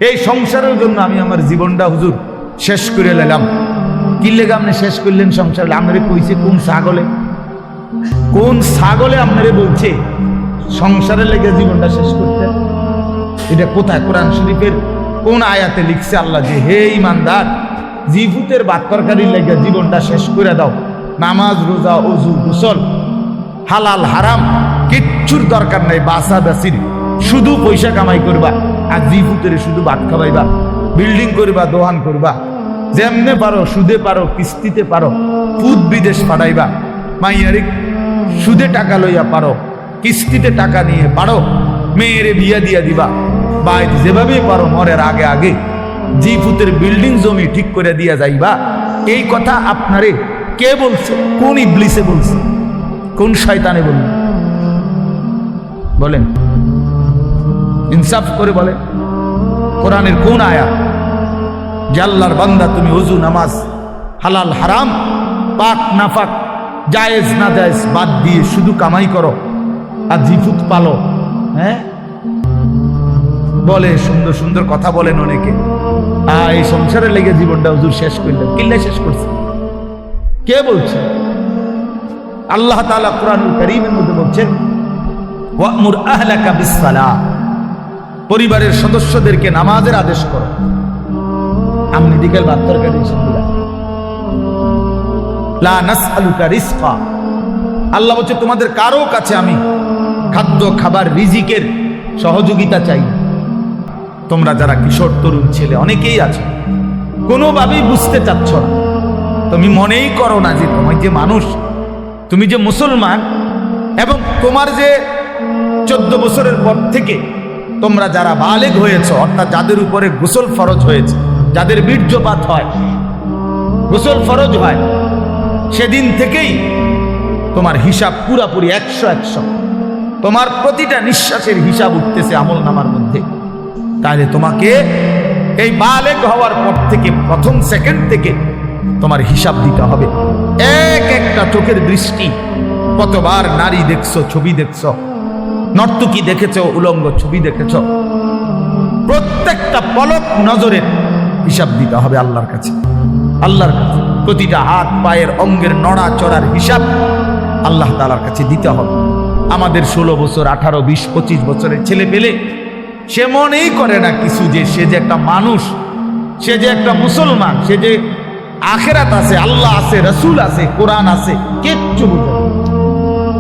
এই সংসারের জন্য আমি আমার জীবনটা হুজুর শেষ করে নিলাম। কি লেগে আপনি শেষ করলেন সংসার? আপনারে কইছে কোন ছাগলে আপনারে বলছে সংসারের লেগে জীবনটা শেষ করতে? এটা কোথায়? কোরআন শরীফের কোন আয়াতে লিখছে আল্লাহ যে হে ইমানদার, জিভুতের ভাত তরকারির লেগে জীবনটা শেষ করে দাও? নামাজ, রোজা, ওযু, গোসল, হালাল হারাম কিচ্ছুর দরকার নাই। বাসা বাসির শুধু পয়সা কামাই করবা আর জিভুতের শুধু ভাত খাওয়াইবা, বিল্ডিং করবা, দোহান করবা, যেমনে পারো সুদে পারো, কিস্তিতে পারো, পুত বিদেশ পাঠাইবা, মাইয়ারে সুদে টাকা লইয়া পারো, কিস্তিতে টাকা নিয়ে পারো, মেয়েরে বিয়া দিয়া দিবা, বা যেভাবে পারো মরের আগে আগে জিভুতের বিল্ডিং জমি ঠিক করে দিয়া যাইবা। এই কথা আপনারে কে বলছে? কোন ইবলিসে বলছে? কোন শয়তানে বললেন? বলেন, ইনসাফ করে বলেন, কোরআনের কোন আয়াত যে আল্লাহর বান্দা তুমি ওযু, নামাজ, হালাল হারাম, পাক নাফাক, জায়েজ না জায়েজ বাদ দিয়ে শুধু কামাই করো আর জিভুত পালো? হ্যাঁ, বলে সুন্দর সুন্দর কথা বলেন অনেকে, এই সংসারের লেগে জীবনটা হুজুর শেষ করলেন। কিল্লা শেষ করছে? কে বলছে? আল্লাহ তাআলা কোরআনুল কারীমের মধ্যে বলছেন ওয়া'মুর আহলাকা বিস-সালাহ, পরিবারের সদস্যদেরকে নামাজের আদেশ করো। আমনি দিকেল ভাত তরকারি দিলা, লা নাসআলুকা রিজকা, আল্লাহ বলছে তোমাদের কারো কাছে আমি খাদ্য খাবার রিজিকের সহযোগিতা চাই। তোমরা যারা কিশোর তরুণ ছেলে অনেকেই আছো, কোনোভাবেই বুঝতে চাচ্ছ না, তুমি মনেই করো না যে তুমি যে মানুষ, তুমি যে মুসলমান, এবং তোমার যে 14 বছরের পর থেকে তোমরা যারা বালেগ হয়েছ, অর্থাৎ যাদের উপরে গোসল ফরজ হয়েছে, যাদের বীর্যপাত হয়, গোসল ফরজ হয়, সেদিন থেকেই তোমার হিসাব পুরাপুরি 100 তোমার প্রতিটা নিঃশ্বাসের হিসাব উঠতেছে আমল নামার মধ্যে। তাহলে তোমাকে এই বালেগ হওয়ার পর থেকে প্রথম সেকেন্ড থেকে তোমার হিসাব দিতে হবে। এক একটা চোখের দৃষ্টি, কতবার নারী দেখছো, ছবি দেখছো, নর্তকী দেখেছো, উলঙ্গ ছবি দেখেছো, প্রত্যেকটা পলক নজরের হিসাব দিতে হবে আল্লাহর কাছে। আল্লাহর কাছে প্রতিটা হাত পায়ের অঙ্গের নড়াচড়ার হিসাব আল্লাহ তাআলার কাছে দিতে হবে। আমাদের 16 বছর, 18, 20, 25 বছরের ছেলে পেলে সে মনেই করে না কিছু, যে সে যে একটা মানুষ, সে যে একটা মুসলমান, সে যে আখিরাত আছে, আল্লাহ আছে, রাসূল আছে, কোরআন আছে, কিচ্ছু বুঝে না,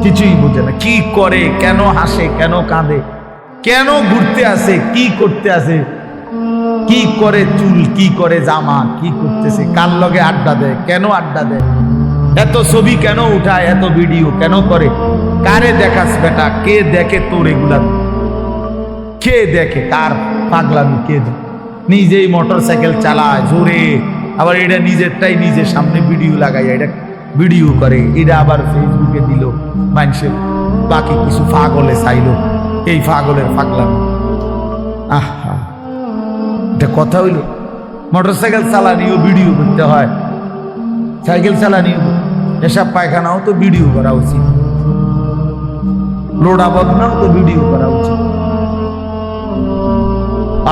কিছুই বুঝে না। কি করে, কেন হাসে, কেন কাঁদে, কেন ঘুরতে আসে, কি করতে আসে, কি করে চুল, কি করে জামা, কি করতেছে, কার লগে আড্ডা দেয়, কেন আড্ডা দেয়, এত ছবি কেন উঠায়, এত ভিডিও কেন করে, কারে দেখাস বেটা, কে দেখে তোর এগুলা, কে দেখে, কার পাগলামি কে দেখে? নিজেই মোটরসাইকেল চালায় জোরে, আবার এটা নিজেরটাই নিজের সামনে ভিডিও লাগাই, এটা ভিডিও করে, এটা আবার ফেসবুকে দিল, মানুষের বাকি কিছু পাগলে চাইলো, এই পাগলের পাগলামি। আহা, এটা কথা হইল? মোটরসাইকেল চালানিও ভিডিও করতে হয়, সাইকেল চালানিও, এসব পায়খানাও তো ভিডিও করা উচিত, লোডা বদনাও তো ভিডিও করা উচিত।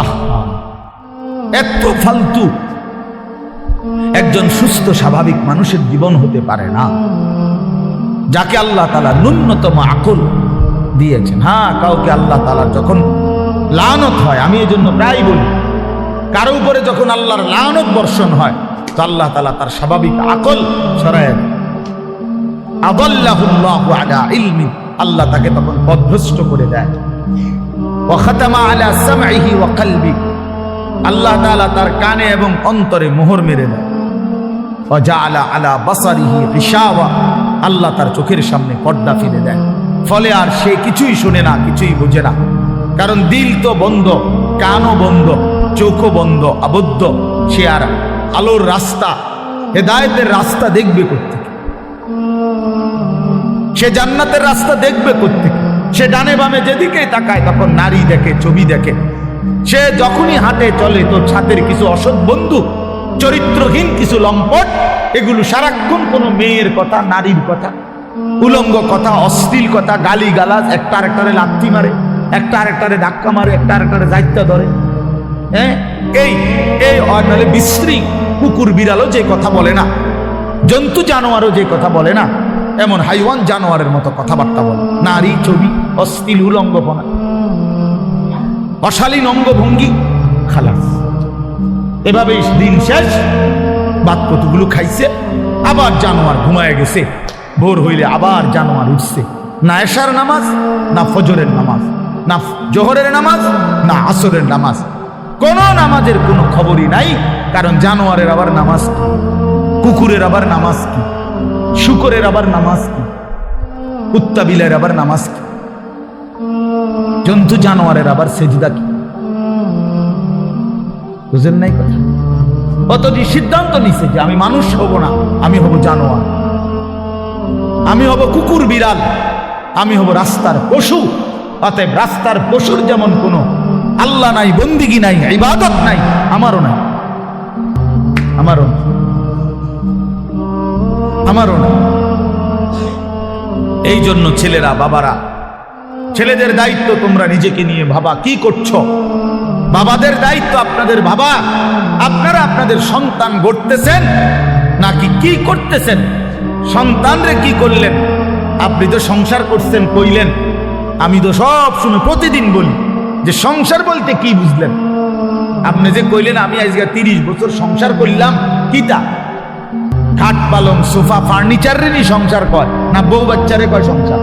আহা, এত ফালতু একজন সুস্থ স্বাভাবিক মানুষের জীবন হতে পারে না, যাকে আল্লাহ তাআলা ন্যূনতম আকল দিয়েছেন। হ্যাঁ, কাউকে আল্লাহ তাআলার যখন লানত হয়, আমি এই জন্য প্রায় বলি, কারো উপরে যখন আল্লাহর লানত বর্ষণ হয়, তো আল্লাহ তাআলা তার স্বাভাবিক আকল সরায় দেন। আদাল্লাহুল্লাহু আলা ইলমি, আল্লাহ তাকে তখন পথভ্রষ্ট করে দেয়। ওয়া খাতামা আলা সামঈহি ওয়া কলবি, আল্লাহ তাআলা তার কানে এবং অন্তরে মোহর মেরে দেয়। ওয়া জাআলা আলা বাসারিহি গিশাওয়া, আল্লাহ তার চোখের সামনে পর্দা ফেলে দেয়। ফলে আর সে কিছুই শোনে না, কিছুই বোঝে না, কারণ দিল তো বন্ধ, কানও বন্ধ, চোখও বন্ধ, আবদ্ধ। সে আর আলোর রাস্তা, হেদায়েতের রাস্তা দেখবে কোত্থেকে? সে জান্নাতের রাস্তা দেখবে কোত্থেকে? সে ডানে বামে যেদিকেই তাকায় তখন নারী দেখে, ছবি দেখে। সে যখনই হাঁটে চলে তো ছাতের কিছু অসৎ বন্ধু, চরিত্রহীন কিছু লম্পট, এগুলো সারাক্ষণ কোনো মেয়ের কথা, নারীর কথা, উলঙ্গ কথা, অশ্লীল কথা, গালি গালাজ, একটা আরেকটারে লাথি মারে, একটা আরেকটারে ধাক্কা মারে, একটা আরেকটারে দায়িত্ব ধরে। হ্যাঁ, এই এই নাহলে বিশ্রী কুকুর বিড়ালও যে কথা বলে না, জন্তু জানোয়ারও যে কথা বলে না, এমন হাইওয়ান জানোয়ারের মতো কথাবার্তা বলে। নারী ছবি, অশ্লীল উলঙ্গপনা, অশালীন অঙ্গভঙ্গি, খালাস। এভাবে দিন শেষ। বাদ কতগুলো খাইছে, আবার জানোয়ার ঘুমায় গেছে। ভোর হইলে আবার জানোয়ার উঠছে। না এশার নামাজ, না ফজরের নামাজ, না জোহরের নামাজ, না আসরের নামাজ, কোন নামাজের কোনো খবরই নাই। কারণ জানোয়ারের আবার নামাজ কি, কুকুরের আবার নামাজ কি, শুকরের আবার নামাজ কি, কুত্তা বিলের আবার নামাজ কি, জন্তু জানোয়ারের আবার সেজদা কি? বুঝেন নাই কথা? অতটি সিদ্ধান্ত নিছে যে আমি মানুষ হব না, আমি হব জানোয়ার, আমি হব কুকুর বিড়াল, আমি হব রাস্তার পশু। অতএব রাস্তার পশুর যেমন কোনো আল্লাহ নাই, বন্দিগি নাই, ইবাদত নাই, আমারও নাই, আমারও না, আমারও না। এই জন্য ছেলেরা, বাবারা, ছেলেদের দায়িত্ব তোমরা নিজেকে নিয়ে ভাবা কি করছো। বাবাদের দায়িত্ব আপনাদের ভাবা আপনারা আপনাদের সন্তান গড়তেছেন নাকি কি করতেছেন। সন্তানরে কি করলেন? আপনি তো সংসার করছেন কইলেন, আমি তো সব সময় প্রতিদিন বলি যে সংসার বলতে কি বুঝলেন। আপনি যে কইলেন আমি আজকে 30 বছর সংসার করলাম, কিটা খাট পালং সোফা ফার্নিচারেরই সংসার কয় না বউ বাচ্চারে কয় সংসার?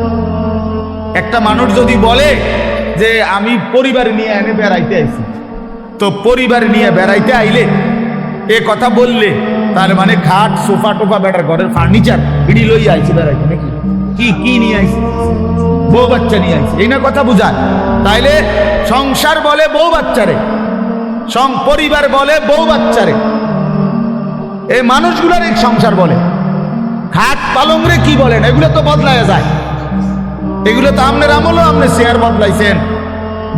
একটা মানুষ যদি বলে যে আমি পরিবার নিয়ে এনে বেড়াইতে আইছি, তো পরিবার নিয়ে বেড়াইতে আইলে এ কথা বললে তার মানে খাট সোফা টোফা বেটার ঘরের ফার্নিচার ইডি লই আইছি বেড়াইতে নাকি? কি কি নিয়ে আইছি? বউ বাচ্চা নিয়ে আইছি, এই না কথা বুঝায়? তাইলে সংসার বলে বউ বাচ্চারে, পরিবার বলে বউ বাচ্চারে, এই মানুষগুলার এক সংসার বলে। খাট পালং রে কি বলেন? এগুলো তো বদলায় যায়। এগুলো তো আপনার আমলও আপনি চেয়ার বদলাইছেন,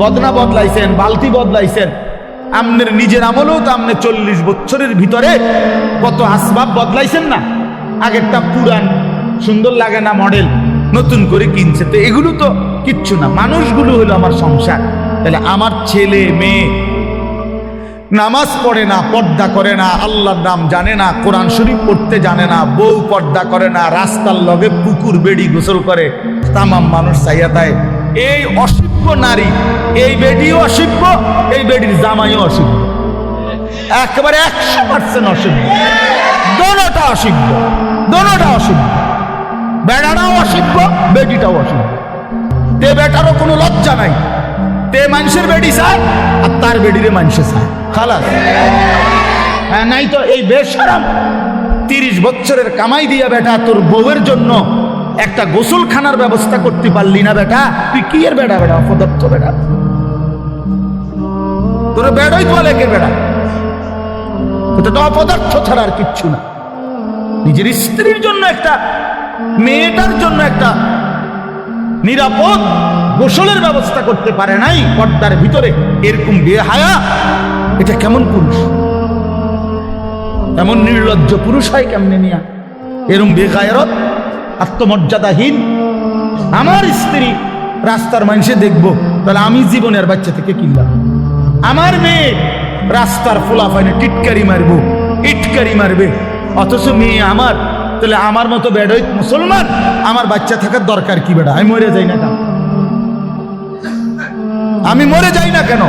বদনা বদলাইছেন, বালতি বদলাইছেন। আপনার নিজের আমলেও তো আপনি 40 বছরের ভিতরে কত আসবাব বদলাইছেন না? আগেরটা পুরান সুন্দর লাগে না, মডেল নতুন করে কিনছে। তো এগুলো তো কিচ্ছু না, মানুষগুলো হলো আমার সংসার। তাহলে আমার ছেলে মেয়ে নামাজ পড়ে না, পর্দা করে না, আল্লাহর নাম জানে না, কোরআন শরীফ পড়তে জানে না, বউ পর্দা করে না, রাস্তার লগে পুকুর বেড়ি গোসল করে, তামাম মানুষ চাইয়া দেয়। এই অসভ্য নারী, এই বেডিও অসভ্য, এই বেডির জামাইও অসভ্য, একেবারে 100% অসভ্য। দোনোটা অসভ্য, দোনোটা অসভ্য। বেড়াটাও অসভ্য, বেডিটাও অসভ্য। তে বেটারও কোনো লজ্জা নাই, তে মানুষের বেডি চায় আর তার বেডিরে মানুষে চায়, খালাস। হ্যাঁ, নাই তো এই বেশরম 30 বছরের কামাই দিয়া বেটা তোর বউয়ের জন্য একটা গোসলখানার ব্যবস্থা করতে পারলি না বেটা, তুই কি এর বেটা? বেটা অপদার্থ বেটা, তোর বেড়াই তো লেগে বেটা, তো অপদার্থ ছাড়া আর কিচ্ছু না। নিজের স্ত্রীর জন্য একটা, মেয়েটার জন্য একটা নিরাপদ গোসলের ব্যবস্থা করতে পারে নাই পর্দার ভিতরে, এরকম বেহায়া, এটা কেমন পুরুষ? এমন নির্লজ্জ পুরুষ হয় কেমনে নিয়া? এরকম বেগায়রত, আত্মমর্যাদাহীন। আমার স্ত্রী রাস্তার মানুষে দেখবো, তাহলে আমি জীবনের বাচ্চা থেকে কিনলাম। আমার মেয়ে রাস্তার ফোলাফাইনে টিটকারি মারবো, ইটকারি মারবে, অথচ মেয়ে আমার। তাহলে আমার মতো বেড়াই মুসলমান, আমার বাচ্চা থাকার দরকার কি বেড়া? আমি মরে যাই না কেন? আমি মরে যাই না কেন?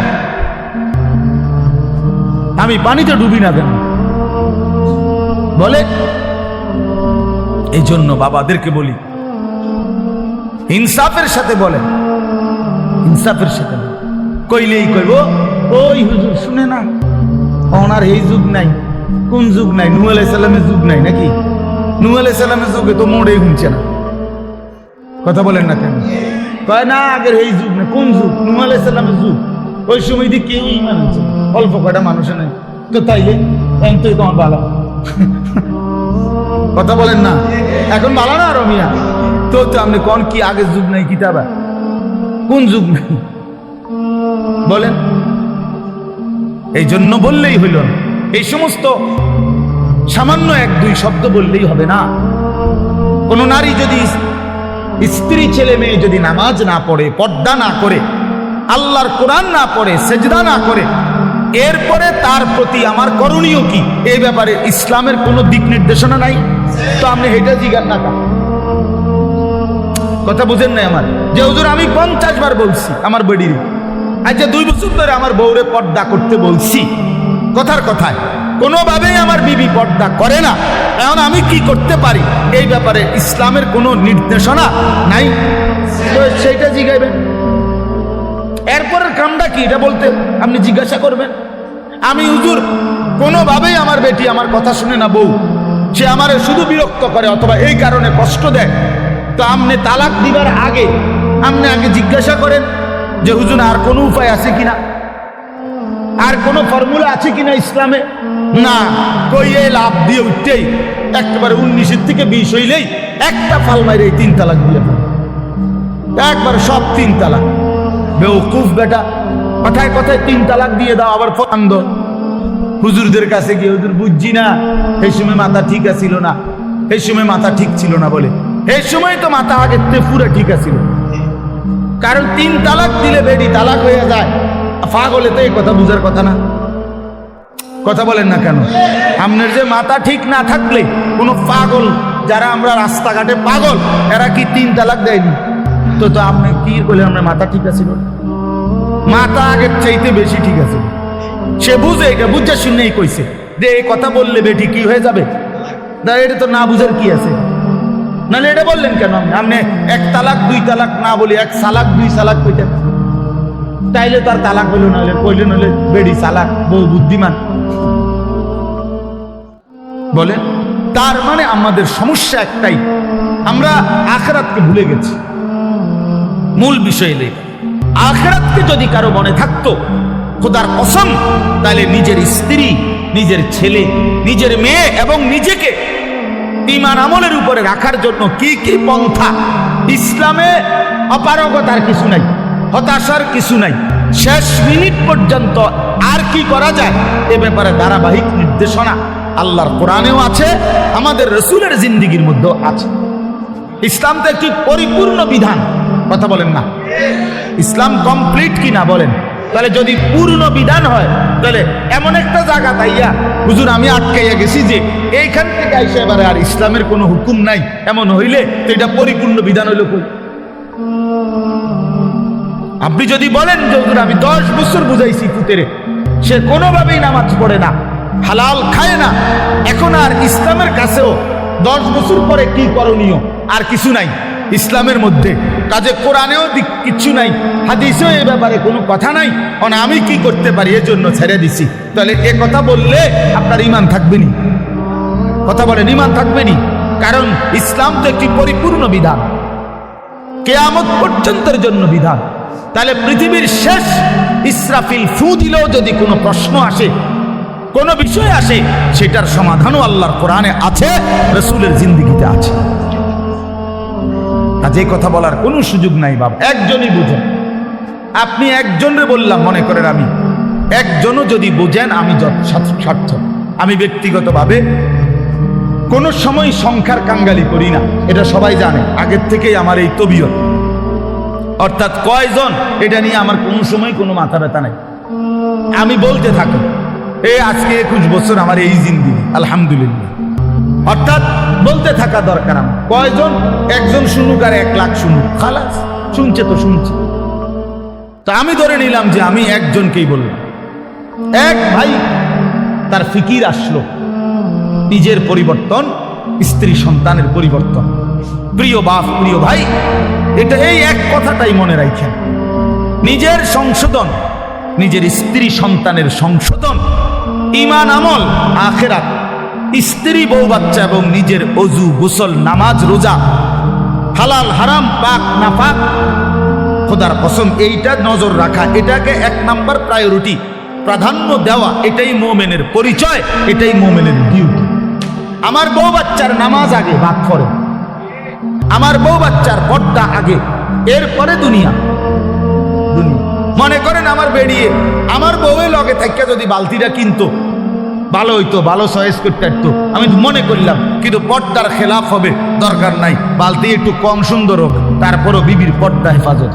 আমি পানিতে ডুবি না কেন? বলে। এই জন্য বাবাদেরকে বলি, ইনসাফের সাথে বলে, ইনসাফের সাথে কইলেই কইব ওই হুজুর শুনে না, ওনার এই যুগ নাই। কোন যুগ নাই? নূহ আলাইহিস সালামের যুগ নাই নাকি? নূহ আলাইহিস সালামের যুগে তো মোড়েই শুনছে না, কথা বলেন না কেন? কয় না আগের এই যুগ না। কোন যুগ? নূহ আলাইহিস সালামের যুগ। ওই সময় দিয়ে কেউ ঈমান আনছে, অল্প কয়টা মানুষের নাই। তো তাইলে এখন তো তোমার ভালো, কথা বলেন না? এখন ভালো না রমিয়া? তো আপনি কোন কি আগের যুগ নাই? কিতাবা কোন যুগ নাই বলেন? এই জন্য বললেই হইল না, এই সমস্ত সামান্য 1-2 শব্দ বললেই হবে না। কোন নারী যদি, স্ত্রী ছেলে মেয়ে যদি নামাজ না পড়ে, পর্দা না করে, আল্লাহর কোরআন না পড়ে, সেজদা না করে, এরপরে তার প্রতি আমার করণীয় কি, এই ব্যাপারে ইসলামের কোনো দিক নির্দেশনা নাই। তো আপনি হেঁটে জিজ্ঞান না, কথা বুঝেন নাই আমার, যে হুজুর আমি 50 বার বলছি আমার বেডির, আচ্ছা 2 বছর ধরে আমার বউরে পর্দা করতে বলছি, কথার কথায় কোনোভাবেই আমার বিবি পর্দা করে না, এখন আমি কি করতে পারি, এই ব্যাপারে ইসলামের কোনো নির্দেশনা নাই। তো সেইটা জিজ্ঞাইবেন, এরপরের কামটা কি এটা বলতে আপনি জিজ্ঞাসা করবেন। আমি হুজুর কোনোভাবেই আমার বেটি আমার কথা শুনে না, বউ সে আমারে শুধু বিরক্ত করে অথবা এই কারণে কষ্ট দেয়, তো আপনি তালাক দিবার আগে আপনি আগে জিজ্ঞাসা করেন যে হুজুর আর কোনো উপায় আছে কিনা, আর কোনো ফর্মুলা আছে কিনা ইসলামে। না, কইয়ে লাভ দিয়ে উঠতেই একেবারে 19 থেকে 20 হইলেই একটা ফাল মাইরে 3 তালাক দিয়ে একবার সব 3 তালাক। বেওকুফ বেটা, কথায় কথায় 3 তালাক দিয়ে দাও, আবার ফন্দ হুজুরদের কাছে গিয়ে হুজুর বুঝছি না, এই সময় মাথা ঠিক আছিল না, এই সময় মাথা ঠিক ছিল না বলে, এই সময় তো মাথা আগের থেকে পুরো ঠিক আছিল। কারণ 3 তালাক দিলে বেডি তালাক হয়ে যায়, পাগলে তো এই কথা বুঝার কথা না। কথা বলেন না কেন? আপনার যে মাথা ঠিক না থাকলে কোনো পাগল, যারা আমরা রাস্তাঘাটে পাগল, এরা কি 3 তালাক দেয়নি? তো তো আপনি কি বলে আমরা মাথা ঠিক আছিল, মাথা আগের চাইতে বেশি ঠিক আছে। সে বুঝে, এটা বুঝা শুনেই কইছে যে এই কথা বললে বেটি কি হয়ে যাবে, এটা তো না বুঝার কি আছে। নাহলে এটা বললেন কেন আপনি 1 তালাক 2 তালাক না বলি 1 সালাক 2 সালাক কইতেন, তাইলে তার তালাক হইল, নাহলে কইলেন হলে বেডি সালাক, বউ বুদ্ধিমান বলেন। তার মানে আমাদের সমস্যা একটাই, আমরা আখিরাতকে ভুলে গেছি। মূল বিষয় নেই, আখিরাতকে যদি কারো মনে থাকতো খোদার কসম, তাহলে নিজের স্ত্রী, নিজের ছেলে, নিজের মেয়ে এবং নিজেকে ঈমান আমলের উপরে রাখার জন্য কি কি পন্থা, ইসলামে অপারগতার কিছু নাই, হতাশার কিছু নাই, শেষ মিনিট পর্যন্ত আর কি করা যায় এ ব্যাপারে ধারাবাহিক নির্দেশনা আল্লাহর কোরআনেও আছে, আমাদের রসুলের জিন্দেগির মধ্যেও আছে। ইসলাম তো একটি পরিপূর্ণ বিধান, কথা বলেন না? ইসলাম কমপ্লিট কিনা বলেন? তাহলে যদি পূর্ণ বিধান হয়, তাহলে এমন একটা জায়গা তাইয়া হুজুর আমি আটকাইয়া গেছি যে এইখান থেকে আইসা এবারে আর ইসলামের কোনো হুকুম নাই, এমন হইলে তো এটা পরিপূর্ণ বিধান হইল কই? আপনি যদি বলেন যে হুজুর আমি 10 বছর বুঝাইছি পুতেরে, সে কোনোভাবেই নামাজ পড়ে না, হালাল খায় না, এখন আর ইসলামের কাছেও 10 বছর পরে কি করণীয় আর কিছু নাই ইসলামের মধ্যে, কাজে কোরআনেও কিচ্ছু নাই, হাদিসেও এ ব্যাপারে কোনো কথা নাই, আমি কি করতে পারি এর জন্য ছেড়ে দিছি, তাহলে এ কথা বললে আপনার ঈমান থাকবেনি? কথা বলেন, ঈমান থাকবেনি? কারণ ইসলাম তো একটি পরিপূর্ণ বিধান, কিয়ামত পর্যন্তের জন্য বিধান। তাহলে পৃথিবীর শেষ ইসরাফিল ফু দিলেও যদি কোনো প্রশ্ন আসে, কোনো বিষয় আসে, সেটার সমাধানও আল্লাহর কোরআনে আছে, রাসূলের জিন্দেগিতে আছে। যে কথা বলার কোনো সুযোগ নাই বাবা, একজনই বুঝেন। আপনি একজনরে বললাম, মনে করেন আমি একজনও যদি বুঝেন আমি সার্থক। আমি ব্যক্তিগতভাবে কোনো সময় সংখ্যার কাঙ্গালি করি না, এটা সবাই জানে, আগের থেকেই আমার এই তবিয়ত। অর্থাৎ কয়জন এটা নিয়ে আমার কোনো সময় কোনো মাথা ব্যথা নাই, আমি বলতে থাকি এই আজকে 21 বছর আমার এই জিন্দেগি, আলহামদুলিল্লাহ। অর্থাৎ বলতে থাকা দরকার আমার, কয়জন, একজন শুনুক আর 1 লাখ শুনুক, খালাস, শুনছে তো শুনছে। তা আমি ধরে নিলাম যে আমি একজনকেই বললাম। এক ভাই তার ফিকির আসলো নিজের পরিবর্তন, স্ত্রী সন্তানের পরিবর্তন। প্রিয় বাপ, প্রিয় ভাই, এটা এই এক কথাটাই মনে রাখেন, নিজের সংশোধন, নিজের স্ত্রী সন্তানের সংশোধন, ঈমান আমল, আখিরাত, স্ত্রী বউ বাচ্চা এবং নিজের ওযু গোসল নামাজ রোজা, হালাল হারাম পাক না পাক, খোদার কসম এইটা নজর রাখা, এটাকে 1 নাম্বার প্রায়োরিটি, প্রাধান্য দেওয়া, এটাই মুমিনের পরিচয়, এটাই মুমিনের ডিউটি। আমার বউ বাচ্চার নামাজ আগে, ভাগ করে আমার বউ বাচ্চার পর্দা আগে, এরপরে দুনিয়া। মনে করেন আমার বেরিয়ে আমার বউয়ের লগে থেকে যদি বালতিটা কিনতো ভালো হইতো, ভালো চয়েস করতে পারতো, আমি মনে করলাম, কিন্তু পর্দার খেলাফ হবে, দরকার নাই, বালতি একটু কম সুন্দর হোক, তারপরও বিবির পর্দা হেফাজত।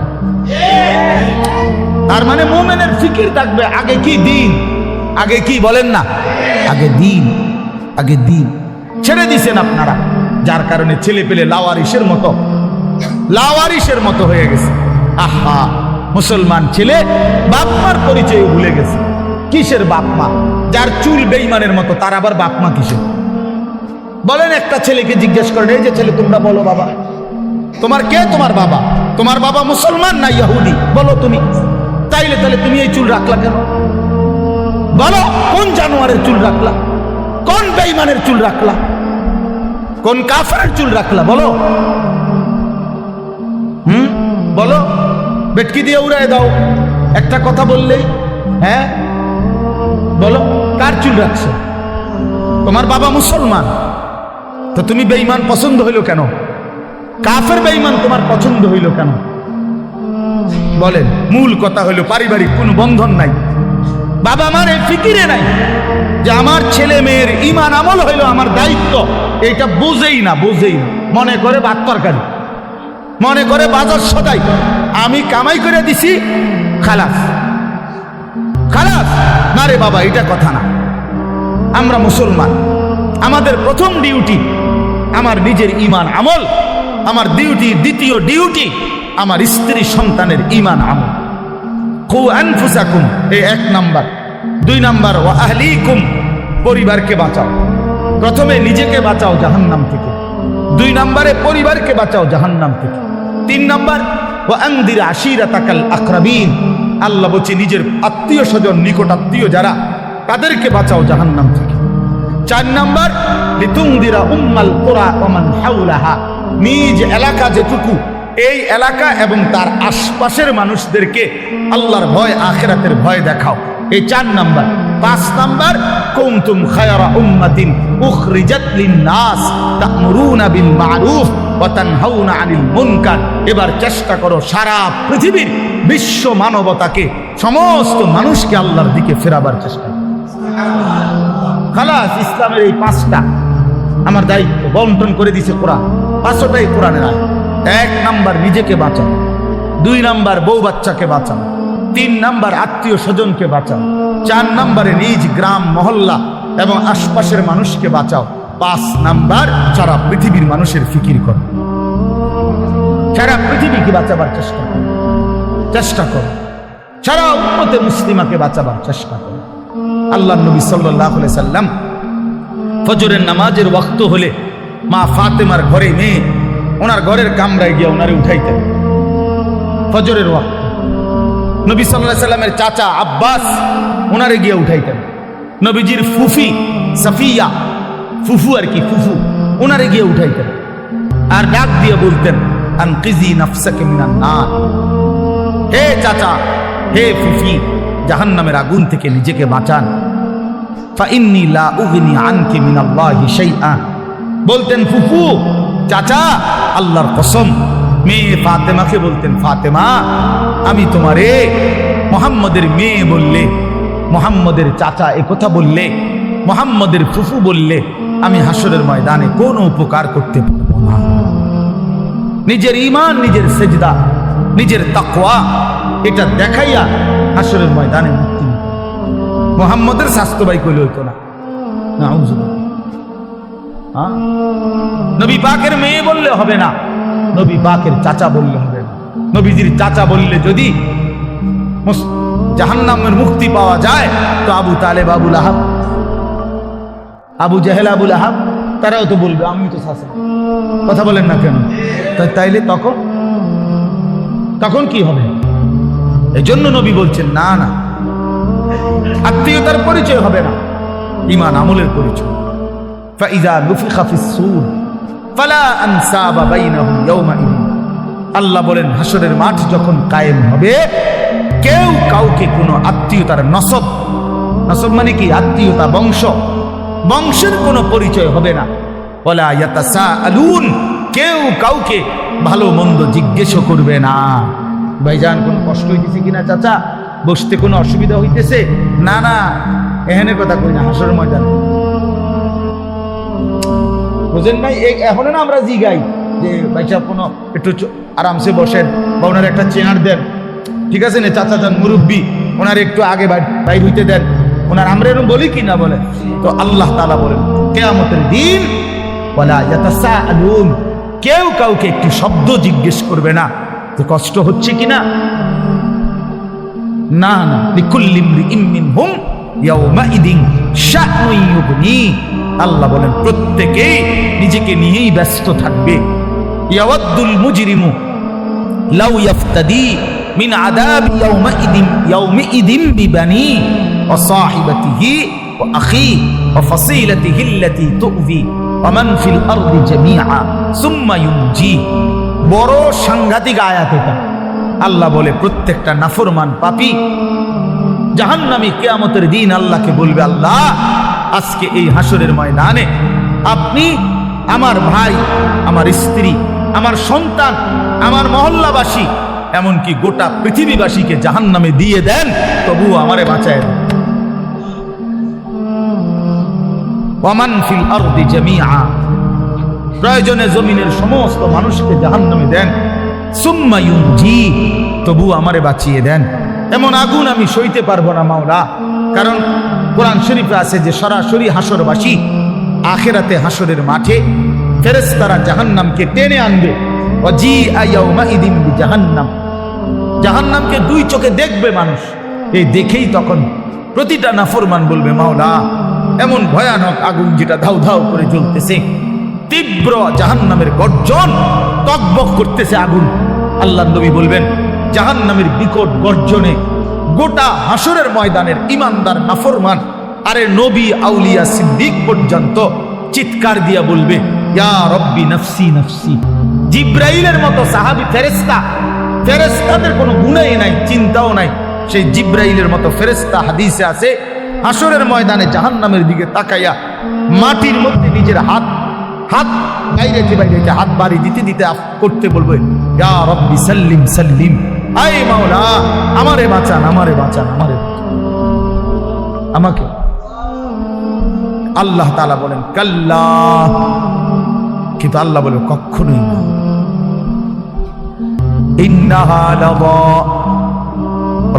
তার মানে মুমিনের ফিকির থাকবে আগে কি দিন, আগে কি বলেন না? আগে দিন, আগে দিন। ছেড়ে দিছেন আপনারা, যার কারণে ছেলে পেলে লাওয়ারিসের মতো হয়ে গেছে। আহা, মুসলমান ছেলে বাপ মার পরিচয় ভুলে গেছে। কিসের বাপ মা? যার চুল বেঈমানের মতো, তার আবার বাপ মা কিসের? বলেন, একটা ছেলেকে জিজ্ঞেস করেন, এই যে ছেলে তোমরা বলো বাবা, তোমার কে তোমার বাবা? তোমার বাবা মুসলমান না ইহুদি? বলো তুমি। তাইলে তাহলে তুমি এই চুল রাখলা কেন? বলো, কোন জানোয়ারের চুল রাখলা? কোন বেঈমানের চুল রাখলা? কোন কাফেরের চুল রাখলা? বলো, বলো। বেটকি দিয়ে উড়ায় দাও একটা কথা বললেই। হ্যাঁ, বলো, কার চুল রাখছো? তোমার বাবা মুসলমান, তো তুমি বেঈমান পছন্দ হইল কেন? কাফের বেঈমান তোমার পছন্দ হইল কেন? বলেন। মূল কথা হইল পারিবারিক কোনো বন্ধন নাই, বাবা মার এই ফিকিরে নাই যে আমার ছেলে মেয়ের ঈমান আমল হইল আমার দায়িত্ব। এইটা বোঝেই না। মনে করে ভাত তরকারি, মনে করে বাজার সদাই, আমি কামাই করে দিছি, খালাস। না রে বাবা, এটা কথা না। আমরা মুসলমান, আমাদের প্রথম ডিউটি আমার নিজের ঈমান আমল, আমার দ্বিতীয় ডিউটি আমার স্ত্রী সন্তানের ঈমান আমল। কু আনফুসাকুম, এই 1 নাম্বার। 2 নাম্বার, ওয়া আহলিকুম, পরিবারকে বাঁচাও। প্রথমে নিজেকে বাঁচাও জাহান্নাম থেকে, 2 নাম্বারে পরিবারকে বাঁচাও জাহান্নাম থেকে, 3 নাম্বার ওয়া আনদির আশিরাতাকাল আকরাবিন, আল্লাহ বলছে নিজের আত্মীয় স্বজন, নিকট আত্মীয় যারা, তাদেরকে বাঁচাও জাহান্নাম থেকে। 4 নাম্বার লিতুনদিরা উম্মাল কুরা ওয়া মান হাওলাহা, নিজ এলাকা যেটুকু, এই এলাকা এবং তার আশপাশের মানুষদেরকে আল্লাহর ভয়, আখিরাতের ভয় দেখাও। এই 4 নাম্বার। 5 নাম্বার কুনতুম খায়রা উম্মাতিন উখরিজাত লিন-নাস তা'মুরুনা বিল মা'রুফ ওয়া তানহাউনা আনিল মুনকার। এবার চেষ্টা করো সারা পৃথিবীর বিশ্ব মানবতাকে, সমস্ত মানুষকে আল্লাহর দিকে ফেরাবার চেষ্টা করো। খালাস, ইসলামের এই 5টা আমার দায়িত্ব বন্টন করে দিয়েছে কোরআন। 5টাই কোরআনের আয়াত। 1 নাম্বার নিজেকে বাঁচাও, 2 নাম্বার বউ বাচ্চাকে বাঁচাও, 3 নাম্বার আত্মীয় স্বজনকে বাঁচাও, 4 নাম্বারে নিজ গ্রাম মহল্লা এবং আশপাশের মানুষকে বাঁচাও, 5 নাম্বার সারা পৃথিবীর মানুষের ফিকির করো। সারা পৃথিবীকে বাঁচাবার চেষ্টা করো, সারা উম্মতে মুসলিমাকে বাঁচাবার চেষ্টা করো। আল্লাহ নবী সাল্লাল্লাহু আলাইহি সাল্লাম ফজরের নামাজের ওয়াক্ত হলে মা ফাতেমার ঘরে মেয়ে, ওনার ঘরের কামরায় গিয়ে ওনারে উঠাইতেন। ফজরের ওয়াক্ত নবী সাল্লাল্লাহু আলাইহি সাল্লামের চাচা আব্বাস ওনারে গিয়ে উঠাইতেন। নবীজির ফুফি সাফিয়া, ফুফু আর কি, ফুফু, ওনারে গিয়ে উঠাইতেন আর ডাক দিয়ে বলতেন, আনকিজি নাফসাকে মিনান নার, হে চাচা, হে ফুফি, জাহান্নামের আগুন থেকে নিজেকে বাঁচান। ফাইন্নী লা উগনি আনকি মিনাল্লাহি শাইআ, বলতেন ফুফু, চাচা, আল্লাহর কসম। মেয়ে ফাতেমাকে বলতেন, ফাতেমা, আমি তোমারে মুহাম্মদের মেয়ে বললে, মুহাম্মদের চাচা একথা বললে, মুহাম্মদের ফুফু বললে, আমি হাসরের ময়দানে কোনো উপকার করতে পারবো না। নিজের ঈমান, নিজের সেজদা, নিজের তাকওয়া, এটা দেখাইয়া হাসরের ময়দানে মুক্তি নিতে। মুহাম্মদের স্বাস্থ্য ভাই কইলে হইতো না। নবী পাকের মেয়ে বললে হবে না, নবী পাকের চাচা বললে হবে না। নবীজির চাচা বললে যদি জাহান্নামের মুক্তি পাওয়া যায়, তো আবু তালেব, আবু লাহাব, আবু জাহেল, আবু লাহাব, তারাও তো বলবে আমি তো চাচা। কথা বলেন না কেন? তাইলে তখন কি হবে? এই জন্য নবী বলছেন, না না, আত্মীয়তার পরিচয় হবে না, ঈমান আমলের পরিচয়। ফাইযা নুফিখা ফিস-সূর ফালা আনসাবা বাইনাহুম ইয়াওমাইযিন, আল্লাহ বলেন হাসরের মাঠ যখন কায়েম হবে, কেউ কাউকে কোনো আত্মীয়তার নসব মানে কি? আত্মীয়তা, বংশের কোনো পরিচয় হবে না। ওয়ালা ইয়াতাসাআলুন, কেউ কাউকে ভালো মন্দ জিজ্ঞেস করবে না। ভাইজান কোনো কষ্ট হইতেছে কিনা, চাচা বসতে কোনো অসুবিধা হইতেছে? না না, এখানে কথা কই না, হাসরের ময়দানে। বুঝেন ভাই? এখন না আমরা জিগাই যে ভাই সাহেব কোনো একটু আরামসে বসেন, বা ওনার একটা চেয়ার দেন, ঠিক আছে না চাচা যান মুরব্বী, ওনার একটু আগে বাইর হইতে দেন, ওনার আমরা এরকম বলি কি না বলে? তো আল্লাহ তাআলা বলেন কিয়ামতের দিন ওয়ালা ইয়াতাসাআলুন, কেউ কাউকে একটি শব্দ জিজ্ঞেস করবে না যে কষ্ট হচ্ছে কিনা। না না, লিকুল্লি ইমরিইম মিনহুম ইয়াউমাইদিন শা'নুন ইউগনি, আল্লাহ বলেন প্রত্যেকেই নিজেকে নিয়েই ব্যস্ত থাকবে। ইয়াওয়াদ্দুল মুজরিমু লাউ ইয়াফতাদি মিন আযাবি ইয়াউমাইদিন বিবানি ওয়া সাহিবাতিহি ওয়া আখি ওয়া ফাসিলাতিহি আল্লাতী তু'যি ওয়া মান ফিল আরদি জামিআ সুম্মা ইউনজি। বড় সাংঘাতিক আয়াত এটা। আল্লাহ বলে প্রত্যেকটা নাফরমান পাপী জাহান্নামী কিয়ামতের দিন আল্লাহকে বলবে, আল্লাহ আজকে এই হাসরের ময়দানে আপনি আমার ভাই, আমার স্ত্রী, আমার সন্তান, আমার মহল্লাবাসী, এমনকি গোটা পৃথিবীবাসীকে জাহান্নামে দিয়ে দেন, তবুও আমারে বাঁচায় দেন। ওয়ামান ফিল আরদি জামিআ, প্রয়োজনে জমিনের সমস্ত মানুষকে জাহান্নামে দেন। সুম্মা ইউনজি, তবুও আমারে বাঁচিয়ে দেন। এমন আগুন আমি সইতে পারবো না মাওলা। কারণ কোরআন শরীফে আছে যে সরাসরি হাসরবাসী আখিরাতে হাসরের মাঠে ফেরেশতারা জাহান্নামকে টেনে আনবে। ওয়াজিআ ইয়াউমাইদিন বিজাহান্নাম, জাহান্নামকে দুই চোখে দেখবে মানুষ। এই দেখেই তখন প্রতিটা নাফরমান বলবে, মাওলা এমন ভয়ানক আগুন যেটা ধাউ ধাউ করে জ্বলতেছে, তীব্র জাহান্নামের গর্জন, টকবক করতেছে আগুন। আল্লাহর নবী বলবেন জাহান্নামের বিকট গর্জনে গোটা হাসরের ময়দানের ইমানদার নাফরমান আরে নবী আউলিয়া সিদ্দিক পর্যন্ত চিৎকার দিয়া বলবে, ইয়া রব্বি নফসি নফসি। জিব্রাইলের মতো সাহাবী ফেরেশতা, ফেরেশতাদের কোনো গুনাহই নাই, চিন্তাও নাই, সেই জিব্রাইলের মতো ফেরেশতা হাদিসে আছে হাসরের ময়দানে জাহান্নামের দিকে তাকাইয়া মাটির মধ্যে নিজের হাত বাইরে হাত বাড়ি দিতে দিতে করতে বলবে, ইয়া রব্বি সাল্লিম সাল্লিম, আয় মাওলা আমারে বাঁচান, আমারে বাঁচান, আমারে আমাকে। আল্লাহ তাআলা বলেন কাল্লা, কিন্তু আল্লাহ বলেন কখনোই না। ইন্নাহা লাযা,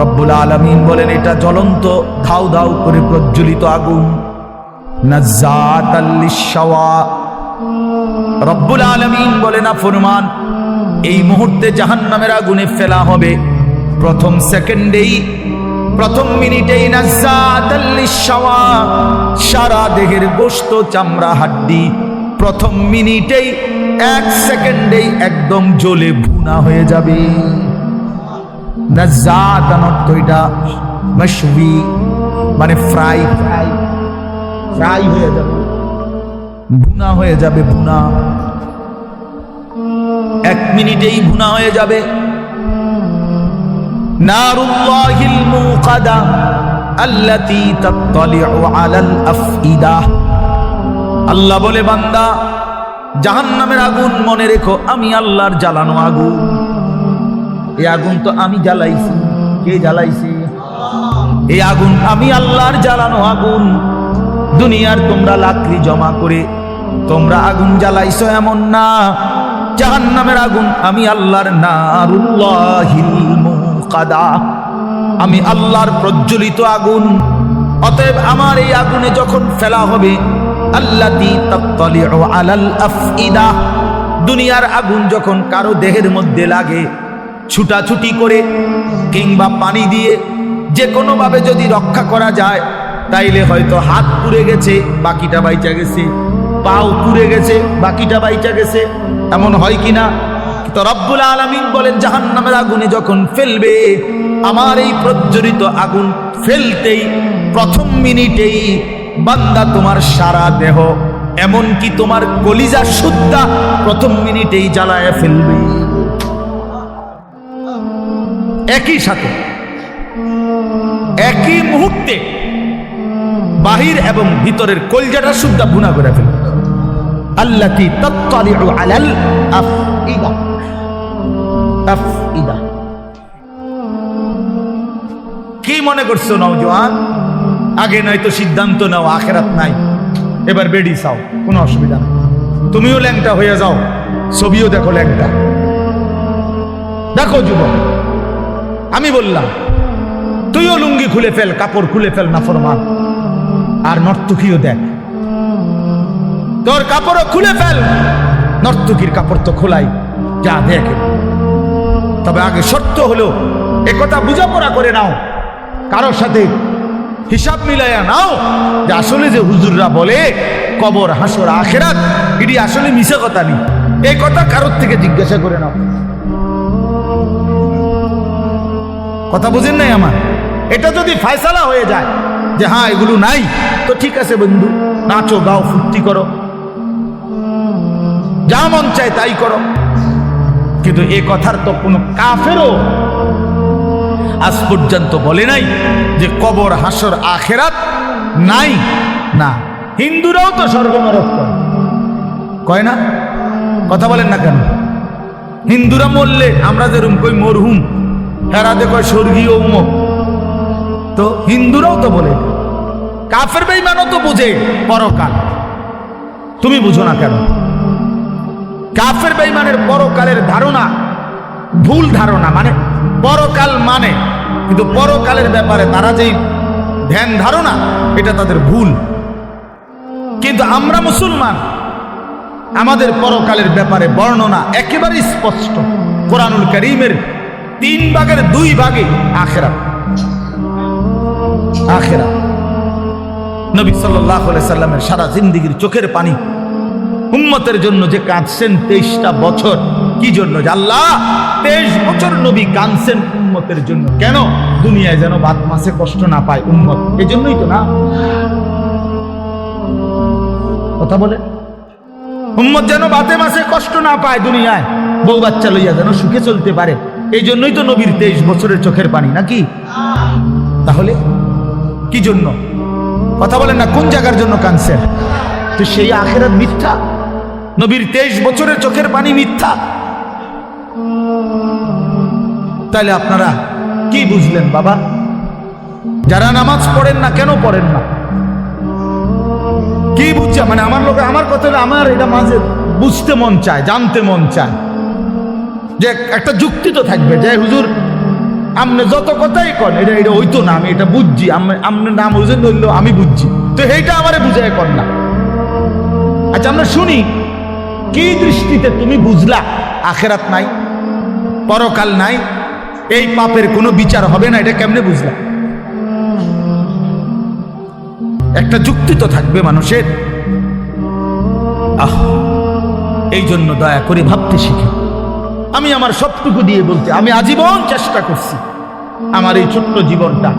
রব্বুল আলামিন বলেন এটা জ্বলন্ত ধাউ ধাউ করে প্রজ্বলিত আগুন। নাযাতাল লিশাওয়া, রব্বুল আলামিন বলেন নাফরমান এই মুহূর্তে জাহান্নামের আগুনে ফেলা হবে। প্রথম সেকেন্ডেই, প্রথম মিনিটেই নাযাতাল লিশাওয়া, সারা দেহের গোশত চামড়া হাড্ডি প্রথম মিনিটেই, এক সেকেন্ডেই একদম জ্বলে ভুনা হয়ে যাবে। নাযাতান অর্থ এটা মাশউই, মানে ফ্রাই হয়ে যাবে, ভুনা হয়ে যাবে, ভুনা এক মিনিটেই ভুনা হয়ে যাবে। নারুল্লাহিল মুকাদা আল্লাতী তাত্তালিউ আলাল আফইদা, আল্লাহ বলে বান্দা জাহান্নামের আগুন মনে রেখো আমি আল্লাহর জ্বালানো আগুন। এই আগুন তো আমি জ্বালাইছি। কে জ্বালাইছে? এই আগুন আমি আল্লাহর জ্বালানো আগুন। দুনিয়ার তোমরা লাকড়ি জমা করে তোমরা আগুন জ্বালাইছো এমন না, জাহান্নামের আগুন আমি আল্লাহর, নারুল্লাহিল মুকাদা, আমি আল্লাহর প্রজ্বলিত আগুন। অতএব আমার এই আগুনে যখন ফেলা হবে, আল্লাতী তাত্তালিউ আলাল আফইদা, দুনিয়ার আগুন যখন কারো দেহের মধ্যে লাগে, ছুটাছুটি করে কিংবা পানি দিয়ে যে কোনোভাবে যদি রক্ষা করা যায়, তাইলে হয়তো হাত পুড়ে গেছে বাকিটা বাইচা গেছে, পাও পুড়ে গেছে বাকিটা বাইচা গেছে, এমন হয় কিনা? তো রব্বুল আলামিন বলেন জাহান্নামের আগুনে যখন ফেলবে, আমার এই প্রজ্বলিত আগুন ফেলতেই প্রথম মিনিটেই বান্দা তোমার সারা দেহ এমনকি তোমার কলিজা সুদ্ধা প্রথম মিনিটেই জ্বালায় ফেলবে। একই সাথে একই মুহূর্তে বাহির এবং ভিতরের কলিজাটা সুদ্ধা ভুনা করে ফেলবে। আল্লাতী তাত্তালিউ আলাল আফইদা, আফইদা। কি মনে করছো নওজোয়ান? আগে নয়তো সিদ্ধান্ত নাও আখেরাত নাই, এবার বেডি চাও, কোনো অসুবিধা নেই। তুমিও ল্যাংটা হয়ে যাও, ছবিও দেখো ল্যাংটা। দেখো যুবক, আমি বললাম তুইও লুঙ্গি খুলে ফেল, কাপড় খুলে ফেল নাফরমান। আর নর্তকীও দেখ, তোর কাপড়ও খুলে ফেল, নর্তকীর কাপড় তো খোলাই, যা দেখ। তবে আগে শর্ত হলো একথা বোঝাপড়া করে নাও, কারোর সাথে হিসাব মিলাইয়া নাও যে আসলে যে হুজুররা বলে কবর হাসর আখেরাত, এটি আসলে মিশা কথা নেই। এই কথা কারোর থেকে জিজ্ঞাসা করে নাও। কথা বুঝেন নাই আমার? এটা যদি ফয়সালা হয়ে যায় যে হ্যাঁ এগুলো নাই, তো ঠিক আছে বন্ধু, নাচো গাও ফুর্তি করো, যা মন চায় তাই করো। কিন্তু এ কথার তো কোনো কাফেরও আজ পর্যন্ত বলে নাই যে কবর হাসর আখেরাত নাই। না, হিন্দুরাও তো স্বর্গ নরক কয় না? কথা বলেন না কেন? হিন্দুরা মরলে আমরা যেরকম কই মরহুম, হেরাতে কয় স্বর্গীয় উমক। তো হিন্দুরাও তো বলে, কাফের বেঈমানও তো বুঝে পরকাল, তুমি বুঝো না কেন? কাফের বেঈমানের পরকালের ধারণা ভুল ধারণা, মানে পরকাল মানে, কিন্তু পরকালের ব্যাপারে তারা যেই ধ্যান ধারণা, এটা তাদের ভুল। কিন্তু আমরা মুসলমান, আমাদের পরকালের ব্যাপারে বর্ণনা একেবারে স্পষ্ট। কোরআনুল কারীমের 3 ভাগের 2 ভাগে আখিরাত। আখিরাত নবী সাল্লাল্লাহু আলাইহি সাল্লামের সারা জিন্দেগীর চোখের পানি উম্মতের জন্য যে কাঁদছেন 23টা বছর। কি জন্য? আল্লাহ 23 বছর নবী কাঁদছেন উম্মতের জন্য। কেন? দুনিয়ায় যেন বাত মাসে কষ্ট না পায় উম্মত, এই জন্যই তো না? কথা বলে, উম্মত যেন বাতে মাসে কষ্ট না পায়, দুনিয়ায় বউ বাচ্চা লইয়া যেন সুখে চলতে পারে, এই জন্যই তো নবীর 23 বছরের চোখের পানি, নাকি? তাহলে কি জন্য? কথা বলেন না, কোন জায়গার জন্য কাঁদছেন? তো সেই আখিরাত মিথ্যা, নবীর 23 বছরের চোখের পানি মিথ্যা। তাহলে আপনারা কি বুঝলেন বাবা? যারা নামাজ পড়েন না, কেন পড়েন না? কি বুঝছে? মানে আমার লোকে আমার কথা হলো, আমার এটা মাঝে বুঝতে মন চায়, জানতে মন চায় যে একটা যুক্তি তো থাকবে যে হুজুর আপনি যত কথাই কন এটা এটা হইতো না, আমি এটা বুঝছি, আপনার নাম হুজুর বললো আমি বুঝছি, তো এইটা আমারে বুঝাই কর না। আচ্ছা আমরা শুনি, কি দৃষ্টিতে তুমি বুঝলা আখেরাত নাই, পরকাল নাই, এই পাপের কোনো বিচার হবে না, এটা কেমনে বুঝলা? একটা যুক্তি তো থাকবে মানুষের। এই জন্য দয়া করে ভাবতে শিখে। আমি আমার সবটুকু দিয়ে বলতে, আমি আজীবন চেষ্টা করছি আমার এই ছোট্ট জীবনটা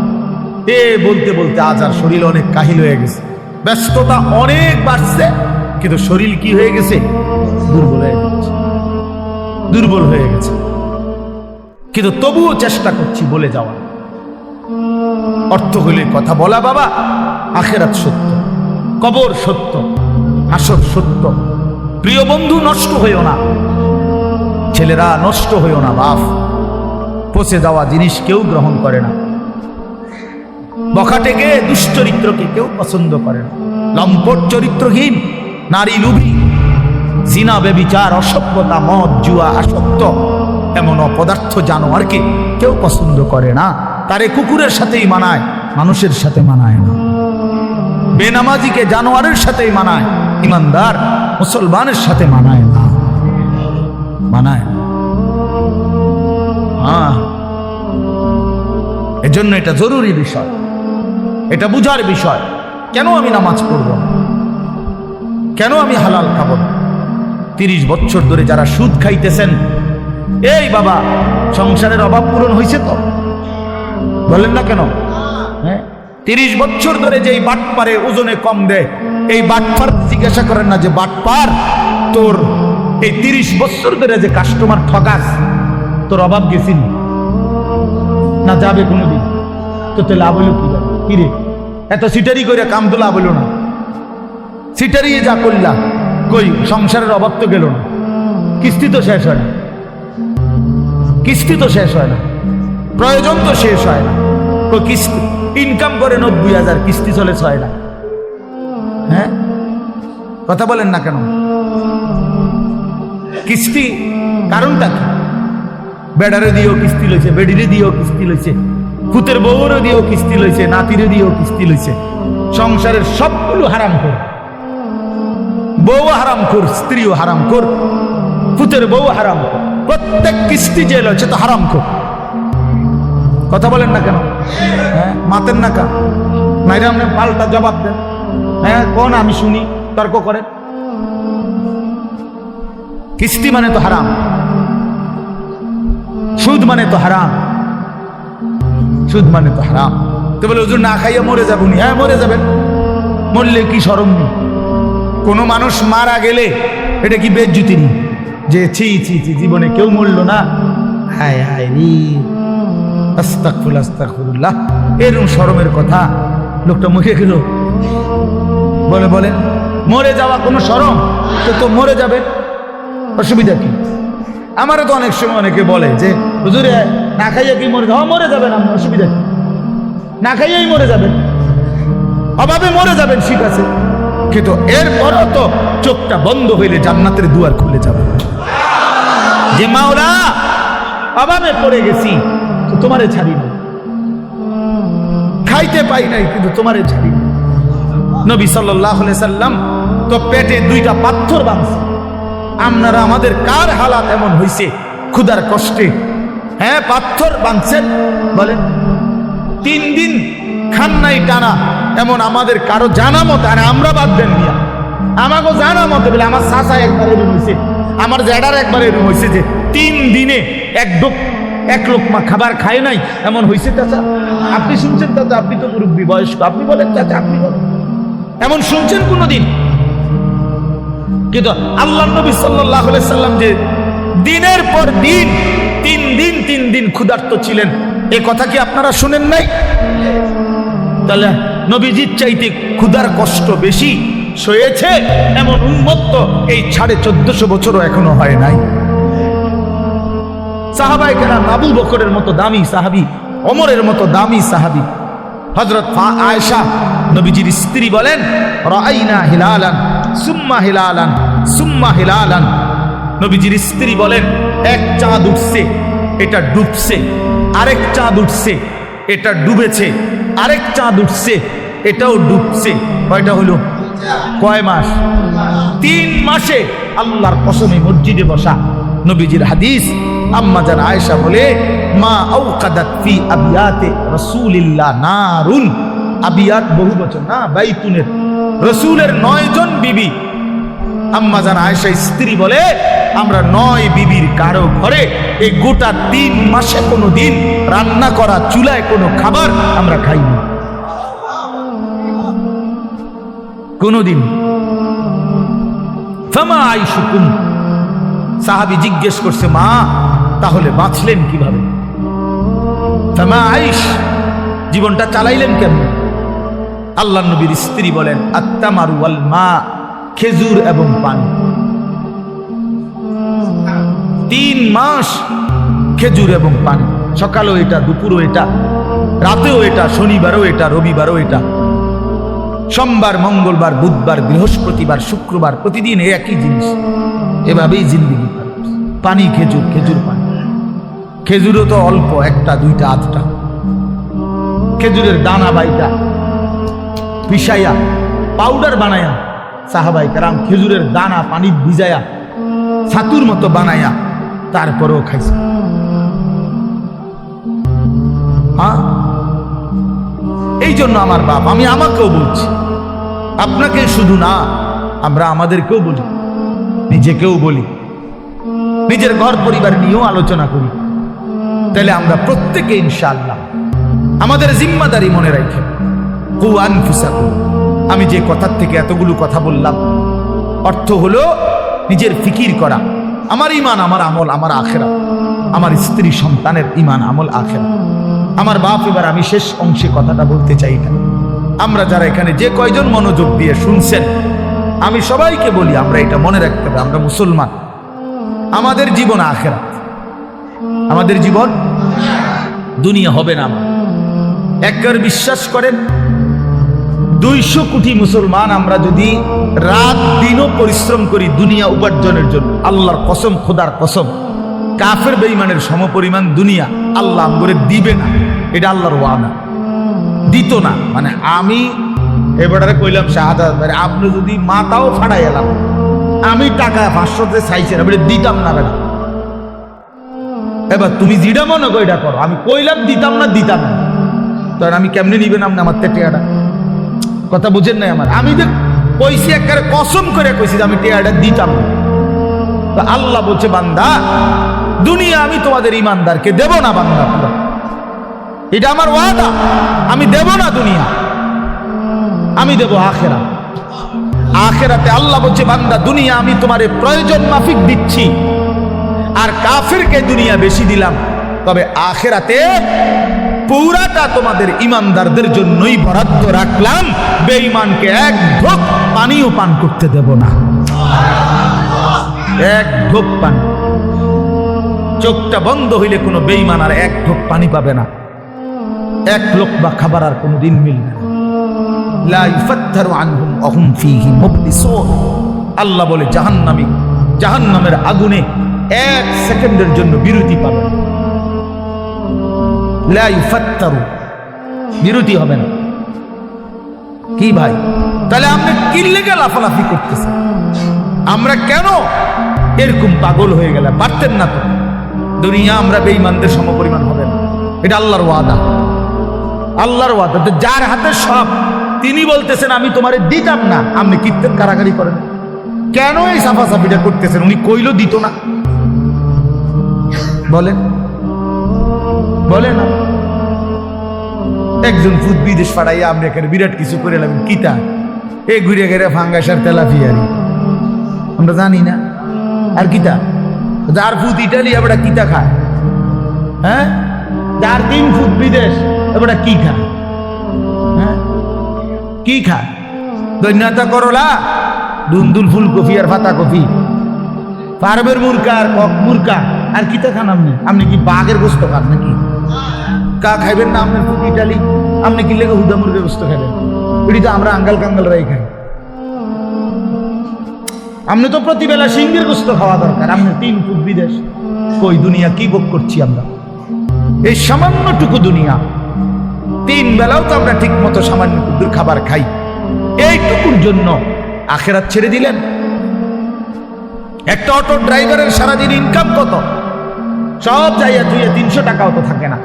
বলতে বলতে আজ আর শরীর অনেক কাহিল হয়ে গেছে, ব্যস্ততা অনেক বাড়ছে, কিন্তু শরীর কি হয়ে গেছে? দুর্বল হয়ে গেছে, দুর্বল হয়ে গেছে। কিন্তু তবুও চেষ্টা করছি বলে যাওয়া। অর্থ হইলে কথা বলা, বাবা আখেরাত সত্য, কবর সত্য, হাসর সত্য। প্রিয় বন্ধু, নষ্ট হইও না, ছেলেরা নষ্ট হইও না। বাপ, পচে যাওয়া জিনিস কেউ গ্রহণ করে না, বখাটেকে দুশ্চরিত্রকে কেউ পছন্দ করে না, লম্পট চরিত্রহীন, নারী লুভী, জিনা বেবিচার, অসভ্যতা, মদ জুয়া আসক্ত এমন অপদার্থ জানোয়ারকে কেউ পছন্দ করে না। তারে কুকুরের সাথেই মানায়, মানুষের সাথে মানায় না। বেনামাজিকে জানোয়ারের সাথেই মানায়, ইমানদার মুসলমানের সাথে মানায় না, মানায় না। এজন্য এটা জরুরি বিষয়, এটা বুঝার বিষয়। কেন আমি নামাজ পড়ব না? কেন আমি হালাল খাবো না? 30 বছর ধরে যারা সুদ খাইতেছেন, এই বাবা সংসারের অভাব পূরণ হয়েছে তো? বলেন না কেন? 30 বছর ধরে যেই বাটপারে ওজনে কম দেয়, এই বাটপার জিজ্ঞাসা করেন না যে বাটপার তোর এই 30 বছর ধরে যে কাস্টমার ঠকাস, তোর অভাব গেছিল না? যাবে কোনোদিন? তো তো লাভ হইল কি? কিরে এত সিটারি করে কাম তো লাভ হইল না, সিটারিয়ে যা করলা, কই সংসারের অভাব তো গেল না, কিস্তি তো শেষ হয় না, কিস্তি তো শেষ হয় না, প্রয়োজন তো শেষ হয় না। কিস্তি ইনকাম করে 90,000, কিস্তি চলে 6 লাখ। হ্যাঁ, কথা বলেন না কেন? কিস্তি কারণটা কি? বেডারে দিয়েও কিস্তি লইছে, বেডিরে দিয়েও কিস্তি লইছে, পুতের বউরও দিয়েও কিস্তি লইছে, নাতিরও দিয়েও কিস্তি লইছে। সংসারের সবগুলো হারাম কর, বউ হারাম কর, স্ত্রীও হারাম কর, পুতের বউ হারাম কর, প্রত্যেক কিস্তি যে লইছে তো হারাম কর। কথা বলেন না কেন? হ্যাঁ, মাতেন না কেন? নাইরে আপনি পাল্টা জবাব দেন। হ্যাঁ, কোন আমি শুনি, তর্ক করেন। কিস্তি মানে তো হারাম, সুদ মানে তো হারাম, সুদ মানে তো হারাম। তো বলে হুজুর না খাইয়া মরে যাবনি। হ্যাঁ, মরে যাবেন। মরলে কি শরম নেই? কোনো মানুষ মারা গেলে এটা কি বেজ্জুতি নেই যে ছি ছি ছি জীবনে কেউ মরলো না, হায় হায় রে, আস্তাগফিরুল্লাহ আস্তাগফিরুল্লাহ, এরকম শরমের কথা? লোকটা মুখে গেল বলে, বলেন মরে যাওয়া কোনো শরম? তো মরে যাবেন, অসুবিধা কি? আমারও তো অনেক সময় অনেকে বলে যে হুজুরে না খাইয়া কি মরে যাওয়া? মরে যাবেন, আমার অসুবিধা কি? না খাইয়াই মরে যাবেন, অভাবে মরে যাবেন, ঠিক আছে, কিন্তু এরপরও তো চোখটা বন্ধ হইলে জান্নাতের দুয়ার খুলে যাবে। যে মাওলা অভাবে পড়ে গেছি তো তোমারে ছাড়ি না, খাইতে পাই নাই কিন্তু তোমারে ছাড়ি না। নবী সাল্লাল্লাহু আলাইহি সাল্লাম তো পেটে দুইটা পাথর বাঁধছে। আপনারা আমাদের কার হালাত এমন হইছে ক্ষুধার কষ্টে? হ্যাঁ, পাথর বাঁধছেন, বলেন 3 দিন খান নাই টানা, এমন আমাদের কারো জানা মতে, আর আমরা বাদ দেন নিয়া, আমাকে জানা মতে বলে আমার চাচা একবার এরকম হয়েছে, আমার জ্যাডার একবার এরকম হয়েছে যে 3 দিনে এক লোকমা খাবার খায় নাই, এমন হয়েছে। চাচা আপনি শুনছেন? চাচা আপনি তো মুরব্বী বয়স্ক, আপনি বলেন চাচা, আপনি বলেন, এমন শুনছেন কোনদিন? কিন্তু আল্লাহ নবী সাল্লাল্লাহু আলাইহি সাল্লাম যে দিনের পর দিন 3 দিন ক্ষুধার্ত ছিলেন, এ কথা কি আপনারা শুনেন নাই? তাহলে নবীজির চাইতে ক্ষুধার কষ্ট বেশি সয়েছে এমন উম্মত এই 1450 বছরও এখনো হয় নাই। সাহাবায়ে কেরাম, আবু বকরের মতো দামি সাহাবী, ওমরের মতো দামি সাহাবী, হযরত আয়েশা নবীজির স্ত্রী বলেন, রাআইনা হিলালান সুম্মা হিলালান সুম্মা হিলালান। নবীজির স্ত্রী বলেন, এক চাঁদ উঠছে, এটা ডুবছে, আরেক চাঁদ উঠছে, এটা ডুবেছে, আরেক চাঁদ উঠছে, এটাও ডুবছে। কয়টা হলো? কয় মাস? 3 মাসে। আল্লাহর কসমে মসজিদে বসা নবীজির হাদিস, আম্মা জান আয়েশা বলে, মা আওকাদাত ফি আবিয়াতে রাসূলিল্লাহ নারুন। আবিয়াত বহু বচন না, বাইতুনের, রাসূলের 9 জন বিবি। আম্মা জান আয়েশা স্ত্রী বলে, আমরা 9 বিবির কারো ঘরে এই গোটা 3 মাসে কোনো দিন রান্না করা চুলায় কোনো খাবার আমরা খাইনি, কোনদিন। ফামা আইশুকুম, সাহাবী জিজ্ঞেস করছে, মা তাহলে বাঁচলেন কিভাবে? ফামা আইশ, জীবনটা চালাইলেন কেমন? আল্লাহ নবীর স্ত্রী বলেন, আত্তামারু ওয়াল মা, খেজুর এবং পানি। 3 মাস খেজুর এবং পানি, সকালেও এটা, দুপুরও এটা, রাতেও এটা, শনিবারও এটা, রবিবারও এটা, সোমবার, মঙ্গলবার, বুধবার, বৃহস্পতিবার, শুক্রবার, প্রতিদিন একই জিনিস। এভাবেই জিন্দেগি। পানি, খেজুর, খেজুর, পানি। খেজুরও তো অল্প, 1টা 2টা 8টা। খেজুরের দানা বাইটা পিসাইয়া পাউডার বানায়া সাহাবায়ে কেরাম খেজুরের দানা পানি ভিজায়া ছাতুর মতো বানায়া তারপরেও খাইছে। হ্যাঁ, এই জন্য আমার বাপ, আমি আমাকেও বলছি, আপনাকে শুধু না, আমরা আমাদেরকেও বলি, নিজেকেও বলি, নিজের ঘর পরিবার নিয়েও আলোচনা করি। তাহলে আমরা প্রত্যেকে ইনশাআল্লাহ আমাদের জিম্মাদারি মনে রাখি। কু আনফুসাকুম, আমি যে কথার থেকে এতগুলো কথা বললাম, অর্থ হলো নিজের ফিকির করা, আমার ঈমান, আমার আমল, আমার আখিরাত, আমার স্ত্রী সন্তানের ঈমান, আমল, আখিরাত, আমার বাপ। এবার আমি শেষ অংশে কথাটা বলতে চাই না। আমরা যারা এখানে যে কয়জন মনোযোগ দিয়ে শুনছেন, আমি সবাইকে বলি, আমরা এটা মনে রাখতে হবে, আমরা মুসলমান, আমাদের জীবন আখিরাত, আমাদের জীবন দুনিয়া হবে না। একবার বিশ্বাস করেন, 200 কোটি মুসলমান আমরা যদি রাত দিনও পরিশ্রম করি দুনিয়া উপার্জনের জন্য, আল্লাহর কসম, খোদার কসম, কাফের বেঈমানের সমপরিমাণ দুনিয়া আল্লাহ আমগরে দিবে না। এটা আল্লাহর ওয়াদা। দিত না মানে আমি এবারে কইলাম শাহাদাত মানে আপনি যদি মাথাও ফাড়াই এলাম আমি টাকা 500 চাইছেন আমি দিতাম না বেটা। এবার তুমি যেটা মনে করো এটা করো, আমি কইলাম দিতাম না তখন আমি কেমনে নিবেন আপনি আমার টেয়াটা? কথা বুঝেন নাই আমার? আমি যে কইছি একবারে কসম করে কইছি যে আমি টেয়াটা দিতাম না। তো আল্লাহ বলছে বান্দা দুনিয়া আমি তোমাদের ইমানদারকে দেব না বান্দা, পুরো এটা আমার ওয়াদা, আমি দেব না দুনিয়া, আমি দেব আখেরাত। আখেরাতে আল্লাহ বলছে বান্দা দুনিয়া আমি তোমার প্রয়োজন মাফিক দিচ্ছি, আর কাফেরকে দুনিয়া বেশি দিলাম, তবে আখেরাতে পুরাটা তোমাদের ইমানদারদের জন্যই বরাদ্দ রাখলাম, বেঈমানকে এক ঢোক পানিও পান করতে দেব না, এক ঢোক পানি। চোখটা বন্ধ হইলে কোনো বেঈমান আর এক ঢোক পানি পাবে না, এক লোকমা খাবার আর কোনোদিন মিলবে না। লা ইফাত্তারু আনহুম ওয়া হুম ফীহি মুবলিসুন। আল্লাহ বলে জাহান্নামী জাহান্নামের আগুনে এক সেকেন্ডের জন্য বিরতি পাবে না। লা ইফাত্তারু, বিরতি হবে না। কি ভাই তাহলে আপনি কি লেগে লাফালাফি করতেছেন? আমরা কেন এরকম পাগল হয়ে গেলাম? পারতেন না তো? দুনিয়া আমরা বেঈমানদের সমপরিমাণ হবে না, এটা আল্লাহর ওয়াদা। আল্লাহর ওয়াদা তো যার হাতে সব, তিনি বলতেছেন আমি তোমারে দিতাম না, আপনি কীর্তন কারাগারি করেন কেন? এই সাফাসাফিটা করতেছেন, উনি কইলো দিত না। বলেন বলেন একজন ফুট বিদেশ পাঠাইয়া আমরা এখানে বিরাট কিছু করে এলাম, কিতা এই ঘুরে ঘেরে ফাঙ্গাসার তেলাফিয়ারি আমরা জানি না। আর কিতা যার ফুট ইটালি এবার কিতা খায়? হ্যাঁ, যার 3 ফুট বিদেশ এবার কি খায়? হ্যাঁ, কি খায়? দৈন্যতা করলা, দুন্দুল ফুলকপি আর পাতা কপি, ফার্মের মুরগা আর কক মুরগা, আর কিতা খান আপনি? আপনি কি বাঘের গোস্ত খান নাকি? কা খাইবেন না আপনার ফুট ইটালি? আপনি কি লেগে হুদা মুরগের গোস্ত খাবেন? এটি তো আমরা আঙ্গাল কাঙ্গালরাই খাই। আপনি তো প্রতিবেলা সিংহের গোস্ত খাওয়া দরকার, আপনি 3 ফুট বিদেশ। কই দুনিয়া কি ভোগ করছি আমরা? এই সামান্যটুকু দুনিয়া, 3 বেলাও তো আমরা ঠিক মতো সামান্য কুদ্দুর খাবার খাই, এইটুকুর জন্য আখেরাত ছেড়ে দিলেন। একটা অটো ড্রাইভারের সারাদিন ইনকাম কত? সব যাইয়া তুইয়া 300 টাকাও তো থাকে না,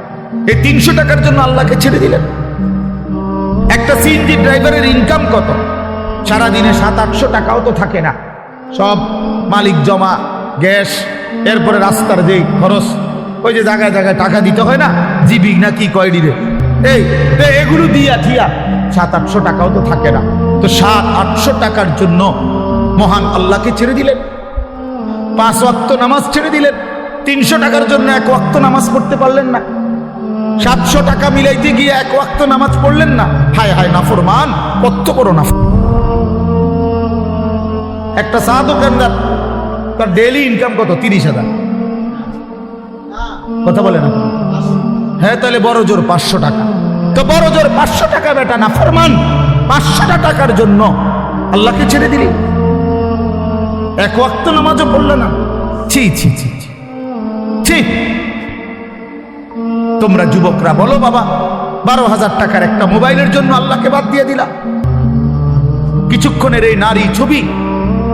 এই 300 টাকার জন্য আল্লাহকে ছেড়ে দিলেন। একটা সিএনজি ড্রাইভারের ইনকাম কত? সারাদিনে 700-800 টাকাও তো থাকে না, সব মালিক জমা, গ্যাস, এরপরে রাস্তার যে খরচ, ওই যে জায়গায় জায়গায় টাকা দিতে হয় না, জিবি না কি কয় ডিরে, এগুলো দিয়া থিয়া 700-800 টাকাও তো থাকে না। তো 700-800 টাকার জন্য মহান আল্লাহকে ছেড়ে দিলেন, 5 ওয়াক্ত নামাজ ছেড়ে দিলেন। 300 টাকার জন্য 1 ওয়াক্ত নামাজ পড়তে পারলেন না, 700 টাকা মিলাইতে গিয়ে 1 ওয়াক্ত নামাজ পড়লেন না। হায় হায় নাফরমান, কত বড় নাফরমান। একটা চা দোকানদার, তার ডেইলি ইনকাম কত? 30,000। কথা বলে না? হ্যাঁ, তাহলে বড় জোর 500 টাকা। তো বড় জোর 500 টাকা বেটা নাফরমান, 500 টাকার জন্য আল্লাহকে ছেড়ে দিলি, 1 ওয়াক্ত নামাজও পড়লে না। ছি ছি ছি ছি। তোমরা যুবকরা বলো বাবা, 12,000 টাকার একটা মোবাইলের জন্য আল্লাহকে বাদ দিয়ে দিলা। কিছুক্ষণের এই নারী ছবি,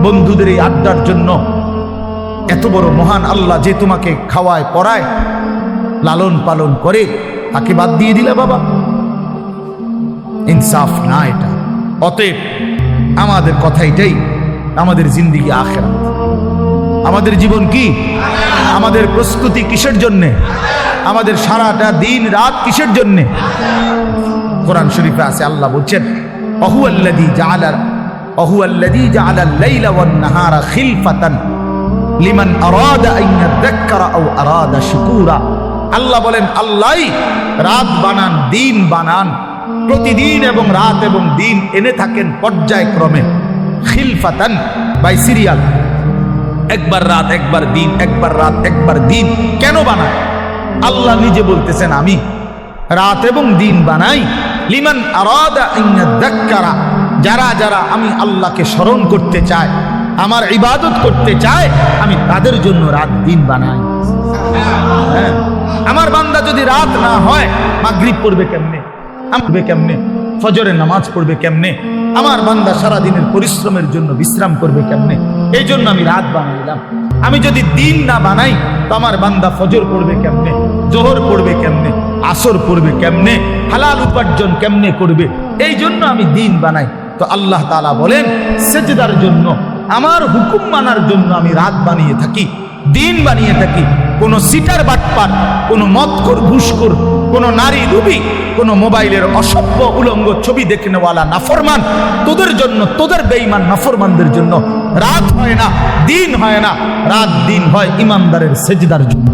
বন্ধুদের এই আড্ডার জন্য এত বড় মহান আল্লাহ যে তোমাকে খাওয়ায় পড়ায় লালন পালন করে, তাকে বাদ দিয়ে দিলা বাবা। ইনসাফ না এটা। অতএব আমাদের কথা এটাই, আমাদের জিন্দেগি আখিরাত, আমাদের জীবন কি, আমাদের প্রস্তুতি কিসের জন্যে, আমাদের সারাটা দিন রাত কিসের জন্যে? কোরআন শরীফে আছে, আল্লাহ বলছেন অহুয়াল্লাযী জাআলা আল-লাইলা ওয়ান-নাহারা খিলফাতান লিমান আরাদা আন ইয়াযাক্কারা আও আরাদা শুকুরা। আল্লাহ বলেন আল্লাহই রাত বানান, দিন বানান, প্রতিদিন এবং রাত এবং দিন এনে থাকেন পর্যায়ক্রমে, খিলফাতান বাই সিরিয়াল, একবার রাত একবার দিন, একবার রাত একবার দিন। কেন বানায়? আল্লাহ নিজে বলতেছেন আমি রাত এবং দিন বানাই লিমান আরাদা আন ইয়াযাক্কারা, যারা যারা আমি আল্লাহকে স্মরণ করতে চায়, আমার ইবাদত করতে চায়, আমি তাদের জন্য রাত দিন বানাই। হ্যাঁ, আমার বান্দা যদি রাত না হয় মাগরিব পড়বে কেমনে, আমবে কেমনে, ফজরের নামাজ পড়বে কেমনে, আমার বান্দা সারা দিনের পরিশ্রমের জন্য বিশ্রাম করবে কেমনে। এই জন্য আমি রাত বানাইলাম। আমি যদি দিন না বানাই তো আমার বান্দা ফজর পড়বে কেমনে, জোহর পড়বে কেমনে, আসর পড়বে কেমনে, হালাল উপার্জন কেমনে করবে। এই জন্য আমি দিন বানাই। তো আল্লাহ তাআলা বলেন সেজদার জন্য, আমার হুকুম মানার জন্য আমি রাত বানিয়ে থাকি, দিন বানিয়ে থাকি। কোন সিটার বাটপার, কোন মদখোর ঘুষখোর, কোন নারী লুবি, কোন মোবাইলের অসভ্য উলঙ্গ ছবি দেখে নেওয়ালা নাফরমান, তোদের জন্য, তোদের বেঈমান নাফরমানদের জন্য রাত হয় না, দিন হয় না। রাত দিন হয় ইমানদারের সেজদার জন্য।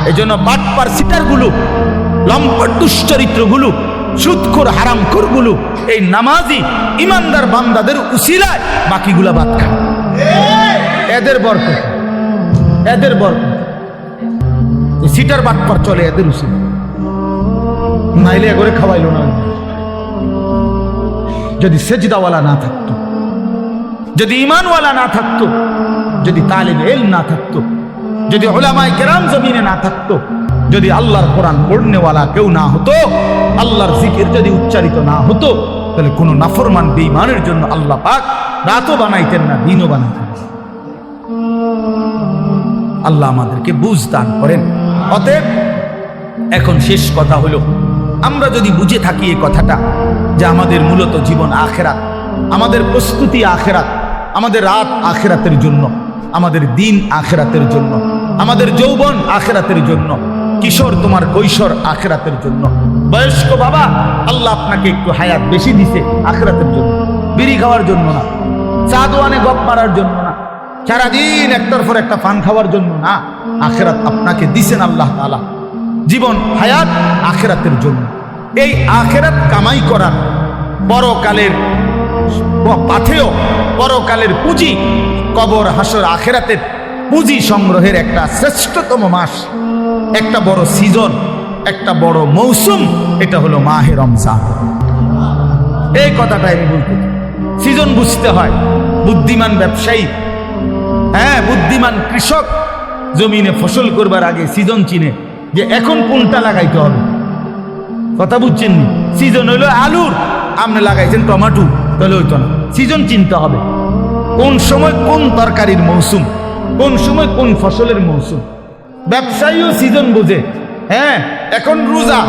এই জন্য বাটপার সিটারগুলো, লম্পট দুশ্চরিত্রগুলো, সুদখোর হারামখোরগুলো এই নামাজি ইমানদার বান্দাদের উসিলায় বাকিগুলা বাদ খায়। এদের বরকত, এদের বরকত। সিটার বাটপার চলে এদের উসিলা, নাইলে এগরে খাওয়াইলো না। যদি সেজদাওয়ালা না থাকতো, যদি ইমানওয়ালা না থাকতো, যদি তালিব ইলম না থাকতো, যদি উলামায়ে কেরাম জমিনে না থাকতো, যদি আল্লাহর কোরআন পড়নেওয়ালা কেউ না হতো, আল্লাহর জিকির যদি উচ্চারিত না হতো, তাহলে কোনো নাফরমান বেঈমানের জন্য আল্লাহ পাক রাতও বানাইতেন না, দিনও বানাইতেন না। আল্লাহ আমাদেরকে বুঝ দান করেন। অতএব এখন শেষ কথা হলো, আমরা যদি বুঝে থাকি এই কথাটা যে আমাদের মূলত জীবন আখিরাত, আমাদের প্রস্তুতি আখিরাত, আমাদের রাত আখিরাতের জন্য, আমাদের দিন আখিরাতের জন্য, আমাদের যৌবন আখিরাতের জন্য, কিশোর তোমার কৈশোর আখিরাতের জন্য, বয়স্ক বাবা আল্লাহ আপনাকে একটু হায়াত বেশি দিছে আখিরাতের জন্য, বিড়ি খাওয়ার জন্য না, চা দোয়ানে গপ মারার জন্য না, সারাদিন একটার পর একটা পান খাওয়ার জন্য না। আখিরাত আপনাকে দিছেন আল্লাহ তাআলা, জীবন হায়াত আখিরাতের জন্য। এই আখিরাত কামাই করার, পরকালের পাথেয়, পরকালের পুঁজি, কবর হাসর আখিরাতের পুঁজি সংগ্রহের একটা শ্রেষ্ঠতম মাস, একটা বড় সিজন, একটা বড় মৌসুম, এটা হলো মাহে রমজান। এই কথাটাই আমি বলতে চাই। সিজন বুঝতে হয়। বুদ্ধিমান ব্যবসায়ী, হ্যাঁ বুদ্ধিমান কৃষক জমিনে ফসল করবার আগে সিজন চিনে যে এখন কোনটা লাগাইতে হবে। কথা বুঝছেন? সিজন হইলো আলুর, আপনি লাগাইছেন টমেটো, তাহলে হইতো না। সিজন চিনতে হবে কোন সময় কোন তরকারির মৌসুম, কোন সময় কোন ফসলের মৌসুম। ব্যবসায়ীও সিজন বোঝে। হ্যাঁ এখন রোজা,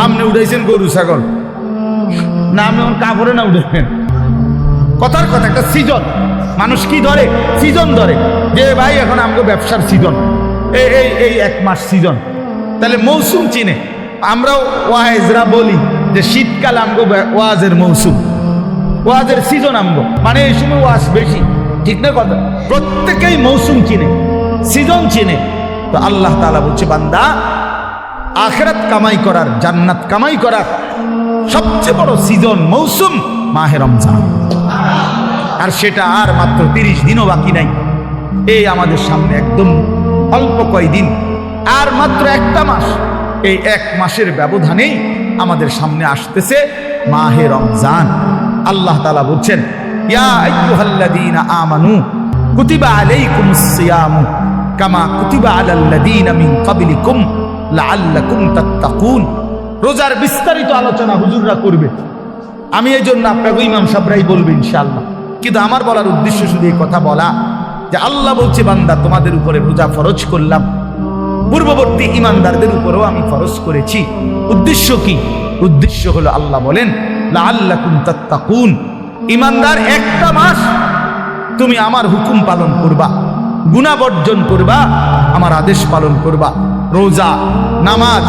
আপনি উঠাইছেন গরু ছাগল, না আপনি কাপড়ে না উঠেছেন। কথার কথা একটা সিজন। মানুষ কি ধরে? সিজন ধরে যে ভাই এখন আমাকে ব্যবসার সিজন, এই এক মাস সিজন। তাহলে মৌসুম চিনে। আমরাও ওয়াইজরা বলি যে শীতকাল আমগো ওয়াজের মৌসুম, ওয়াজের সিজন আমগো, মানে এই সময় ওয়াজ বেশি। ঠিক না কথা? প্রত্যেকেই মৌসুম চিনে, সিজন চিনে। তো আল্লাহ তাআলা বলছে, বান্দা আখিরাত কামাই করার, জান্নাত কামাই করার সবচেয়ে বড় সিজন, মৌসুম মাহে রমজান। আর সেটা আর মাত্র 30 দিনও বাকি নাই। এই আমাদের সামনে একদম অল্প কয়দিন, আর মাত্র একটা মাস। এই এক মাসের ব্যবধানেই আমাদের সামনে আসতেছে মাহে রমজান। আল্লাহ তাআলা বলছেন, ইয়া আইয়ুহাল্লাযীনা আমানু কুতিবা আলাইকুমুস সিয়ামু কামা কুতিবা আলাল্লাযীনা মিন ক্বাবলিকুম লাআল্লাকুম তাত্তাকুন। রোজার বিস্তারিত আলোচনা হুজুররা করবে, আমি এই জন্য আপনাকে ইমাম সাহেবরাই বলবে ইনশাআল্লাহ। কিন্তু আমার বলার উদ্দেশ্য শুধু এই কথা বলা যে আল্লাহ বলছে, বান্দা তোমাদের উপরে রোজা ফরজ করলাম, পূর্ববর্তী ইমানদারদের উপরেও আমি ফরজ করেছি। উদ্দেশ্য কি? উদ্দেশ্য হলো আল্লাহ বলেন লাআল্লাকুম তাত্তাকুন। ইমানদার একটা মাস তুমি আমার হুকুম পালন করবা, গুনাহ বর্জন করবা, আমার আদেশ পালন করবা। রোজা, নামাজ,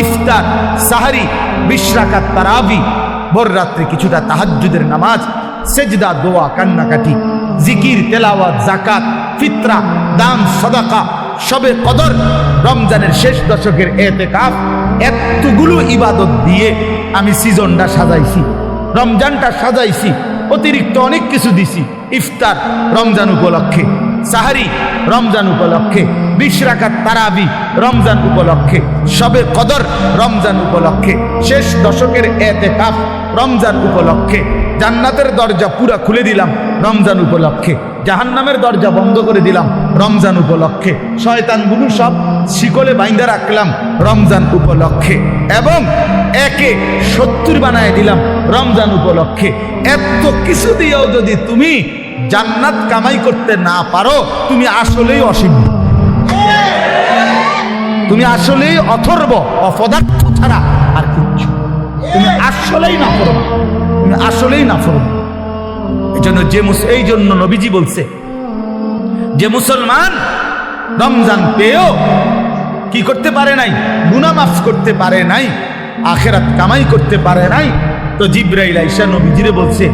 ইফতার, সাহারি, 20 রাকাত তারাবি, ভোর রাত্রে কিছুটা তাহাজ্জুদের নামাজ, সেজদা, দোয়া, কান্নাকাটি, জিকির, তেলাওয়াত, যাকাত, ফিতরা, দান, সাদাকা, শবে কদর, রমজানের শেষ দশকের ইতিকাফ, এতগুলো ইবাদত দিয়ে আমি সিজনটা সাজাইছি, রমজানটা সাজাইছি। অতিরিক্ত অনেক কিছু দিছি। ইফতার রমজান উপলক্ষে, সাহারি রমজান উপলক্ষে, 20 রাকাত তারাবি রমজান উপলক্ষে, শবে কদর রমজান উপলক্ষে, শেষ দশকের ইতিকাফ রমজান উপলক্ষে। জান্নাতের দরজা পুরা খুলে দিলাম রমজান উপলক্ষে, জাহান্নামের দরজা বন্ধ করে দিলাম রমজান উপলক্ষে, শয়তানগুলো সব শিকলে বাইন্ধা রাখলাম রমজান উপলক্ষে, এবং একে 70 বানায় দিলাম রমজান উপলক্ষে। এত কিছু দিয়েও যদি তুমি জান্নাত কামাই করতে না পারো, তুমি আসলেই অসীম, তুমি আসলেই অথর্ব, অপদার্থ ছাড়া আর কিচ্ছু। তুমি আসলেই না করো, তুমি আসলেই না করো। এই জন্য নবীজি বলছে যে মুসলমান রমজান পেয়েও কি করতে পারে নাই, গুনাহ মাফ করতে পারে নাই, আখিরাত কামাই করতে পারে নাই, তো জিবরাইল আইসা নবীজিরে বলছে,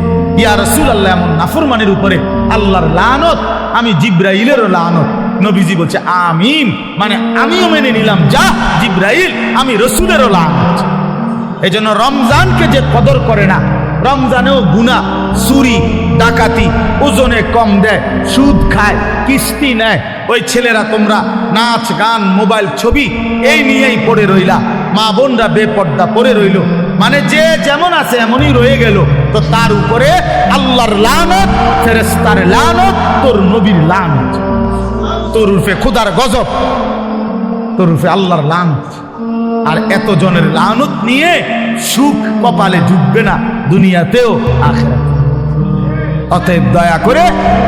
ইয়া রাসূলুল্লাহ, এমন নাফরমানের উপরে আল্লাহর লানত, আমি জিবরাইলেরও লানত। নবীজি বলছে আমিন, মানে আমিও মেনে নিলাম, যা জিবরাইল, আমি রাসূলেরও লানত। এই জন্য রমজানকে যে কদর করে না, রমজানেও গুনাহ, চুরি, ডাকাতি, ওজনে কম দেয়, সুদ খায়, কিস্তি নেয়, ওই ছেলেরা তোমরা নাচ গান, মোবাইল, ছবি এই নিয়েই পড়ে রইলা, মা বোনরা বেপর্দা পড়ে রইল, মানে যে যেমন আছে এমনই রয়ে গেল। তো তার উপরে আল্লাহর লানত, ফেরেশতার লানত, তোর নবীর লানত, তোর রূপে খোদার গজব, তোর রূপে আল্লাহর লানত। আর এত জনের লানত নিয়ে সুখ কপালে জুটবে না, দুনিয়াতেও আখিরাতে। অতএব দয়া করে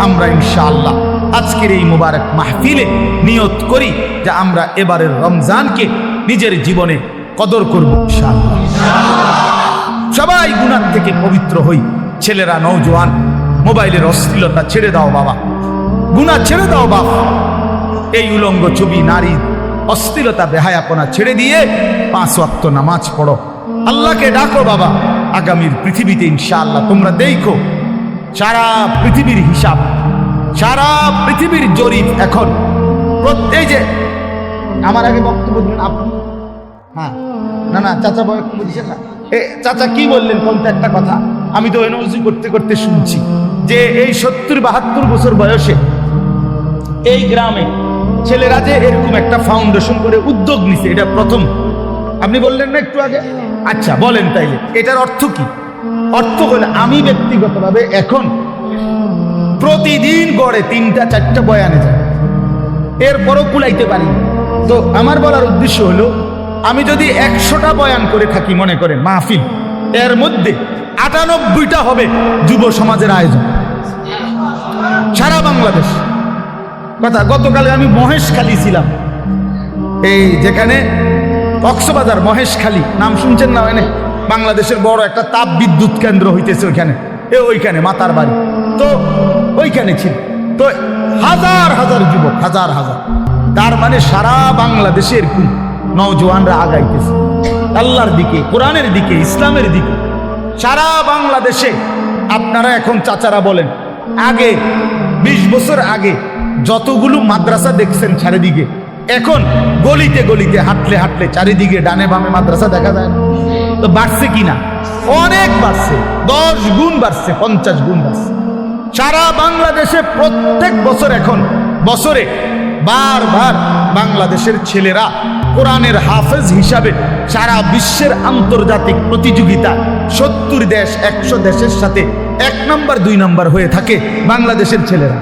আমরা ইনশাআল্লাহ আজকের এই মুবারক মাহফিলে নিয়ত করি যে আমরা এবারের রমজানকে নিজের জীবনে কদর করব ইনশাআল্লাহ। সবাই গুনাহ থেকে পবিত্র হই। ছেলেরা, নওজোয়ান, মোবাইলের অশ্লীলতা ছেড়ে দাও বাবা, গুনাহ ছেড়ে দাও বাপ, এই উলঙ্গ ছবি, নারী, অশ্লীলতা, বেহায়াপনা ছেড়ে দিয়ে 5 ওয়াক্ত নামাজ পড়ো, আল্লাহকে ডাকো বাবা। আগামীর পৃথিবীতে ইনশাআল্লাহ তোমরা দেখো সারা পৃথিবীর হিসাব, সারা পৃথিবীর জরিপ এখন। প্রত্যেক যে আমার আগে বক্তব্য দিলেন আপনি, হ্যাঁ, না না চাচা বক্তব্য দিচ্ছেন না, চাচা কি বললেন কোনটা একটা কথা, আমি তো এনর্জি করতে করতে শুনছি যে এই 70-72 বছর বয়সে এই গ্রামে ছেলেরা যে এরকম একটা ফাউন্ডেশন করে উদ্যোগ নিছে, এটা প্রথম। আপনি বললেন না একটু আগে? আচ্ছা বলেন তাইলে এটার অর্থ কি? অর্থ হলে আমি ব্যক্তিগতভাবে এখন প্রতিদিন গড়ে 3টা-4টা বয়ানে যাই, এরপরও কুলাইতে পারি। তো আমার বলার উদ্দেশ্য হলো, আমি যদি 100টা বয়ান করে থাকি মনে করেন মাহফিল, এর মধ্যে 98টা হবে যুব সমাজের আয়োজন সারা বাংলাদেশ। কথা, গতকালে আমি মহেশখালী ছিলাম, এই যেখানে কক্সবাজার মহেশখালী নাম শুনছেন না, এনে বাংলাদেশের বড় একটা তাপ বিদ্যুৎ কেন্দ্র হইতেছে ওইখানে, ওইখানে মাতার বাড়ি, তো ওইখানে ছিল। তো হাজার হাজার যুবক, হাজার হাজার, তার মানে সারা বাংলাদেশে এরকম নওজোয়ানরা আগাইতেছে আল্লাহর দিকে, কোরআনের দিকে, ইসলামের দিকে। সারা বাংলাদেশে আপনারা এখন চাচারা বলেন, আগে 20 বছর আগে যতগুলো মাদ্রাসা দেখছেন চারিদিকে, এখন গলিতে গলিতে হাঁটলে হাঁটলে চারিদিকে ডানে বামে মাদ্রাসা দেখা যায় না। তো বাড়ছে কিনা? অনেক বাড়ছে, 10 গুণ বাড়ছে, 50 গুণ বাড়ছে। সারা বাংলাদেশে প্রত্যেক বছর, এখন বছরে বারবার বাংলাদেশের ছেলেরা কোরআনের হাফেজ হিসাবে সারা বিশ্বের আন্তর্জাতিক প্রতিযোগিতা 70 দেশ, 100 দেশের সাথে 1 নম্বর 2 নম্বর হয়ে থাকে বাংলাদেশের ছেলেরা।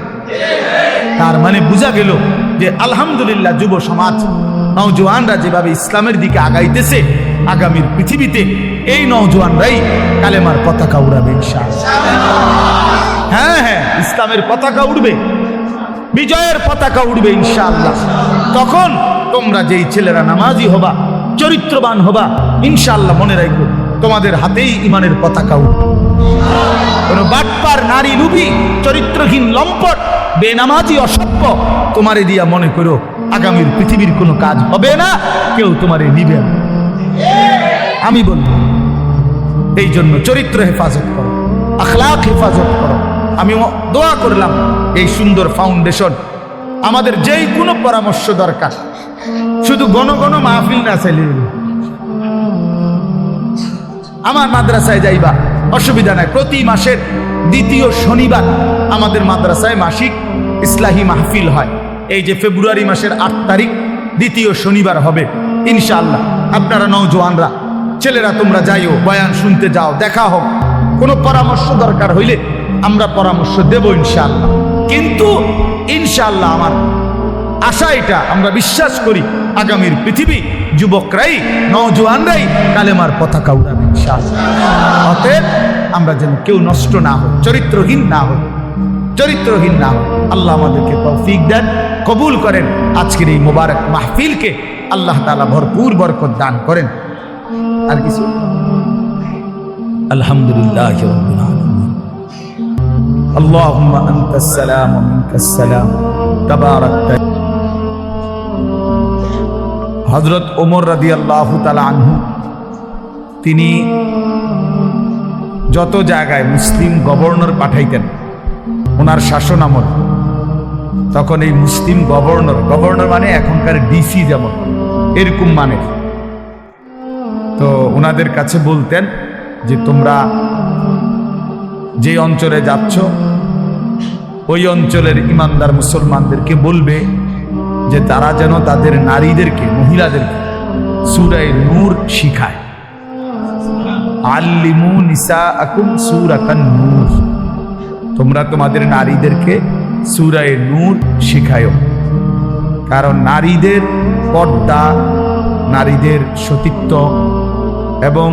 তার মানে বোঝা গেল যে আলহামদুলিল্লাহ যুব সমাজ, নওজোয়ানরা যেভাবে ইসলামের দিকে আগাইতেছে, আগামীর পৃথিবীতে এই নওজোয়ানরাই কালেমার পতাকা উড়াবে ইনশাআল্লাহ। হ্যাঁ হ্যাঁ, ইসলামের পতাকা উড়বে, বিজয়ের পতাকা উড়বে ইনশাআল্লাহ। তখন তোমরা যেই ছেলেরা নামাজি হবা, চরিত্রবান হবা, ইনশাআল্লাহ মনে রাখো তোমাদের হাতেই ইমানের পতাকা উঠবে। কোন বাটপার, নারী, লুবি, চরিত্রহীন, লম্পট, বেনামাজি, অসভ্য তোমারে দিয়া মনে করো আগামীর পৃথিবীর কোনো কাজ হবে না, কেউ তোমারে নিবে না। আমি বলব, এই জন্য চরিত্র হেফাজত করো, আখলাক হেফাজত করো। আমি দোয়া করলাম এই সুন্দর ফাউন্ডেশন, আমাদের যেই কোনো পরামর্শ দরকার, শুধু ঘন ঘন মাহফিল না চাইলে, আমার মাদ্রাসায় যাইবা, অসুবিধা নাই। প্রতি মাসের 2য় শনিবার আমাদের মাদ্রাসায় মাসিক ইসলাহি মাহফিল হয়। এই যে ফেব্রুয়ারি মাসের 8 তারিখ 2য় শনিবার হবে ইনশাআল্লাহ। আপনারা নওজোয়ানরা, ছেলেরা তোমরা যাইও, বয়ান শুনতে যাও, দেখা হোক। কোনো পরামর্শ দরকার হইলে আমরা পরামর্শ দেব ইনশাআল্লাহ। কিন্তু ইনশাআল্লাহ আমার আশা এটা, আমরা বিশ্বাস করি আগামীর পৃথিবী যুবকরাই, নওজোয়ানরাই কালেমার পতাকা উড়াবে ইনশাআল্লাহ। অতএব আমরা যেন কেউ নষ্ট না হই, চরিত্রহীন না হই, চরিত্রহীন না হই। আল্লাহ আমাদেরকে তৌফিক দেন, কবুল করেন। আজকের এই মোবারক মাহফিলকে আল্লাহ তাআলা ভরপুর বরকত দান করেন। আর কিছু? আলহামদুলিল্লাহ রাব্বিল আলামিন। আল্লাহুম্মা আনতাস সালাম ওয়া মিনকাস সালাম, তাবারাকতা। হযরত ওমর রাদিয়াল্লাহু তাআলা আনহু, তিনি যত জায়গায় মুসলিম গভর্নর পাঠাইতেন ওনার শাসন আমল, তখন এই মুসলিম গভর্নর মানে এখনকার ডিসি যেমন এরকম মানে, তো ওনাদের কাছে বলতেন যে তোমরা যে অঞ্চলে যাচ্ছ ওই অঞ্চলের ইমানদার মুসলমানদেরকে বলবে যে তারা যেন তাদের নারীদেরকে, মহিলাদেরকে সূরা নূর শিখায়। আল্লিমু নিসাআকুম সূরাতান নূর, তোমরা তোমাদের নারীদেরকে সূরা নূর শিখায়ো। কারণ নারীদের পর্দা, নারীদের সতীত্ব এবং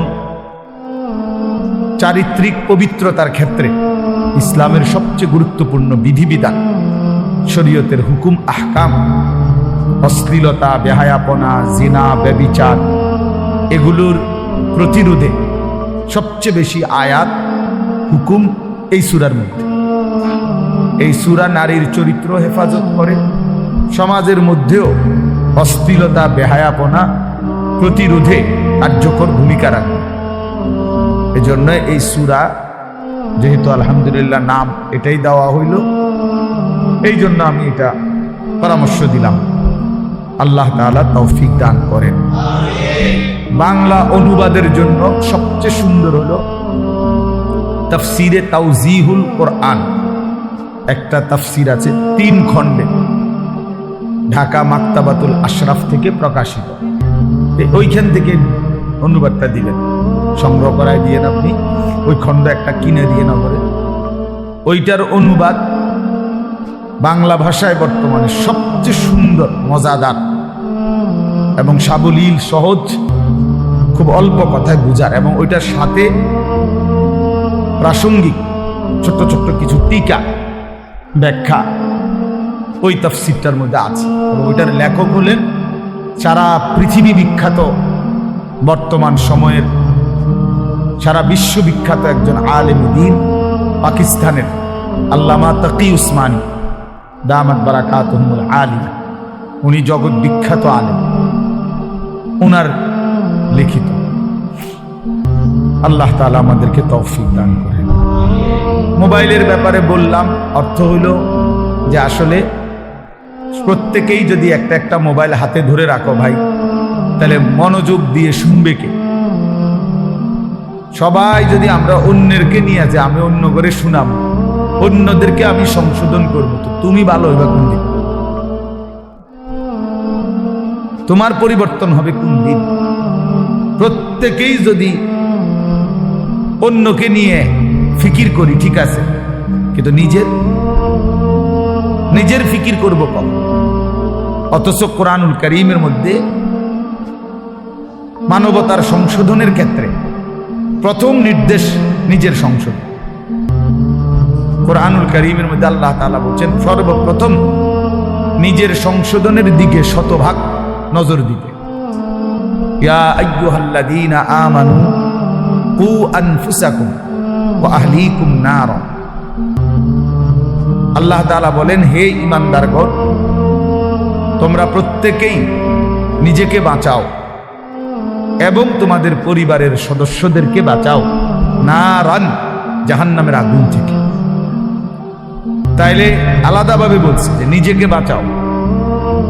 চারিত্রিক পবিত্রতার ক্ষেত্রে ইসলামের সবচেয়ে গুরুত্বপূর্ণ বিধিবিধান, শরীয়তের হুকুম আহকাম, অশ্লীলতা, বেহায়াপনা, জিনা, ব্যভিচার, এগুলোর প্রতিরোধে সবচেয়ে বেশি আয়াত, হুকুম এই সূরার মধ্যে। এই সূরা নারীর চরিত্র হেফাজত করে, সমাজের মধ্যেও অশ্লীলতা, বেহায়াপনা প্রতিরোধে কার্যকর ভূমিকা রাখে। এজন্য এই সূরা, যেহেতু আলহামদুলিল্লাহ নাম এটাই দেওয়া হইল, এই জন্য আমি এটা পরামর্শ দিলাম। আল্লাহ তাআলা তৌফিক দান করেন। বাংলা অনুবাদের জন্য সবচেয়ে সুন্দর হলো তাফসিরে তাওজিহুল কোরআন, একটা তাফসির আছে 3 খণ্ডে, ঢাকা মাকতাবাতুল আশরাফ থেকে প্রকাশিত। ওইখান থেকে অনুবাদটা দিবেন, সংগ্রহ করায় দিয়েন আপনি, ওই খণ্ড একটা কিনে দিয়ে নগরে। ওইটার অনুবাদ বাংলা ভাষায় বর্তমানে সবচেয়ে সুন্দর, মজাদার এবং সাবলীল, সহজ, খুব অল্প কথায় বুঝার, এবং ওইটার সাথে প্রাসঙ্গিক ছোট্ট ছোট্ট কিছু টিকা, ব্যাখ্যা ওই তাফসিরটার মধ্যে আছে। এবং ওইটার লেখক হলেন সারা পৃথিবী বিখ্যাত, বর্তমান সময়ের সারা বিশ্ববিখ্যাত একজন আলেম দ্বীন, পাকিস্তানের আল্লামা তাকি উসমানী দামাত বারাকাতুহুল আলিয়া। উনি জগৎ বিখ্যাত আলেম, ওনার লিখিত। আল্লাহ তাআলা আমাদেরকে তৌফিক দান করেন। মোবাইলের ব্যাপারে বললাম, অর্থ হইল যে আসলে প্রত্যেকেই যদি একটা একটা মোবাইল হাতে ধরে রাখো ভাই, তাহলে মনোযোগ দিয়ে শুনবে কে? সবাই যদি আমরা অন্যেরকে নিয়ে যে আমি অন্য করে শুনাম, অন্যদেরকে আমি সংশোধন করবো, তো তুমি ভালো হইবা কোন দিন? তোমার পরিবর্তন হবে কোন দিন? প্রত্যেকেই যদি অন্যকে নিয়ে ফিকির করি, ঠিক আছে, কিন্তু নিজের ফিকির করবো কখন? অথচ কোরআনুল কারীমের মধ্যে মানবতার সংশোধনের ক্ষেত্রে প্রথম নির্দেশ নিজের সংশোধন। কোরআনুল কারীমের মধ্যে আল্লাহ তাআলা বলছেন সর্বপ্রথম নিজের সংশোধনের দিকে শতভাগ নজর দিতে। ইয়া আইয়ুহাল্লাযীনা আমানু কু আনফুসাকুম ওয়া আহলিকুম নার। আল্লাহ তাআলা বলেন, হে ঈমানদারগণ, তোমরা প্রত্যেকেই নিজেকে বাঁচাও এবং তোমাদের পরিবারের সদস্যদেরকে বাঁচাও নারান, জাহান্নামের আগুন থেকে। তাইলে আলাদাভাবে বলছে যে নিজেকে বাঁচাও,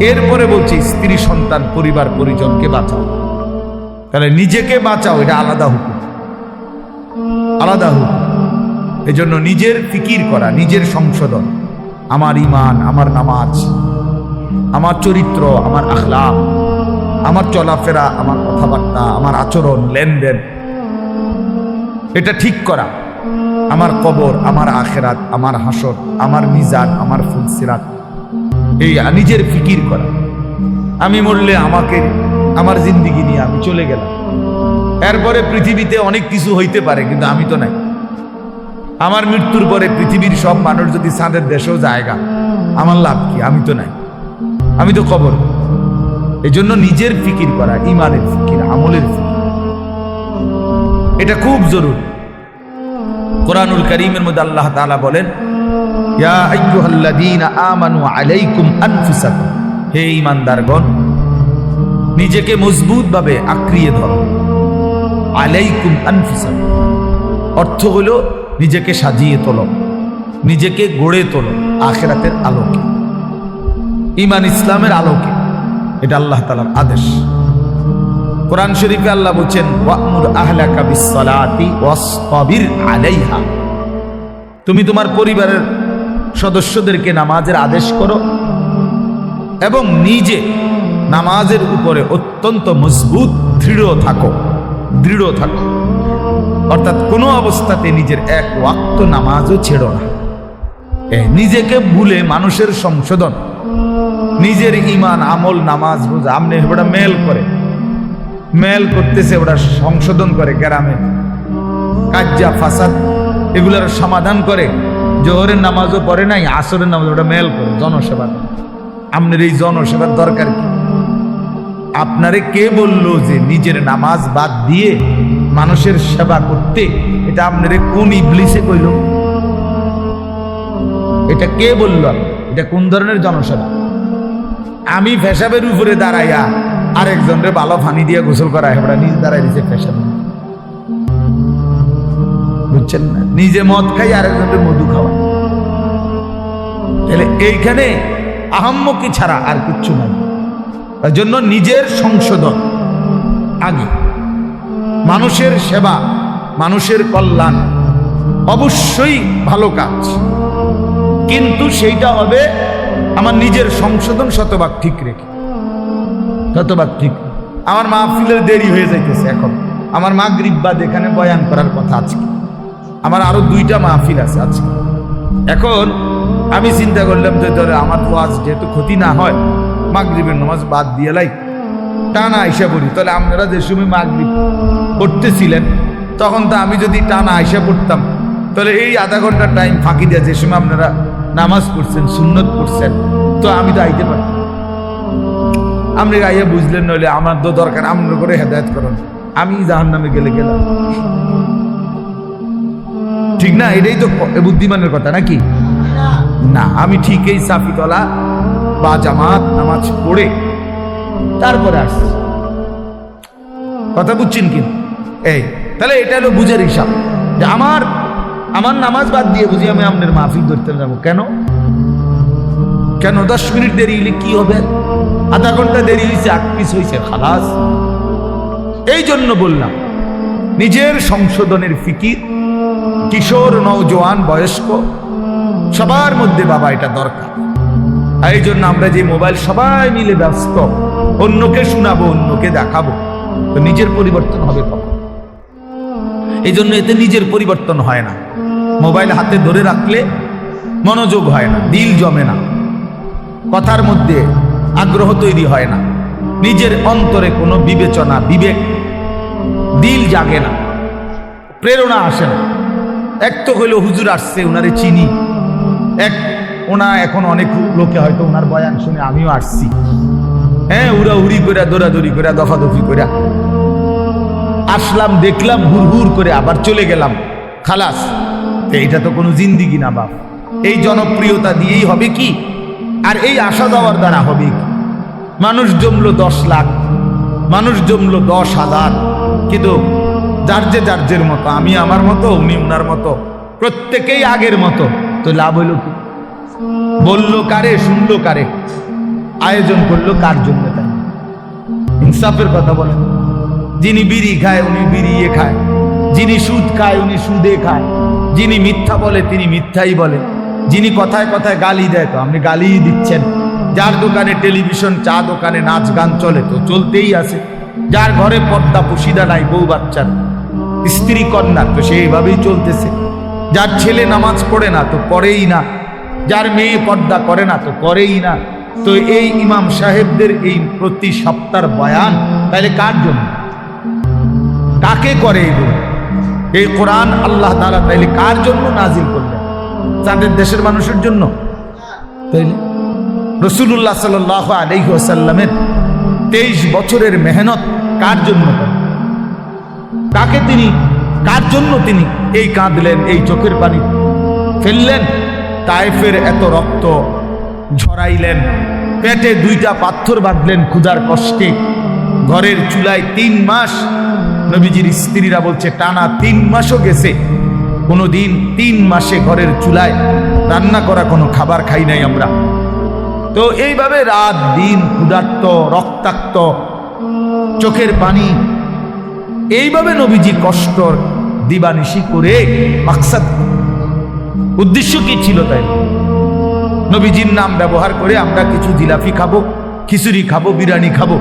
এরপরে বলছে স্ত্রী, সন্তান, পরিবার পরিজনকে বাঁচাও। তাহলে নিজেকে বাঁচাও, এটা আলাদা হুকুম, আলাদা হুকুম। এজন্য নিজের ফিকির করা, নিজের সংশোধন, আমার ঈমান, আমার নামাজ, আমার চরিত্র, আমার আখলাক, আমার চলাফেরা, আমার কথাবার্তা, আমার আচরণ, লেনদেন, এটা ঠিক করা। আমার কবর, আমার আখেরাত, আমার হাসর, আমার মিজান, আমার ফুলসিরাত, এই নিজের ফিকির করা, আমি মরলে আমাকে, আমার জিন্দিগি নিয়ে আমি চলে গেলাম, এরপরে পৃথিবীতে অনেক কিছু হইতে পারে, কিন্তু আমি তো নাই। আমার মৃত্যুর পরে পৃথিবীর সব মানুষ যদি চাঁদের দেশেও জায়গা, আমার লাভ কি? আমি তো নাই, আমি তো কবর। এই জন্য নিজের ফিকির করা, ইমানের ফিকির, আমলের ফিকির, এটা খুব জরুরি। কোরআনুল কারীমের মধ্যে আল্লাহ তাআলা বলেন, ইয়া আইয়ুহাল্লাযীনা আমানু আলাইকুম আনফুসাকুম, হে ঈমানদারগণ নিজেকে মজবুতভাবে আঁকড়িয়ে ধরো। আলাইকুম আনফুসাকুম অর্থ হলো নিজেকে সাজিয়ে তোলো, নিজেকে গড়ে তোলো আখিরাতের আলোকে, ঈমান ইসলামের আলোকে। এটা আল্লাহ তাআলার আদেশ। কোরআন শরীফে আল্লাহ বলেন, ওয়া'মুর আহলাকা বিস-সালাতি ওয়াসতাবির আলাইহা, তুমি তোমার পরিবারের সদস্যদেরকে নামাজের আদেশ করো এবং নিজে নামাজের উপরে অত্যন্ত মজবুত দৃঢ় থাকো। অর্থাৎ কোনো অবস্থাতে নিজের এক ওয়াক্ত নামাজও ছেড়ো না। নিজেকে ভুলে মানুষের সংশোধন, নিজের ঈমান, আমল, নামাজ, রোজা, আমনে ওটা মেল করতেছে, ওটা সংশোধন করে, গ্রামে কাজ্জা ফাসাদ এগুলার সমাধান করে। জোহরের নামাজও পড়ে নাই, আসরের নামাজ ওটা মেল করে, জনসেবা। আপনার এই জনসেবার দরকার কি? আপনারে কে বললো যে নিজের নামাজ বাদ দিয়ে মানুষের সেবা করতে? এটা আপনারে কোন ইবলিসে কইল? এটা কে বলল? এটা কোন ধরনের জনসেবা? আমি পেশাবের উপরে দাঁড়াইয়া আরেকজনের ভালো পানি দিয়ে গোসল করা, হেবড়া নিজে দাঁড়াই দিছে পেশাব, বুঝছেন না? নিজে মদ খাই, আরেকজনের মধু খাওয়া। তাহলে এইখানে আহাম্মকি ছাড়া আর কিচ্ছু নাই। তার জন্য নিজের সংশোধন আগে, মানুষের সেবা, মানুষের কল্যাণ অবশ্যই ভালো কাজ, কিন্তু সেইটা হবে আমার নিজের সংশোধন শতভাগ ঠিক রেখে, শতভাগ ঠিক। আমার মাহফিলের দেরি হয়ে যাইতেছে, এখন আমার মাগরিব বাদ এখানে বয়ান করার কথা আজকে, আমার আরো 2টা মাহফিল আছে আজকে। এখন আমি চিন্তা করলাম যে ধরে আমার ওয়াজ যেহেতু ক্ষতি না হয়, মাগরিবের নামাজ বাদ দিয়ে লাই, টানা আইসা পড়ি। তাহলে আপনারা যে সময় মাগরিব পড়তেছিলেন তখন তো আমি যদি টানা আইসা পড়তাম, তাহলে এই আধা ঘন্টা টাইম ফাঁকি দেওয়া, যে সময় আপনারা নামাজ পড়ছেন, সুন্নত পড়ছেন, তো আমি তো আইতে পারতাম। আপনি আইয়া বুঝলেন, নইলে আমার তো দরকার আপনার করে হেদায়েত করেন, আমি জাহান্নামে গেলে গেলাম, ঠিক না? এটাই তো বুদ্ধিমানের কথা নাকি না? আমি ঠিক এই সাফিতলা বা জামাত নামাজ পড়ে তারপরে আসছি, কথা বুঝছেন কি? এই তাহলে এটা হলো বুঝার হিসাব যে আমার নামাজ বাদ দিয়ে বুঝি আমি আপনার মাহফিল ধরতে যাবো। কেন 10 মিনিট দেরি হলে কি হবে? আধা ঘন্টা দেরি হয়েছে, 8 পিস হয়েছে, খালাস। এই জন্য বললাম নিজের সংশোধনের ফিকির, কিশোর, নওজোয়ান, বয়স্ক সবার মধ্যে বাবা এটা দরকার। এই জন্য আমরা যে মোবাইল সবাই মিলে ব্যস্ত, অন্যকে শোনাবো, অন্যকে দেখাবো, তো নিজের পরিবর্তন হবে কখন? এই জন্য এতে নিজের পরিবর্তন হয় না। মোবাইল হাতে ধরে রাখলে মনোযোগ হয় না, দিল জমে না, কথার মধ্যে আগ্রহ তৈরি হয় না, নিজের অন্তরে কোনো বিবেচনা, বিবেক, দিল জাগে না, প্রেরণা আসে না। এক তো হইল হুজুর আসছে, ওনারে চিনি, ওনা এখন অনেক লোকে হয়তো ওনার বয়ান শুনে আমিও আসছি, হ্যাঁ, উড়াউড়ি করে, দৌড়াদৌড়ি করে, দফাদফি করে আসলাম, দেখলাম, হুড় করে আবার চলে গেলাম, খালাস। এইটা তো কোনো জিন্দিগি না বাপ। এই জনপ্রিয়তা দিয়েই হবে কি? আর এই আসা যাওয়ার দ্বারা হবে কি? মানুষ জমলো 10 লাখ, মানুষ জমলো 10,000, কিন্তু যার মতো, আমি আমার মতো, উনি উনার মতো, প্রত্যেকেই আগের মতো, তো লাভ হইল কি? বললো কারে, শুনলো কারে, আয়োজন করলো কার জন্য? তাই ইনসাফের কথা বলেন। যিনি বিড়ি খায় উনি বিড়িয়ে খায়, যিনি সুদ খায় উনি সুদে খায়, যিনি মিথ্যা বলে তিনি মিথ্যাই বলে, যিনি কথায় কথায় গালি দেয় তো আপনি গালিই দিচ্ছেন, যার দোকানে টেলিভিশন, চা দোকানে নাচ গান চলে তো চলতেই আছে, যার ঘরে পর্দা পুশিদা নাই, বউ বাচ্চার, স্ত্রী কন্যা, তো সেইভাবেই চলতেছে, যার ছেলে নামাজ পড়ে না তো পড়েই না, যার মেয়ে পর্দা করে না তো করেই না, তো এই ইমাম সাহেবদের এই প্রতি সপ্তাহ বয়ান তাহলে কার জন্য, কাকে করে এগুলো? এই কোরআন আল্লাহ তাআলা তাইলে কার জন্য নাজিল করলেন? তাদের দেশের মানুষের জন্য? তাইলে রাসূলুল্লাহ সাল্লাল্লাহু আলাইহি ওয়াসাল্লামের 23 বছরের মেহনত কার জন্য, কাকে তিনি, কার জন্য তিনি এই কাঁদলেন, এই চোখের পানি ফেললেন, তায়েফের এত রক্ত ঝরাইলেন, পেটে 2টা পাথর বাঁধলেন ক্ষুধার কষ্টে, ঘরের চুলায় 3 মাস, নবীজির স্ত্রীরা বলছে টানা 3 মাসও গেছে, কোনোদিন 3 মাসে ঘরের চুলায় রান্না করা কোনো খাবার খাই নাই আমরা। তো এইভাবে রাত দিন ক্ষুধার্ত, রক্তাক্ত, চোখের পানি, এইভাবে নবীজি কষ্ট দিবানিশি করে মাকসাদ, উদ্দেশ্য কি ছিল? তাই নবীজির নাম ব্যবহার করে আমরা কিছু জিলাপি খাবো, খিচুড়ি খাবো, বিরিয়ানি খাবো,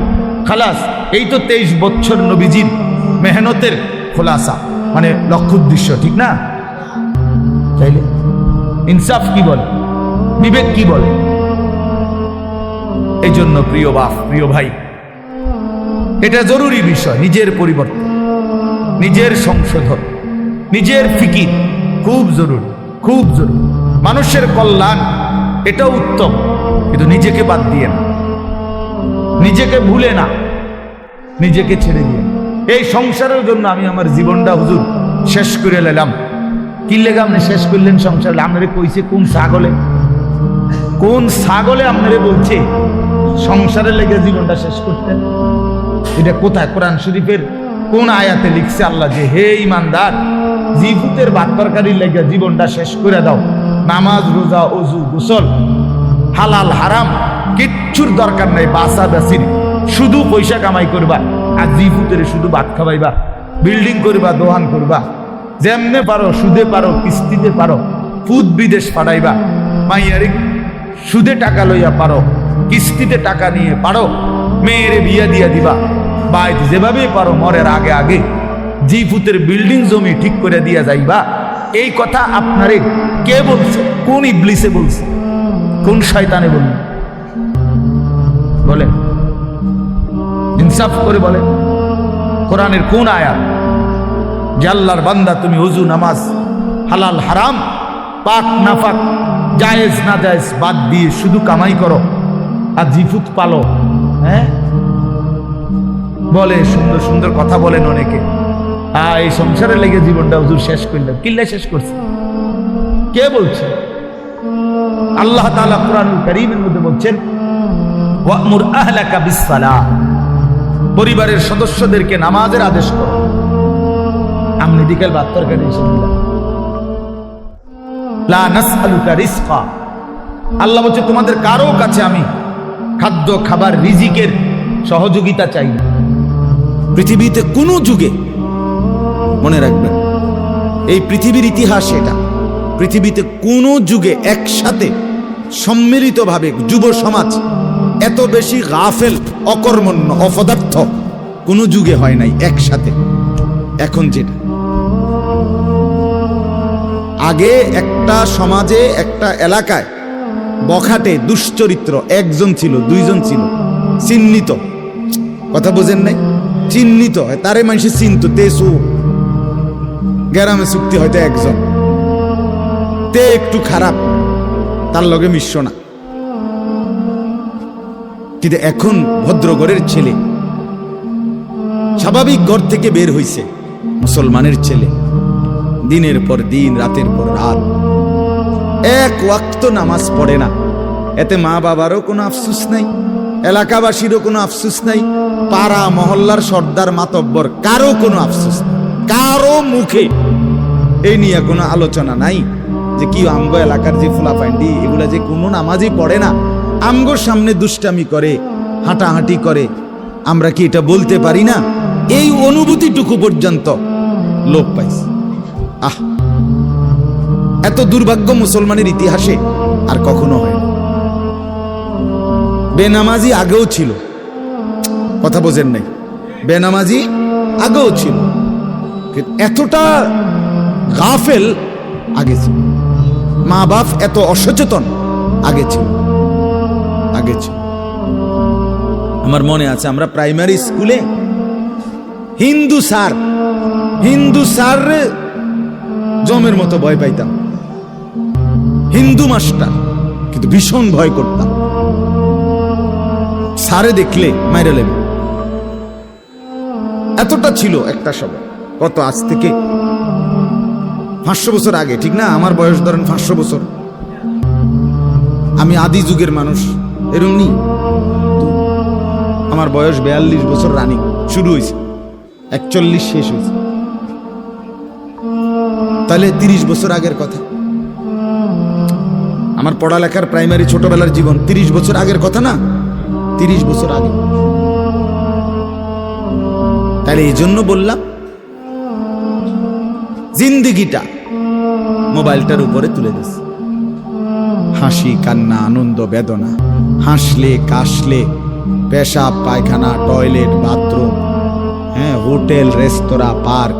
খালাস। এই তো 23 বছর নবীজির মেহনতের খোলাসা, মানে লক্ষ্য উদ্দেশ্য, ঠিক না? তাইলে ইনসাফ কি বলে, বিবেক কি বলে? এই জন্য প্রিয় বাপ, প্রিয় ভাই, এটা জরুরি বিষয়। নিজের পরিবর্তন, নিজের সংশোধন, নিজের ফিকির খুব জরুরি, খুব জরুরি। মানুষের কল্যাণ এটাও উত্তম, কিন্তু নিজেকে বাদ দিয়ে না, নিজেকে ভুলে না, নিজেকে ছেড়ে দিয়ে। এই সংসারের জন্য আমি আমার জীবনটা হুজুর শেষ করে নিলাম। কি লেগে আপনি শেষ করলেন সংসার? আপনারে কইছে কোন ছাগলে, কোন ছাগলে আপনারে বলছে সংসারের লেগে জীবনটা শেষ করতেন? এটা কোথায়? কোরআন শরীফের কোন আয়াতে লিখছে আল্লাহ যে হে ইমানদার, জিফুতের ভাত তরকারির লেগে জীবনটা শেষ করে দাও, নামাজ রোজা ওযু গোসল হালাল হারাম কিচ্ছুর দরকার নাই, বাসা বাসির শুধু পয়সা কামাই করবা, আর জিফুতের শুধু ভাত খাওয়াইবা, বিল্ডিং করবা, দোহান করবা, যেমনে পারো সুদে পারো, কিস্তিতে পারো, ফুদ বিদেশ পাঠাইবা, মাইয়ারে সুদে টাকা লইয়া পারো, কিস্তিতে টাকা নিয়ে পারো, মেয়েরে বিয়া দিয়া দিবা, বাইত যেভাবে পারো মরের আগে আগে জিফুতের বিল্ডিং জমি ঠিক করে দিয়া যাইবা। এই কথা আপনারে কে বলছে? কোন ইবলিসে বলছে? কোন শয়তানে বলল? বলেন, ইনসাফ করে বলেন, কোরআনের কোন আয়াত যে আল্লাহর বান্দা তুমি ওযু নামাজ হালাল হারাম পাক নাফাক জায়েজ না জায়েজ বাদ দিয়ে শুধু কামাই করো আর জিফুত পালো? হ্যাঁ, বলে সুন্দর সুন্দর কথা বলেন অনেকে, এই সংসারে লেগে জীবনটা হুজুর শেষ করলেন। কিল্লা শেষ করছে? কে বলছে? আল্লাহ তাআলা কুরআনুল কারীমের মধ্যে বলছেন ওয়া'মুর আহলাকা বিস-সালাহ, পরিবারের সদস্যদেরকে নামাজের আদেশ করো। আমনি বিকেল ভাত তরকারি এসে দিলাম, লা নাসআলুকা রিজকা, আল্লাহ বলছে তোমাদের কারো কাছে আমি খাদ্য খাবার রিজিকের সহযোগিতা চাই না। পৃথিবীতে কোনো যুগে, মনে রাখবেন এই পৃথিবীর ইতিহাস এটা, পৃথিবীতে কোনো যুগে একসাথে সম্মিলিতভাবে যুব সমাজ এত বেশি গাফেল, অকর্মণ্য, অপদার্থ কোনো যুগে হয় নাই একসাথে। এখন যেটা আগে একটা সমাজে, একটা এলাকায় বখাটে দুশ্চরিত্র একজন ছিল, দুইজন ছিল, চিহ্নিত, কথা বোঝেন নাই, চিহ্নিত হয় তারে মানুষে চিনত, তেসু গ্রামে চুক্তি হয়তো একজন তে একটু খারাপ, তার লগে মিশ্র না। কিন্তু এখন ভদ্রঘরের ছেলে, স্বাভাবিক ঘর থেকে বের হইছে মুসলমানের ছেলে, দিনের পর দিন, রাতের পর রাত এক ওয়াক্ত নামাজ পড়ে না। এতে মা বাবারও কোনো আফসোস নাই, এলাকাবাসীরও কোনো আফসোস নাই, পাড়া মহল্লার সর্দার মাতব্বর কারো কোনো আফসোস নাই, কারো মুখে এই নিয়ে কোনো আলোচনা নাই যে কি আমগো এলাকার যে ফুলাফাইন্ডি এগুলা যে কোনো নামাজই পড়ে না, আমগোর সামনে দুষ্টামি করে, হাঁটাহাঁটি করে, আমরা কি এটা বলতে পারি না? এই অনুভূতিটুকু পর্যন্ত লোপ পাইছে। আহ, এত দুর্ভাগ্য মুসলমানের ইতিহাসে আর কখনো হয় না। বেনামাজি আগেও ছিল, কথা বোঝেন নাই, বেনামাজি আগেও ছিল, এতটা গাফেল আগে ছিল, মা বাপ এত অসচেতন আগে ছিল। আগে ছিল। আমার মনে আছে আমরা প্রাইমারি স্কুলে হিন্দু স্যার জমের মতো ভয় পাইতাম, হিন্দু মাস্টার, কিন্তু ভীষণ ভয় করতাম। স্যারে দেখলে মাইরা লেবে, এতটা ছিল একটা সময়। কত আজ থেকে 500 বছর আগে, ঠিক না? আমার বয়স ধরেন 500 বছর, আমি আদি যুগের মানুষ, এরমনি। আমার বয়স 42 বছর রানিং, শুরু হয়েছে 41 শেষ হয়েছে, তাহলে 30 বছর আগের কথা। আমার পড়ালেখার প্রাইমারি ছোটবেলার জীবন 30 বছর আগের কথা না, 30 বছর আগে। তাহলে এই জন্য বললাম জিন্দিগিটা মোবাইলটার উপরে তুলে দিস। হাসি, কান্না, আনন্দ, বেদনা, হাসলে কাশলে, পেশাব পায়খানা, টয়লেট, বাথরুম, হ্যাঁ, হোটেল, রেস্তোরাঁ, পার্ক,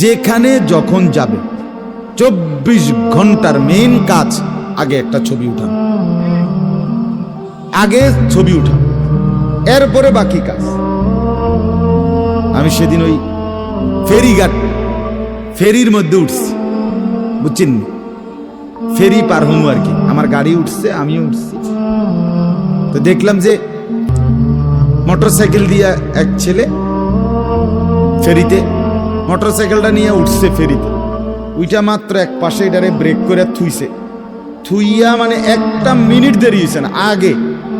যেখানে যখন যাবে 24 ঘন্টার মেইন কাজ আগে একটা ছবি উঠানো, আগে ছবি উঠানো, এরপরে বাকি কাজ। আমি সেদিন ওই ফেরির মধ্যে উঠছি, বুঝছেন, ফেরি পার হমু আর কি, আমার গাড়ি উঠছে, আমিও উঠছি। তো দেখলাম যে মোটরসাইকেল দিয়ে এক ছেলে ফেরিতে, মোটরসাইকেলটা নিয়ে উঠছে ফেরিতে, ওইটা মাত্র এক পাশে এটারে ব্রেক করে থুইয়া মানে 1 মিনিট দেরি হয়েছে না, আগে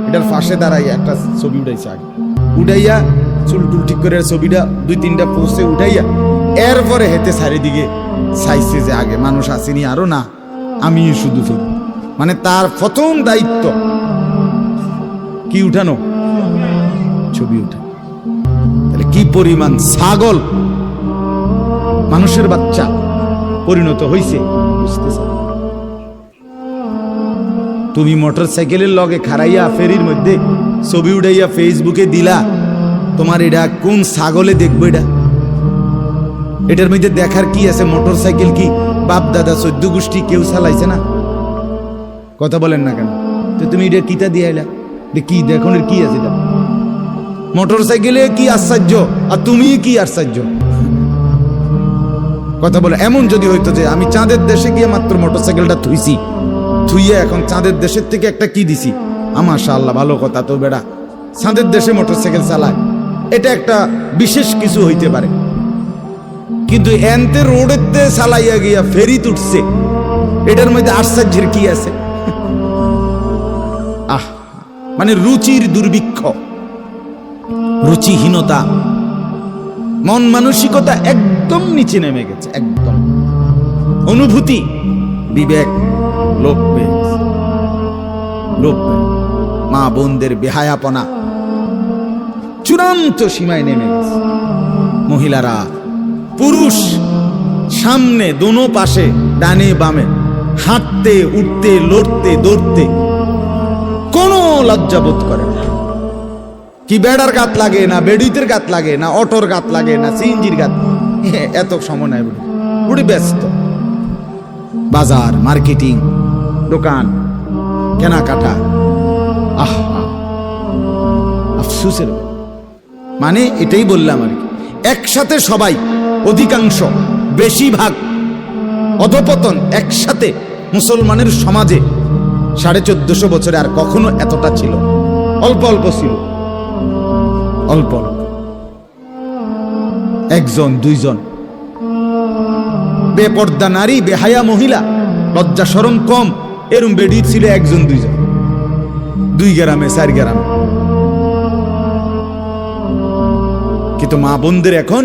এটার পাশে দাঁড়াইয়া একটা ছবি উঠাইছে, আগে উঠাইয়া চুল টুল ঠিক করে ছবিটা 2-3টা পোস্টে উঠাইয়া এরপরে হেঁটে চারিদিকে চাইছে যে আগে মানুষ আসেনি আরো, না আমি শুধু ফেরি। মানে তার প্রথম দায়িত্ব কি উঠানো, ছবি উঠা। তাহলে কি পরিমাণ ছাগল মানুষের বাচ্চা পরিণত হইছে বুঝতেছ? তুমি মোটরসাইকেলের লগে খাড়াইয়া ফেরির মধ্যে ছবি উঠাইয়া ফেসবুকে দিলা, তোমার এটা কোন ছাগলে দেখবো? এটার মধ্যে দেখার কি আছে? মোটরসাইকেল কি বাপ দাদা 14 গোষ্ঠী কেউ চালাইছে না? কথা বলেন না কেন? তো তুমি এটা কিতা দিয়ে আইলা, কি দেখনের কি আছে? মোটরসাইকেলে কি আশ্চর্য, আর তুমি কি আশ্চর্য? কথা বলে। এমন যদি হইতো যে আমি চাঁদের দেশে গিয়ে মাত্র মোটরসাইকেলটা থুইয়া এখন চাঁদের দেশের থেকে একটা কি দিছি, মাশাআল্লাহ ভালো কথা, তো বেড়া চাঁদের দেশে মোটরসাইকেল চালায়, এটা একটা বিশেষ কিছু হইতে পারে। কিন্তু এনতে রোডেতে চালাইয়া গিয়া ফেরি উঠছে, এটার মধ্যে আশ্চর্যের কি আছে? মানে রুচির দুর্ভিক্ষ, রুচিহীনতা, মন মানসিকতা একদম নিচে নেমে গেছে, একদম অনুভূতি, বিবেক লোপ পেয়ে গেছে, লোপ পেয়ে। মা বোনদের বেহায়াপনা চূড়ান্ত সীমায় নেমে গেছে। মহিলারা, পুরুষ সামনে দোনো পাশে ডানে বামে হাঁটতে, উঠতে, লড়তে, দৌড়তে কোনো লজ্জাবোধ করে না। কি বেড়ার গাত লাগে না, বেড়িতের গাত লাগে না, অটোর গাত লাগে না, সিএনজির গাত, এত সময় নাই। বুড়ি ব্যস্ত, বাজার, মার্কেটিং, দোকান, কেনাকাটা। আফসোসের মানে এটাই বললাম আর কি, একসাথে সবাই, অধিকাংশ, বেশিরভাগ অধপতন একসাথে মুসলমানের সমাজে 1450 বছরে আর কখনো এতটা ছিল, অল্প অল্প ছিল, অল্প অল্প, 1জন 2জন বেপর্দা নারী, বেহায়া মহিলা, লজ্জা শরম কম, এরম বেডি ছিল 1জন 2জন, 2 গ্রামে 4 গ্রামে। কিন্তু মা বোনদের এখন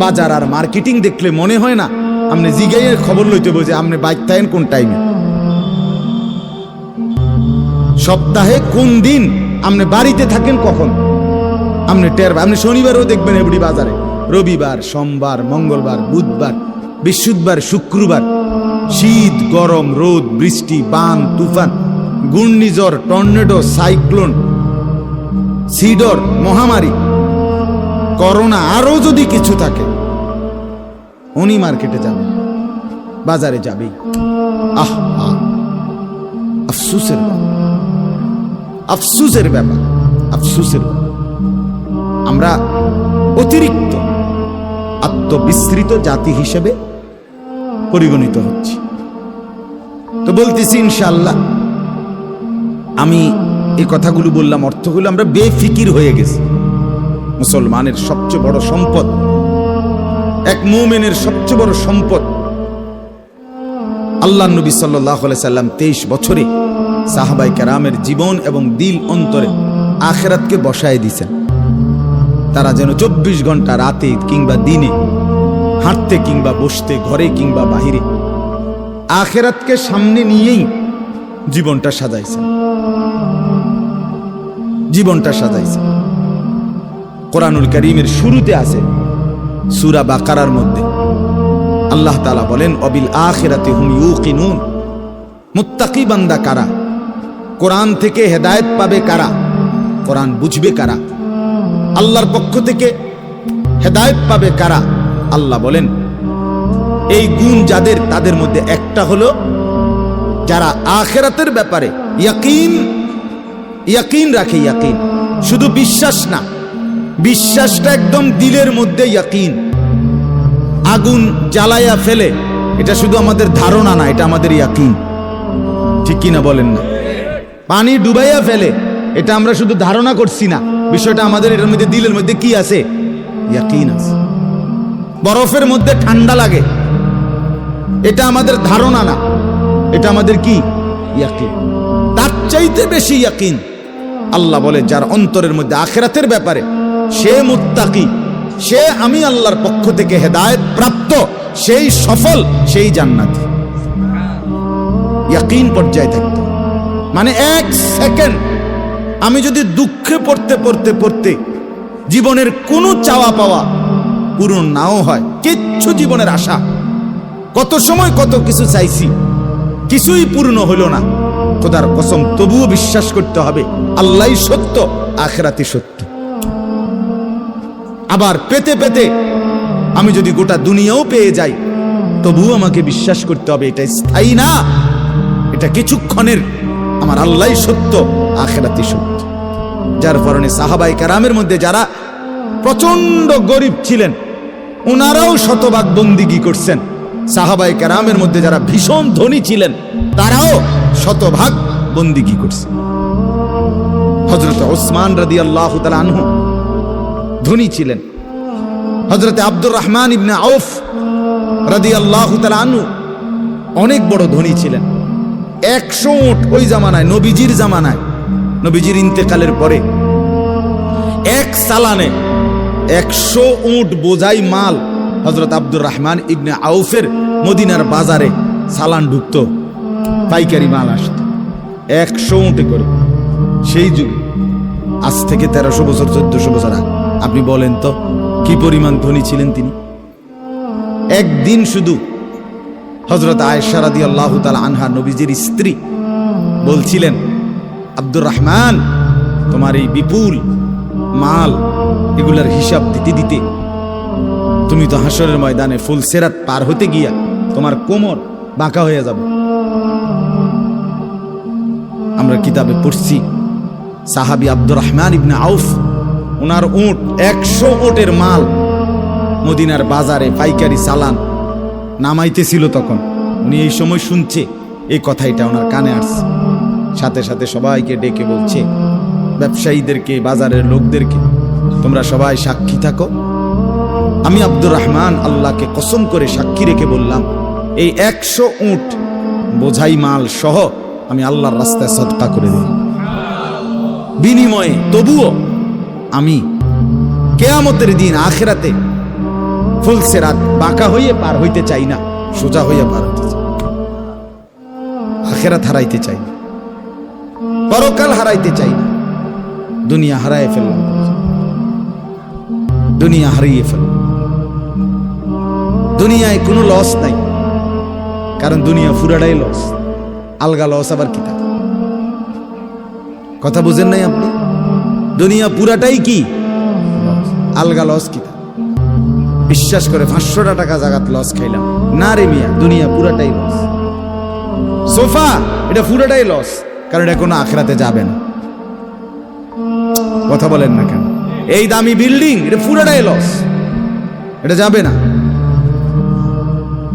বাজার আর মার্কেটিং দেখলে মনে হয় না আপনি জিগাইয়ের খবর লইতে বোঝে আপনি বাইক থাকেন কোন টাইমে, সপ্তাহে কোন দিন আপনি বাড়িতে থাকেন কখন, আপনি আপনি শনিবারও দেখবেন এবড়ি বাজারে, রবিবার, সোমবার, মঙ্গলবার, বুধবার, বৃহস্পতিবার, শুক্রবার, শীত, গরম, রোদ, বৃষ্টি, বান, তুফান, ঘূর্ণিঝড়, টর্নেডো, সাইক্লোন, সিডর, মহামারী, করোনা, আরো যদি কিছু থাকে, উনি মার্কেটে যাবেন, বাজারে যাবেই। আফসোসের আফসুসের ব্যাপার, আফসুসের ব্যাপার। আমরা অতিরিক্ত আত্মবিস্মৃত জাতি হিসেবে পরিগণিত হচ্ছি। তো বলতেছি ইনশাআল্লাহ, আমি এই কথাগুলো বললাম, অর্থ হলো আমরা বেফিকির হয়ে গেছি। মুসলমানের সবচেয়ে বড় সম্পদ, এক মুমিনের সবচেয়ে বড় সম্পদ, আল্লাহ নবী সাল্লাল্লাহু আলাইহি সাল্লাম 23 বছরে সাহাবায়ে কেরামের জীবন এবং দিল অন্তরে আখিরাতকে বসায় দিয়েছেন। তারা যেন 24 ঘন্টা রাতে কিংবা দিনে, হাঁটতে কিংবা বসতে, ঘরে কিংবা বাহিরে, আখিরাতকে সামনে নিয়েই জীবনটা সাজাইছেন, জীবনটা সাজাইছেন। কোরআনুল কারীমের শুরুতে আছে সূরা বাকারার মধ্যে আল্লাহ তাআলা বলেন, অবিল আখিরাতি হুম ইউকিনুন। মুত্তাকি বান্দা কারা? কোরআন থেকে হেদায়েত পাবে কারা? কোরআন বুঝবে কারা? আল্লাহর পক্ষ থেকে হেদায়েত পাবে কারা? আল্লাহ বলেন, এই গুণ যাদের, তাদের মধ্যে একটা হলো যারা আখিরাতের ব্যাপারে ইয়াকিন রাখে। ইয়াকিন শুধু বিশ্বাস না, বিশ্বাসটা একদম দিলের মধ্যে ইয়াকিন। আগুন জ্বালাইয়া ফেলে, এটা শুধু আমাদের ধারণা না, এটা আমাদের ইয়াকিন। ঠিক কিনা বলেন না? পানি ডুবাইয়া ফেলে, এটা আমরা শুধু ধারণা করছি না, বিষয়টা আমাদের এটার মধ্যে দিলের মধ্যে কি আছে? ইয়াকিন আছে। বরফের মধ্যে ঠান্ডা লাগে, এটা আমাদের ধারণা না, এটা আমাদের কি? ইয়াকিন। তার চাইতে বেশি ইয়াকিন আল্লাহ বলে যার অন্তরের মধ্যে আখিরাতের ব্যাপারে, সে মুত্তাকি, সে আমি আল্লাহর পক্ষ থেকে হেদায়েত প্রাপ্ত, সেই সফল, সেই জান্নাতি। ইয়াকিন পর্যায়ে থাকতে মানে এক সেকেন্ড আমি যদি দুঃখে পড়তে পড়তে পড়তে জীবনের কোনো চাওয়া পাওয়া পূরণ নাও হয়, কিচ্ছু জীবনের আশা, কত সময় কত কিছু চাইছি, কিছুই পূর্ণ হলো না, খোদার কসম তবুও বিশ্বাস করতে হবে আল্লাহই সত্য, আখিরাতই সত্য। আবার পেতে পেতে আমি যদি গোটা দুনিয়াও পেয়ে যাই, তবুও আমাকে বিশ্বাস করতে হবে এটা স্থায়ী না, এটা কিছুক্ষণের, আমার আল্লাহই সত্য, আখিরাতই সত্য। যার কারণে সাহাবায়ে কেরামের মধ্যে যারা প্রচন্ড গরিব ছিলেন, ওনারাও শতভাগ বন্দিগি করছেন। সাহাবায়ে কেরামের মধ্যে যারা ভীষণ ধনী ছিলেন, তারাও শতভাগ বন্দিগি করছেন। হযরত ওসমান রাদিয়াল্লাহু তাআলা আনহু ধনী ছিলেন। হযরত আব্দুর রহমান ইবনে আউফ রাদিয়াল্লাহু তাআলা আনহু অনেক বড় ধনী ছিলেন। 100 উট ওই জামানায়, নবীজির জামানায়, নবীজির ইন্তেকালের পরে এক সালানে 100 উট বোঝাই মাল হযরত আব্দুর রহমান ইবনে আউফের মদিনার বাজারে সালান ঢুকতো, পাইকারি মাল আসতো 100 উটে করে। সেই যুগে, আজ থেকে 1300 বছর 1400 বছর আগে, আপনি বলেন তো কি পরিমাণ ধনী ছিলেন তিনি। একদিন শুধু হযরত আয়েশা রাদিয়াল্লাহু তাআলা আনহা, নবীজির স্ত্রী, বলছিলেন, আব্দুর রহমান, তোমার এই বিপুল মাল, এগুলার হিসাব দিতে দিতে তুমি তো হাসরের ময়দানে ফুলসিরাত পার হতে গিয়া তোমার কোমর বাঁকা হয়ে যাবে। আমরা কিতাবে পড়ছি সাহাবী আব্দুর রহমান ইবনে আউফ, ওনার উট 100 উটের মাল মদিনার বাজারে পাইকারি চালান নামাইতেছিল। তখন উনি এই সময় শুনছে এই কথাটা, ওনার কানে আসছে। সাথে সাথে সবাইকে ডেকে বলছে, ব্যবসায়ীদেরকে, বাজারের লোকদেরকে, তোমরা সবাই সাক্ষী থাকো, আমি আব্দুর রহমান আল্লাহকে কসম করে সাক্ষী রেখে বললাম, এই 100 উট বোঝাই মাল সহ আমি আল্লাহর রাস্তায় সদকা করে দিই, বিনিময়ে তবুও আমি কিয়ামতের দিন আখিরাতে ফুলসিরাত বাঁকা হয়ে পার হইতে চাই না, সোজা হইয়া পার হইতে চাই। আখিরাত হারাইতে চাই না, পরকাল হারাইতে চাই না। দুনিয়া হারাই ফেললাম, দুনিয়া হারিয়ে ফেললাম। দুনিয়ায় কোনো লস নাই, কারণ দুনিয়া পুরাটাই লস। আলগা লস আবার কি থাকে? কথা বুঝেন নাই আপনি? দুনিয়া পুরাটাই কি আলগা লস কি? বিশ্বাস করে 500 টাকা জাগাত লস খাইলাম না রে মিয়া, দুনিয়া পুরাটাই লস। সোফা এটা পুরাটাই লস, কারণ এটা কোনো আখিরাতে যাবে না। কথা বলেন না কেন? এই দামি বিল্ডিং এটা পুরোটাই লস, এটা যাবে না,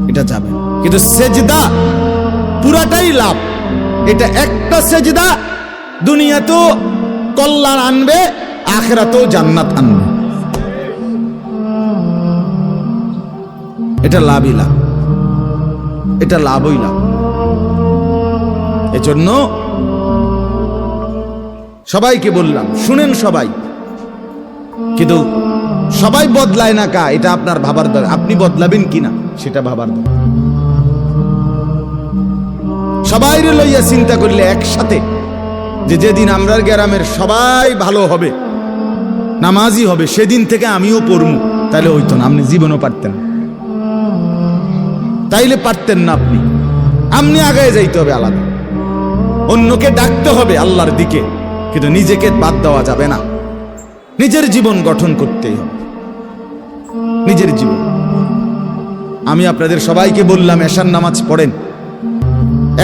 এটা যাবে। কিন্তু সেজদা পুরাটাই লাভ। এটা একটা সেজদা দুনিয়াতেও কল্যাণ আনবে, আখিরাতেও জান্নাত আনবে। এটা লাভই লাভ, এটা লাভই লাভ। এজন্য সবাইকে বললাম, শুনেন সবাই, কিন্তু সবাই বদলায় না কা, এটা আপনার ভাবার দরকার। আপনি বদলাবেন কিনা সেটা ভাবার দরকার। সবাই লইয়া চিন্তা করলে একসাথে, যে যেদিন আমরা গ্রামের সবাই ভালো হবে, নামাজি হবে, সেদিন থেকে আমিও পড়মু, তাইলে হইতো না। আপনি জীবনও পারতেন, তাইলে পারতেন না। আপনি আগায় যাইতে হবে আলাদা, অন্যকে ডাকতে হবে আল্লাহর দিকে, কিন্তু নিজেকে বাদ দেওয়া যাবে না। নিজের জীবন গঠন করতেই হবে, নিজের জীবন। আমি আপনাদের সবাইকে বললাম এশার নামাজ পড়েন,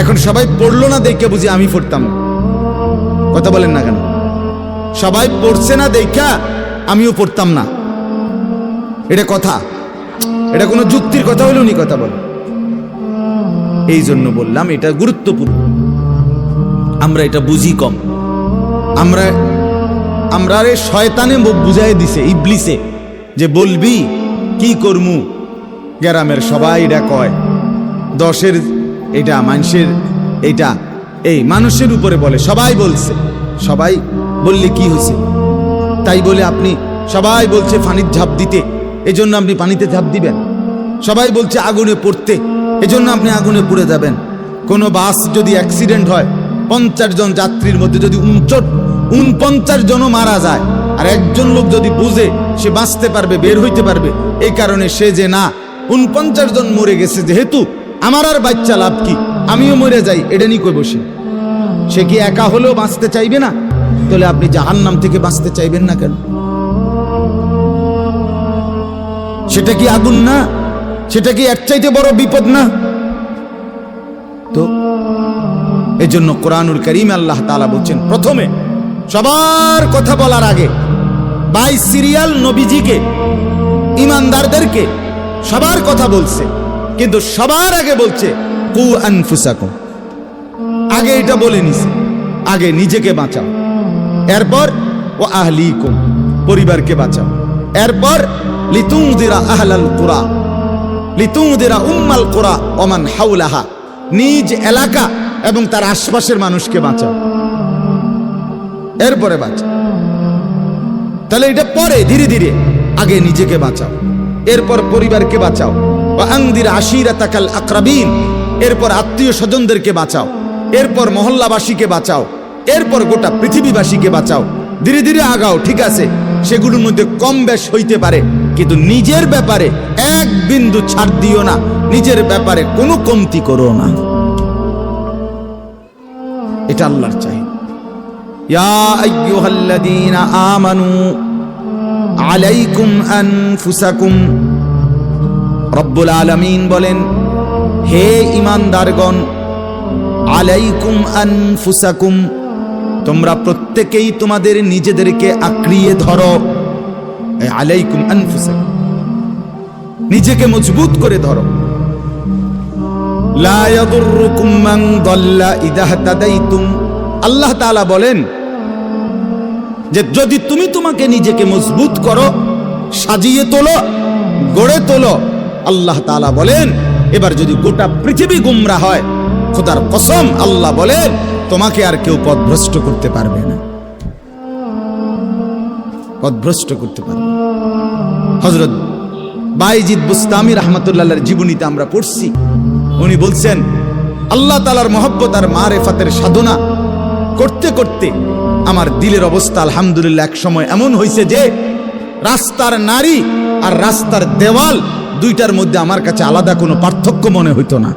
এখন সবাই পড়লো না দেখে বুঝি আমি পড়তাম না। কথা বলেন না কেন? সবাই পড়ছে না দেখা আমিও পড়তাম না, এটা কথা? এটা কোনো যুক্তির কথা হইল নি? কথা বল। এই জন্য বললাম এটা গুরুত্বপূর্ণ। আমরা এটা বুঝি কম। আমরা শয়তানে বুঝাই দিছে, ইবলিসে, যে বলবি কি করমু, গ্রামের সবাই এটা কয়, 10-এর এটা মানুষের, এটা এই মানুষের উপরে বলে, সবাই বলছে। সবাই বললে কি হয়েছে? তাই বলে আপনি, সবাই বলছে পানির ঝাঁপ দিতে, এজন্য আপনি পানিতে ঝাঁপ দিবেন? সবাই বলছে আগুনে পড়তে, এজন্য আপনি আগুনে পুড়ে যাবেন? কোনো বাস যদি অ্যাক্সিডেন্ট হয়, 50 জন যাত্রীর মধ্যে যদি 49 জনও মারা যায়, আর একজন লোক যদি বুঝে সে বাঁচতে পারবে, বের হইতে পারবে, এই কারণে সে যে না 49 জন মরে গেছে, যেহেতু আমার আর বাচ্চা লাভ কি, আমিও মরে যাই, এটা নিয়ে কই বসে, সে কি একা হলেও বাঁচতে চাইবে না? তাহলে আপনি জাহান্নাম থেকে বাঁচতে চাইবেন না কেন? সেটা কি আগুন না? সেটা কি এর চাইতে বড় বিপদ না? তো এজন্য কোরআনুল কারীমে আল্লাহ তাআলা বলছেন, প্রথমে সবার কথা বলার আগে বাই সিরিয়াল নবীজিকে, ইমানদারদেরকে সবার কথা বলছে, কিন্তু সবার আগে বলছে কু আনফুসাকুম। আগে এটা বলে নিছে, আগে নিজেকে বাঁচাও, এরপর ও আহলিকুম, পরিবারকে বাঁচাও, এরপর লিতুনদিরা আহলাল কুরা, লিতুনদিরা উম্মাল কুরা ওমান হাওলাহা, নিজ এলাকা এবং তার আশপাশের মানুষকে বাঁচাও, এরপরে বাঁচাও। তাহলে এটা পরে ধীরে ধীরে, আগে নিজেকে বাঁচাও, এরপর পরিবারকে বাঁচাও, ওয়া আনদির আশিরাতাকাল আকরাবিন, এরপর আত্মীয় স্বজনদেরকে বাঁচাও, এরপর মহল্লাবাসীকে বাঁচাও, এরপর গোটা পৃথিবীবাসীকে বাঁচাও। ধীরে ধীরে আগাও, ঠিক আছে, সেগুলোর মধ্যে কম বেশ হইতে পারে, কিন্তু নিজের ব্যাপারে এক বিন্দু ছাড় দিও না, নিজের ব্যাপারে কোনো কমতি করো না। এটা আল্লাহর চাই। ইয়া আইয়ুহাল্লাযীনা আমানু আলাইকুম আনফুসাকুম, রব্বুল আলামিন বলেন, হে ঈমানদারগণ, আলাইকুম আনফুসাকুম, তোমরা প্রত্যেকেই তোমাদের নিজেদেরকে আঁকড়িয়ে ধরো। আলাইকুম আনফুসাকুম, নিজেকে মজবুত করে ধরো। লা ইয়াদুররুকুম মান দাল্লা ইযা হাদাইতুম, আল্লাহ তাআলা বলেন যে যদি তুমি তোমাকে নিজেকে মজবুত করো, সাজিয়ে তোলো, গড়ে তোলো, আল্লাহ তাআলা বলেন এবার যদি গোটা পৃথিবী গুমরা হয়, খোদার কসম আল্লাহ বলেন তোমাকে আর কেউ পথভ্রষ্ট করতে পারবে না, পথভ্রষ্ট করতে পারবে। হযরত বাইজিদ বুস্তামি রাহমাতুল্লাহর জীবনীতে আমরা পড়ছি, উনি বলছেন আল্লাহ তাআলার মহব্বত আর মারেফাতের সাধনা করতে করতে আমার দিলের অবস্থা আলহামদুলিল্লাহ এক সময় এমন হয়েছে যে রাস্তার নারী আর রাস্তার দেওয়াল দুইটার মধ্যে আমার কাছে আলাদা কোনো পার্থক্য মনে হইতো না।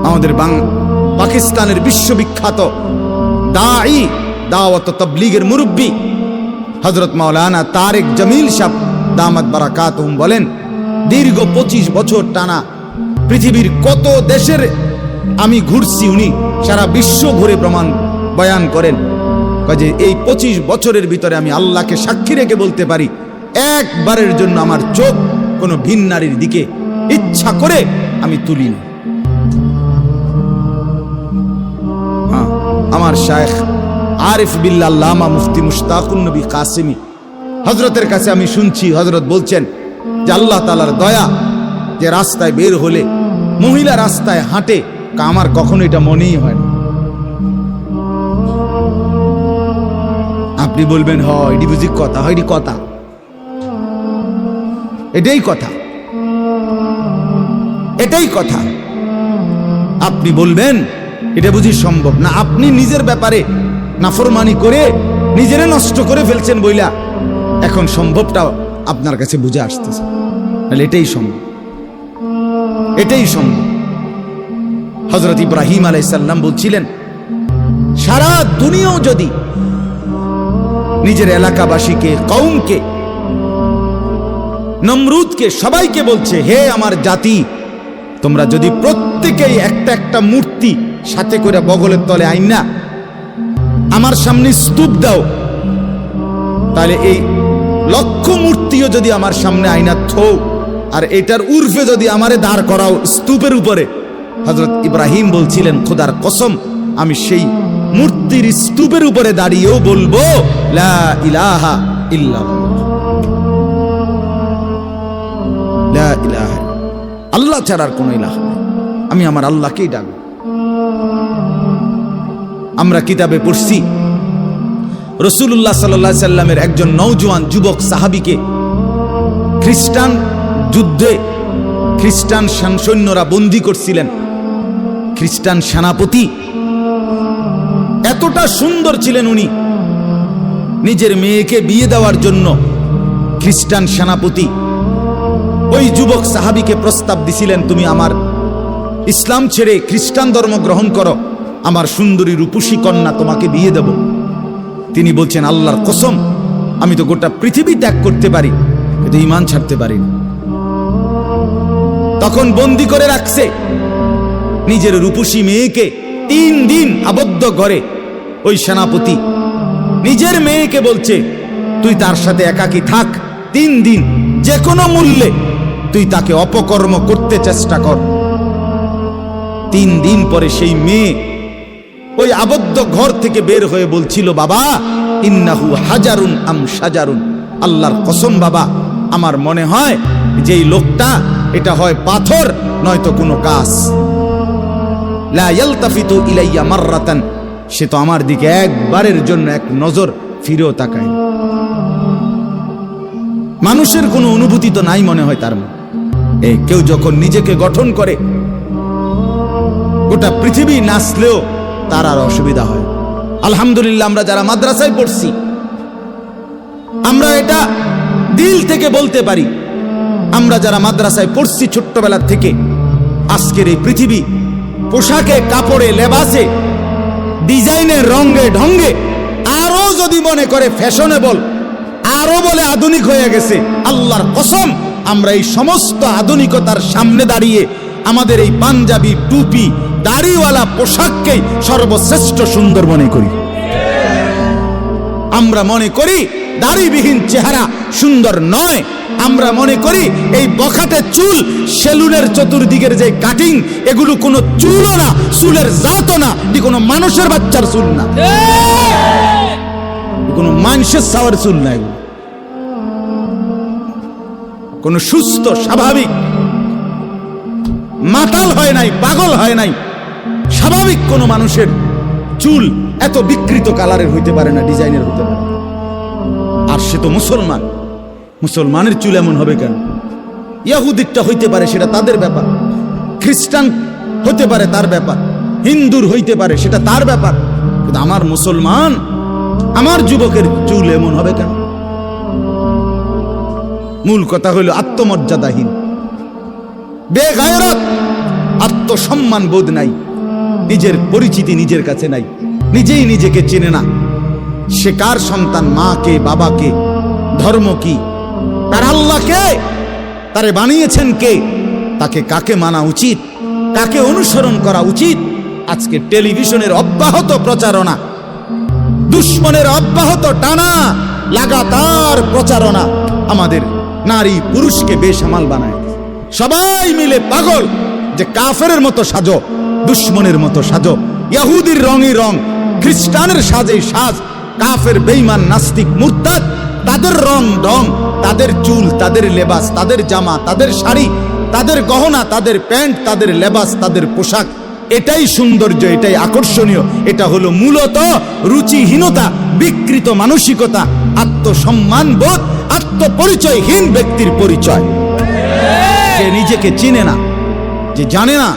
আমাদের পাকিস্তানের বিশ্ববিখ্যাত দাঈ, দাওয়াত ও তাবলীগের মুরব্বী হযরত মাওলানা তারেক জামিল সাহেব দামাত বারাকাতুহুম বলেন, দীর্ঘ 25 বছর টানা পৃথিবীর কত দেশের আমি ঘুরছি, উনি সারা বিশ্ব ঘুরে প্রমাণ বয়ান করেন, কয় যে এই 25 বছরের ভিতরে আমি আল্লাহকে সাক্ষী রেখে বলতে পারি, একবারের জন্য আমার চোখ কোনো ভিন নারীর দিকে ইচ্ছা করে আমি তুলিনি। হ্যাঁ, আমার শায়েখ আরিফ বিল্লাহ আল্লামা মুফতি মুশতাকুন নবী কাসেমি হযরতের কাছে আমি শুনছি, হযরত বলছেন যে আল্লাহ তাআলার দয়া, যে রাস্তায় বের হলে মহিলা রাস্তায় হাঁটে, আমার কখনো এটা মনেই হয় না। আপনি বলবেন হ এটি বুঝি কথা, হয় এটি কথা, এটাই কথা, এটাই কথা। আপনি বলবেন এটা বুঝি সম্ভব না। আপনি নিজের ব্যাপারে নাফরমানি করে নিজেরে নষ্ট করে ফেলছেন বইলা এখন সম্ভবটা আপনার কাছে বুঝে আসতেছে। তাহলে এটাই সম্ভব, এটাই সম্ভব। হযরত ইব্রাহিম আলাইহিস সালাম বলছিলেন, সারা দুনিয়াও যদি নিজের এলাকাবাসীকে, কওমকে, নমরুদকে, সবাইকে বলছে, হে আমার জাতি, তোমরা যদি প্রত্যেকেই একটা একটা মূর্তি সাথে করে বগলের তলে আইনা আমার সামনে স্তূপ দাও, তাহলে এই লক্ষ মূর্তিও যদি আমার সামনে আইনা থো, আর এটার উর্ফে যদি আমারে দাঁড় করাও স্তূপের উপরে, হযরত ইব্রাহিম বলছিলেন, খোদার কসম, আমি সেই মূর্তির স্তূপের উপরে দাঁড়িয়েও বলবো লা ইলাহা ইল্লাল্লাহ, লা ইলাহা, আল্লাহ ছাড়ার কোনো ইলাহ নেই, আমি আমার আল্লাহকেই ডাকব। আমরা কিতাবে পড়ছি রাসূলুল্লাহ সাল্লাল্লাহু আলাইহি সাল্লামের একজন নওজোয়ান যুবক সাহাবীকে খ্রিস্টান যুদ্ধে খ্রিস্টান সৈন্যরা বন্দী করছিলেন। খ্রিস্টান সেনাপতি এতটা সুন্দর ছিলেন, উনি নিজের মেয়েকে বিয়ে দেওয়ার জন্য খ্রিস্টান সেনাপতি ওই যুবক সাহাবীকে প্রস্তাব দিছিলেন, তুমি আমার ইসলাম ছেড়ে খ্রিস্টান ধর্ম গ্রহণ করো, আমার সুন্দরী রূপসী কন্যা তোমাকে বিয়ে দেব। তিনি বলছেন, আল্লাহর কসম, আমি তো গোটা পৃথিবী ত্যাগ করতে পারি, কিন্তু ঈমান ছাড়তে পারি না। তখন বন্দী করে রাখছে নিজের রূপসী মেয়েকে 3 দিন আবদ্ধ ঘরে। ওই সেনাপতি নিজের মেয়েকে বলছে, তুই তার সাথে একাকী থাক 3 দিন, যে কোনো মূল্যে তুই তাকে অপকর্ম করতে চেষ্টা কর। 3 দিন পরে সেই মেয়ে ওই আবদ্ধ ঘর থেকে বের হয়ে বলছিল, বাবা ইন্নাহু হাজারুন আম শাজারুন, আল্লাহর কসম বাবা, আমার মনে হয় যে এই লোকটা এটা হয় পাথর নয়তো কোনো গাছ। লা ইয়ালতাফিতু ইলাইয়া মাররাতান, সে তো আমার দিকে একবারের জন্য এক নজর ফিরেও তাকায়। মানুষের কোনো অনুভূতি তো নাই মনে হয় তার মধ্যে। এই কেউ যখন নিজেকে গঠন করে, গোটা পৃথিবী নাচলেও তার আর অসুবিধা হয়। আলহামদুলিল্লাহ, আমরা যারা মাদ্রাসায় পড়ছি, আমরা এটা দিল থেকে বলতে পারি, আমরা যারা মাদ্রাসায় পড়ছি ছোট্টবেলা থেকে, আজকের এই পৃথিবী পোশাকে, কাপড়ে, লেবাসে, ডিজাইনে, রঙে, ঢঙ্গে আরো যদি মনে করে ফ্যাশনেবল, আরো বলে আধুনিক হয়ে গেছে, আল্লাহর কসম আমরা এই সমস্ত আধুনিকতার সামনে দাঁড়িয়ে আমাদের এই পাঞ্জাবি, টুপি, দাড়িওয়ালা পোশাককেই সর্বশ্রেষ্ঠ সুন্দর মনে করি। আমরা মনে করি দাড়িবিহীন চেহারা সুন্দর নয়। আমরা মনে করি এই বখাটে চুল, সেলুনের চতুর্দিকের যে কাটিং, এগুলো কোনো চুলও না, চুলের জাতও না, এটি কোনো মানুষের বাচ্চার চুল না, কোনো মানুষের সাওয়ার চুল না, এগুলো কোনো সুস্থ স্বাভাবিক মাতাল হয় নাই, পাগল হয় নাই, স্বাভাবিক কোনো মানুষের চুল এত বিকৃত কালারের হইতে পারে না, ডিজাইনের হতে পারে। আর সে তো মুসলমান, মুসলমানের চুল এমন হবে কেন? ইহুদিটা হইতে পারে, সেটা তাদের ব্যাপার, খ্রিস্টান হতে পারে তার ব্যাপার, হিন্দুর হইতে পারে সেটা তার ব্যাপার, কিন্তু আমার মুসলমান, আমার যুবকের চুল এমন হবে কেন? মূল কথা হইল আত্মমর্যাদাহীন, বেগায়রত, আত্মসম্মান বোধ নাই, নিজের পরিচিতি নিজের কাছে নাই, নিজেই নিজেকে চেনে না। সে কার সন্তান, মা কে, বাবা কে, ধর্ম কি, তার আল্লাহ কে, তারে বানিয়েছেন কে, তাকে কাকে মানা উচিত, কাকে অনুসরণ করা উচিত। আজকে টেলিভিশনের অব্যাহত প্রচারণা দুশ্মনের অব্যাহত টানা লাগাতার প্রচারণা আমাদের নারী পুরুষকে বেসামাল বানায়। সবাই মিলে পাগল যে কাফেরের মতো সাজো, দুশ্মনের মতো সাজো, ইহুদির রঙই রং, খ্রিস্টানের সাজে সাজ, কাফের বেঈমান নাস্তিক মুরতাদ তাদের রং ঢং, তাদের চুল, তাদের লেবাস, তাদের জামা, তাদের শাড়ি, তাদের গহনা, তাদের প্যান্ট, তাদের লেবাস, তাদের পোশাক, এটাই সৌন্দর্য, এটাই আকর্ষণীয়। এটা হলো মূলত রুচিহীনতা, বিকৃত মানসিকতা, আত্মসম্মান বোধ, আত্মপরিচয়হীন ব্যক্তির পরিচয়। যে নিজেকে চিনে না, যে জানে না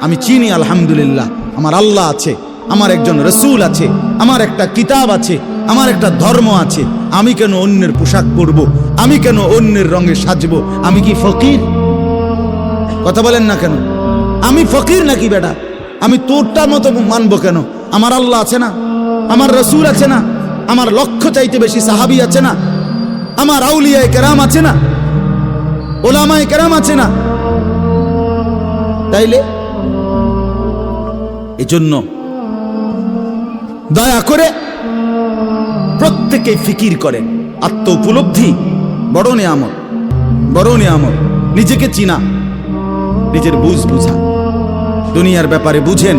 আমি চিনি আলহামদুলিল্লাহ, আমার আল্লাহ আছে, আমার একজন রসুল আছে, আমার একটা কিতাব আছে, আমার একটা ধর্ম আছে, আমি কেন অন্যের পোশাক পরব, আমি কেন অন্যের রঙে সাজবো? আমি কি ফকির? কথা বলেন না কেন? আমি ফকির নাকি বেটা? আমি তোরটা মতো মানবো কেন? আমার আল্লাহ আছে না, আমার রসুল আছে না, আমার লক্ষ চাইতে বেশি সাহাবী আছে না, আমার আউলিয়ায়ে কেরাম আছে না, ওলামায়ে কেরাম আছে না। তাইলে এজন্য দয়া করে প্রত্যেকে ফিকির করেন, আত্ম উপলব্ধি বড় নিয়ামত, বড় নিয়ামত। নিজেকে চিনা, নিজের বুঝ বুঝা, দুনিয়ার ব্যাপারে বুঝেন,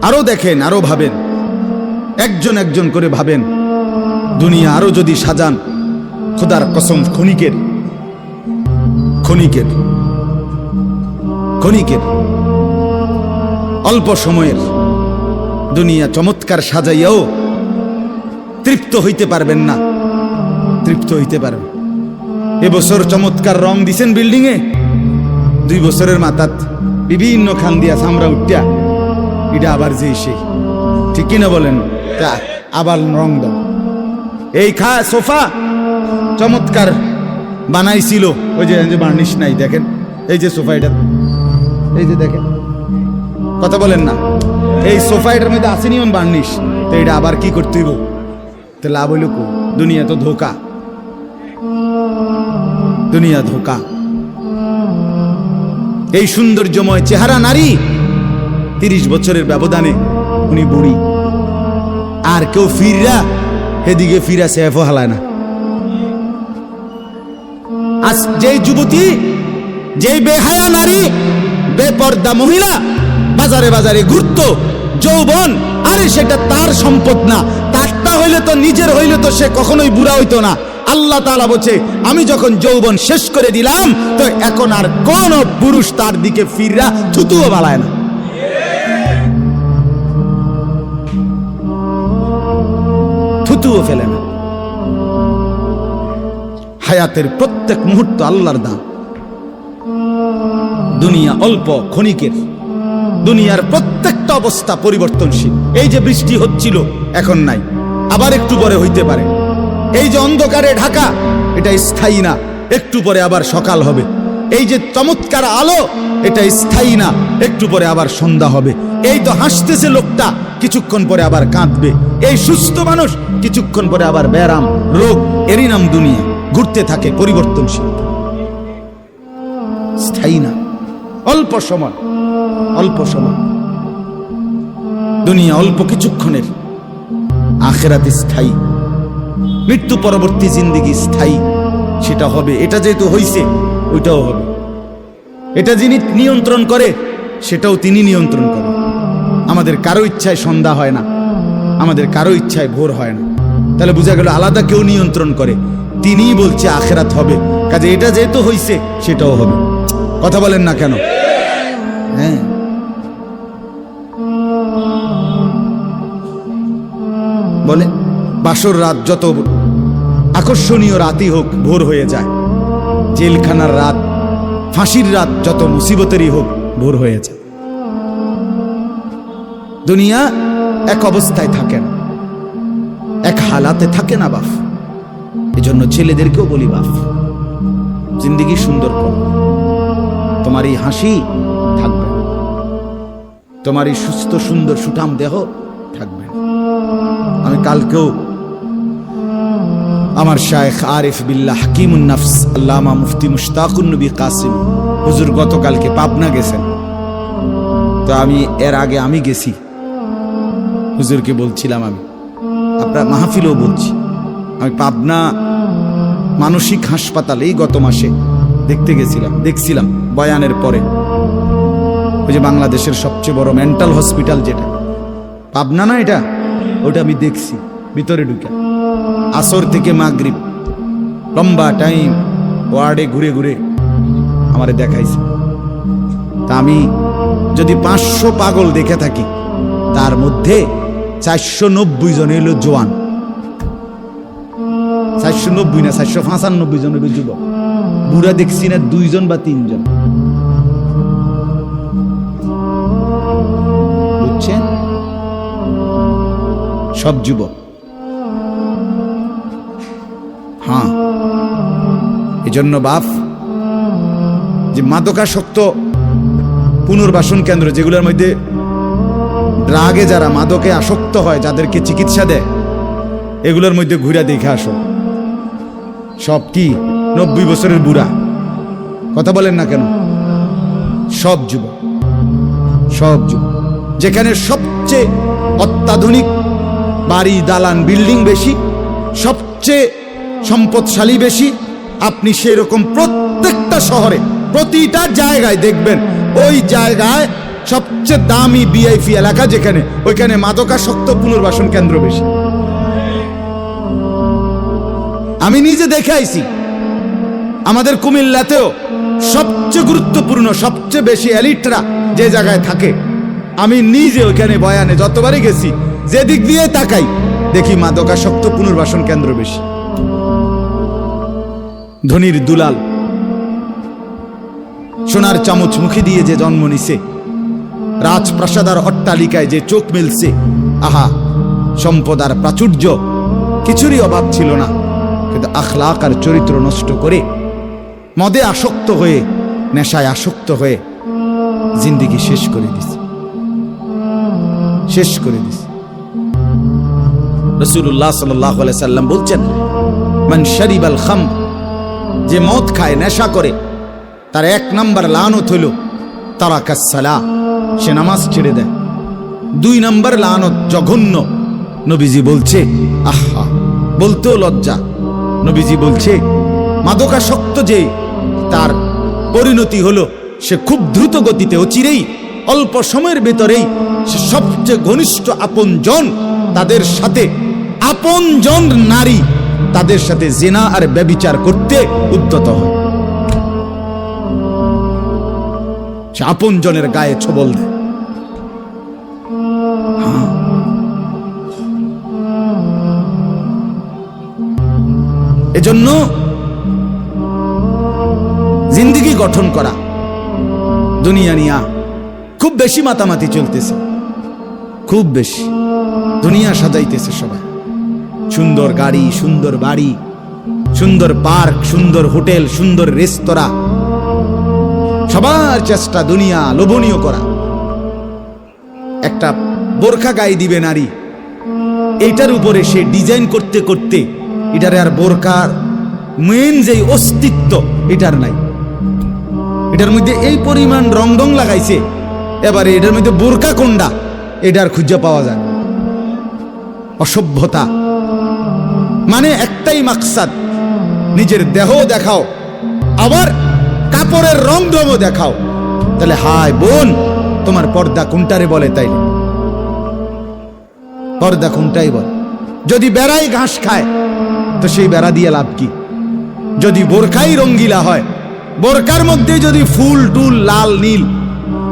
আরো দেখেন, আরো ভাবেন, একজন একজন করে ভাবেন। দুনিয়া আরো যদি সাজান, খোদার কসম ক্ষণিকের ক্ষণিকের ক্ষণিকের অল্প সময়ের দুনিয়া চমৎকার সাজাইয়াও তৃপ্ত হইতে পারবেন না, তৃপ্ত হইতে পারবেন। এবছর চমৎকার রং দিছেন বিল্ডিং এ, 2 বছরের মাথাত বিভিন্ন খান দিয়া সামরা উঠিয়া এটা আবার যে সেই, ঠিক কিনা বলেন? তা আবার রং দাও। এই সোফা চমৎকার বানাইছিল, ওই যে বার্নিশ নাই, দেখেন এই যে সোফা, এটা এই যে দেখেন, কথা বলেন না, এই সোফা এটার মধ্যে আসেনি ওন বার্নিশ, তো এটা আবার কি করতে হইব? তো লাভ হইল কো? দুনিয়া তো ধোকা, দুনিয়া ধোকা। এই সৌন্দর্যময় চেহারা নারী 30 বছরের ব্যবধানে উনি বুড়ি, আর কেউ ফিরা এদিকে ফিরা সেফ হালায় না। আজ যেই যুবতী, যেই বেহায়া নারী, বেপর্দা মহিলা বাজারে বাজারে ঘুরতো, যৌবন, আরে সেটা তার সম্পদ না, তারটা হইলে তো নিজের হইলে তো সে কখনোই বুড়া হইতো না। আল্লাহ তাআলা বলছে আমি যখন যৌবন শেষ করে দিলাম, তো এখন আর কোন পুরুষ তার দিকে ফিররা থুতুও বালায় না। থুতুও ফেলে না। হায়াতের প্রত্যেক মুহূর্ত আল্লাহর দান। দুনিয়া অল্প ক্ষণিকের, দুনিয়ার প্রত্যেকটা অবস্থা পরিবর্তনশীল। এই যে বৃষ্টি হচ্ছিল এখন নাই, আবার একটু পরে হইতে পারে। এই যে অন্ধকারে ঢাকা, এটা স্থায়ী না, একটু পরে আবার সকাল হবে। এই যে চমৎকার আলো, এটা স্থায়ী না, একটু পরে আবার সন্ধ্যা হবে। এই তো হাসতেছে লোকটা, কিছুক্ষণ পরে আবার কাঁদবে। এই সুস্থ মানুষ, কিছুক্ষণ পরে আবার ব্যারাম, রোগ, এরই নাম দুনিয়া। ঘুরতে থাকে, পরিবর্তনশীল, স্থায়ী না। অল্প সময়, অল্প সময় দুনিয়া, অল্প কিছুক্ষণের। আখিরাত স্থায়ী, মৃত্যু পরবর্তী জিন্দেগি স্থায়ী, সেটা হবে। এটা যেহেতু হইছে, ওইটাও হবে। এটা যিনি নিয়ন্ত্রণ করে, সেটাও তিনি নিয়ন্ত্রণ করেন। আমাদের কারো ইচ্ছায় সন্ধ্যা হয় না, আমাদের কারো ইচ্ছায় ভোর হয় না। তাহলে বোঝা গেল আলাদা কেউ নিয়ন্ত্রণ করে, তিনিই বলছে আখিরাত হবে। কাজে এটা যেহেতু হইছে, সেটাও হবে। কথা বলেন না কেন? হ্যাঁ, বলে বাসর রাত যত আকর্ষণীয় রাতই হোক, ভোর হয়ে যায়। জেলখানার রাত, ফাঁসির রাত যত মুসিবতেরই হোক, ভোর হয়ে যায়। দুনিয়া এক অবস্থায় থাকে না, এক হালাতে থাকে না বাপ। এজন্য ছেলেদেরকেও বলি, বাপ জিন্দেগি সুন্দর করো। তোমার এই হাসি থাকবে, তোমার এই সুস্থ সুন্দর সুঠাম দেহ থাকবে। আমি কালকেও আমার শায়েখ আরিফ বিল্লাহ হাকিমুন নফস আল্লামা মুফতি মুশতাকুন নবী কাসিম হুজুর গতকালকে পাবনা গেছেন। তো আমি এর আগে আমি গেছি, হুজুরকে বলছিলাম আমি আপনার মাহফিলেও বলছি, আমি পাবনা মানসিক হাসপাতালেই গত মাসে দেখছিলাম বয়ানের পরে, ওই যে বাংলাদেশের সবচেয়ে বড় মেন্টাল হসপিটাল যেটা পাবনা না, এটা ওটা আমি দেখছি ভিতরে ঢুকে, আসর থেকে মাগরিব লম্বা টাইম ওয়ার্ডে ঘুরে ঘুরে আমারে দেখাইছে। তা আমি যদি 500 পাগল দেখে থাকি, তার মধ্যে 490 জন হইল জোয়ান, 490 না 495 জন হইল যুবক। বুড়া দেখছি না 2 জন বা 3 জন, বুঝছেন? সব যুবক। হ্যাঁ, এজন্য বাপ যে মাদকাসক্ত পুনর্বাসন কেন্দ্র, যেগুলোর মধ্যে ড্রাগে যারা মাদকে আসক্ত হয়, যাদেরকে চিকিৎসা দেয়, এগুলোর মধ্যে ঘুরে দেখে আসো। সব কি 90 বছরের বুড়া? কথা বলেন না কেন? সব যুবক, সব যুবক। যেখানে সবচেয়ে অত্যাধুনিক বাড়ি, দালান, বিল্ডিং বেশি, সবচেয়ে সম্পদশালী বেশি, আপনি সেই রকম প্রত্যেকটা শহরে প্রতিটা জায়গায় দেখবেন ওই জায়গায় সবচেয়ে দামি ভিআইপি এলাকা যেখানে, ওইখানে মাদকাসক্ত পুনর্বাসন কেন্দ্র বেশি। আমি নিজে দেখে আইছি, আমাদের কুমিল্লাতেও সবচেয়ে গুরুত্বপূর্ণ, সবচেয়ে বেশি এলিটরা যে জায়গায় থাকে, আমি নিজে ওইখানে বয়ানে যতবারই গেছি, যে দিক দিয়ে তাকাই দেখি মাদকাসক্ত পুনর্বাসন কেন্দ্র বেশি। ধনির দুলাল, সোনার চামচ মুখে দিয়ে যে জন্ম নিছে, রাজপ্রাসাদার অট্টালিকায় যে চোখ মেলছে, আহা, সম্পদ আর প্রাচুর্য কিছুরই অভাব ছিল না, কিন্তু আখলাক আর চরিত্র নষ্ট করে, মদে আসক্ত হয়ে, নেশায় আসক্ত হয়ে জিন্দেগি শেষ করে দিছে, শেষ করে দিছে। রাসূলুল্লাহ সাল্লাল্লাহু আলাইহি সাল্লাম বলছেন, মান শারিবাল খামর, যে মদ খায়, নেশা করে, তার 1 নাম্বার লানত হইল তারাকাস সালাহ, সে নামাজ ছেড়ে দেয়। 2 নাম্বার লানত জঘন্য, নবীজি বলছে, আহা, বলতেও লজ্জা, নবীজি বলছে মাদকাসক্ত যে, তার পরিণতি হলো সে খুব দ্রুত গতিতে, অচিরেই, অল্প সময়ের ভেতরেই সে সবচেয়ে ঘনিষ্ঠ আপনজন, তাদের সাথে আপনজন নারী, তাদের সাথে জিনা আর ব্যভিচার করতে উদ্যত হয়। সে আপনজনের গায়ে ছবল দেয়। এজন্য জিন্দেগি গঠন করা, দুনিয়া নিয়া খুব বেশি মাতামাতি চলতেছে, খুব বেশি দুনিয়া সাজাইতেছে সবাই। সুন্দর গাড়ি, সুন্দর বাড়ি, সুন্দর পার্ক, সুন্দর হোটেল, সুন্দর রেস্তোরাঁ, সবার চেষ্টা দুনিয়া লোভনীয় করা। একটা বোরখা গায়ে দিবে নারী, এইটার উপরে সে ডিজাইন করতে করতে এটারে আর বোরকার মেন যে অস্তিত্ব এটার নাই। এটার মধ্যে এই পরিমাণ রং লাগাইছে, এবারে এটার মধ্যে বোরকা কোনটা এটার খুঁজে পাওয়া যায়। অসভ্যতা, মানে একটাই মাকসাদ, নিজের দেহ দেখাও, আবার কাপড়ের রংও দেখাও। তাহলে হায় বোন, তোমার পর্দা কোনটারে বলে? তাইলে পর্দা কোনটাই বল। যদি বেড়াই ঘাস খায় তো সেই বেড়া দিয়ে লাভ কি? যদি বোরকাই রঙ্গিলা হয়, বোরকার মধ্যে যদি ফুল টুল লাল নীল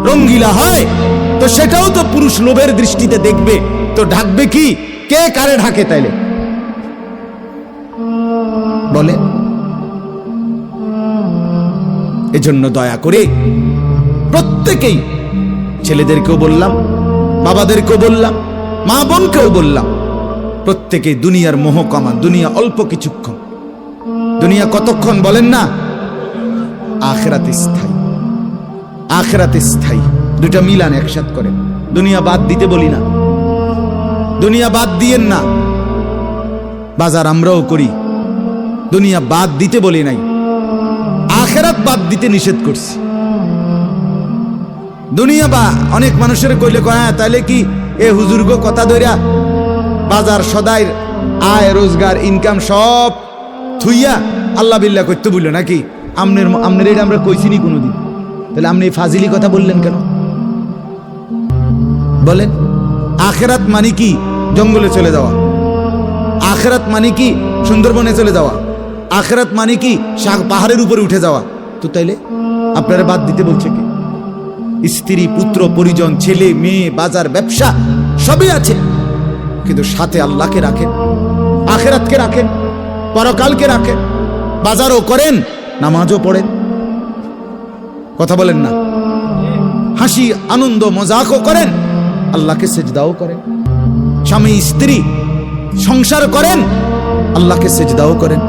রঙ্গিলা হয়, তো সেটাও তো পুরুষ লোভের দৃষ্টিতে দেখবে, তো ঢাকবে কি? কে কারে ঢাকে তাইলে বলে? এজন্য দয়া করে প্রত্যেকেই, ছেলেদেরকেও বললাম, বাবাদেরকেও বললাম, মা বোনকেও বললাম, প্রত্যেকে দুনিয়ার মোহ কমান। দুনিয়া অল্প কিছুক্ষণ, দুনিয়া কতক্ষণ বলেন না? আখিরাতে স্থায়ী, আখিরাতে স্থায়ী। দুটা মিলান একসাথ করেন। দুনিয়া বাদ দিতে বলি না, দুনিয়া বাদ দিয়েন না। বাজার আমরাও করি, দুনিয়া বাদ দিতে বলি নাই, আখিরাত বাদ দিতে নিষেধ করছি। দুনিয়া বা অনেক মানুষের কইলে কয়, হ্যাঁ তাইলে কি এ হুজুরগো কথা ধইরা বাজার সদাই আয় রোজগার ইনকাম সব থুইয়া আল্লাহ বিল্লাহ করতে বললো নাকি? আমনের এটা আমরা কইছিনি কোনোদিন, তাহলে আপনি এই ফাজিলি কথা বললেন কেন বলেন? আখেরাত মানে কি জঙ্গলে চলে যাওয়া, আখেরাত মানে কি সুন্দরবনে চলে যাওয়া, আখেরাত মানে কি পাহাড়ের উপরে উঠে যাওয়া। তো তাইলে আপনারা বাদ দিতে বলছে কি? স্ত্রী পুত্র পরিজন ছেলে মেয়ে বাজার ব্যবসা সবই আছে, কিন্তু সাথে আল্লাহকে রাখেন, আখেরাতকে রাখেন, পরকালকে রাখেন, বাজারও করেন নামাজও পড়েন। কথা বলেন না? হাসি আনন্দ মজাকও করেন, আল্লাহকে সেজদাও করেন। স্বামী স্ত্রী সংসার করেন, আল্লাহকে সেজদাও করেন।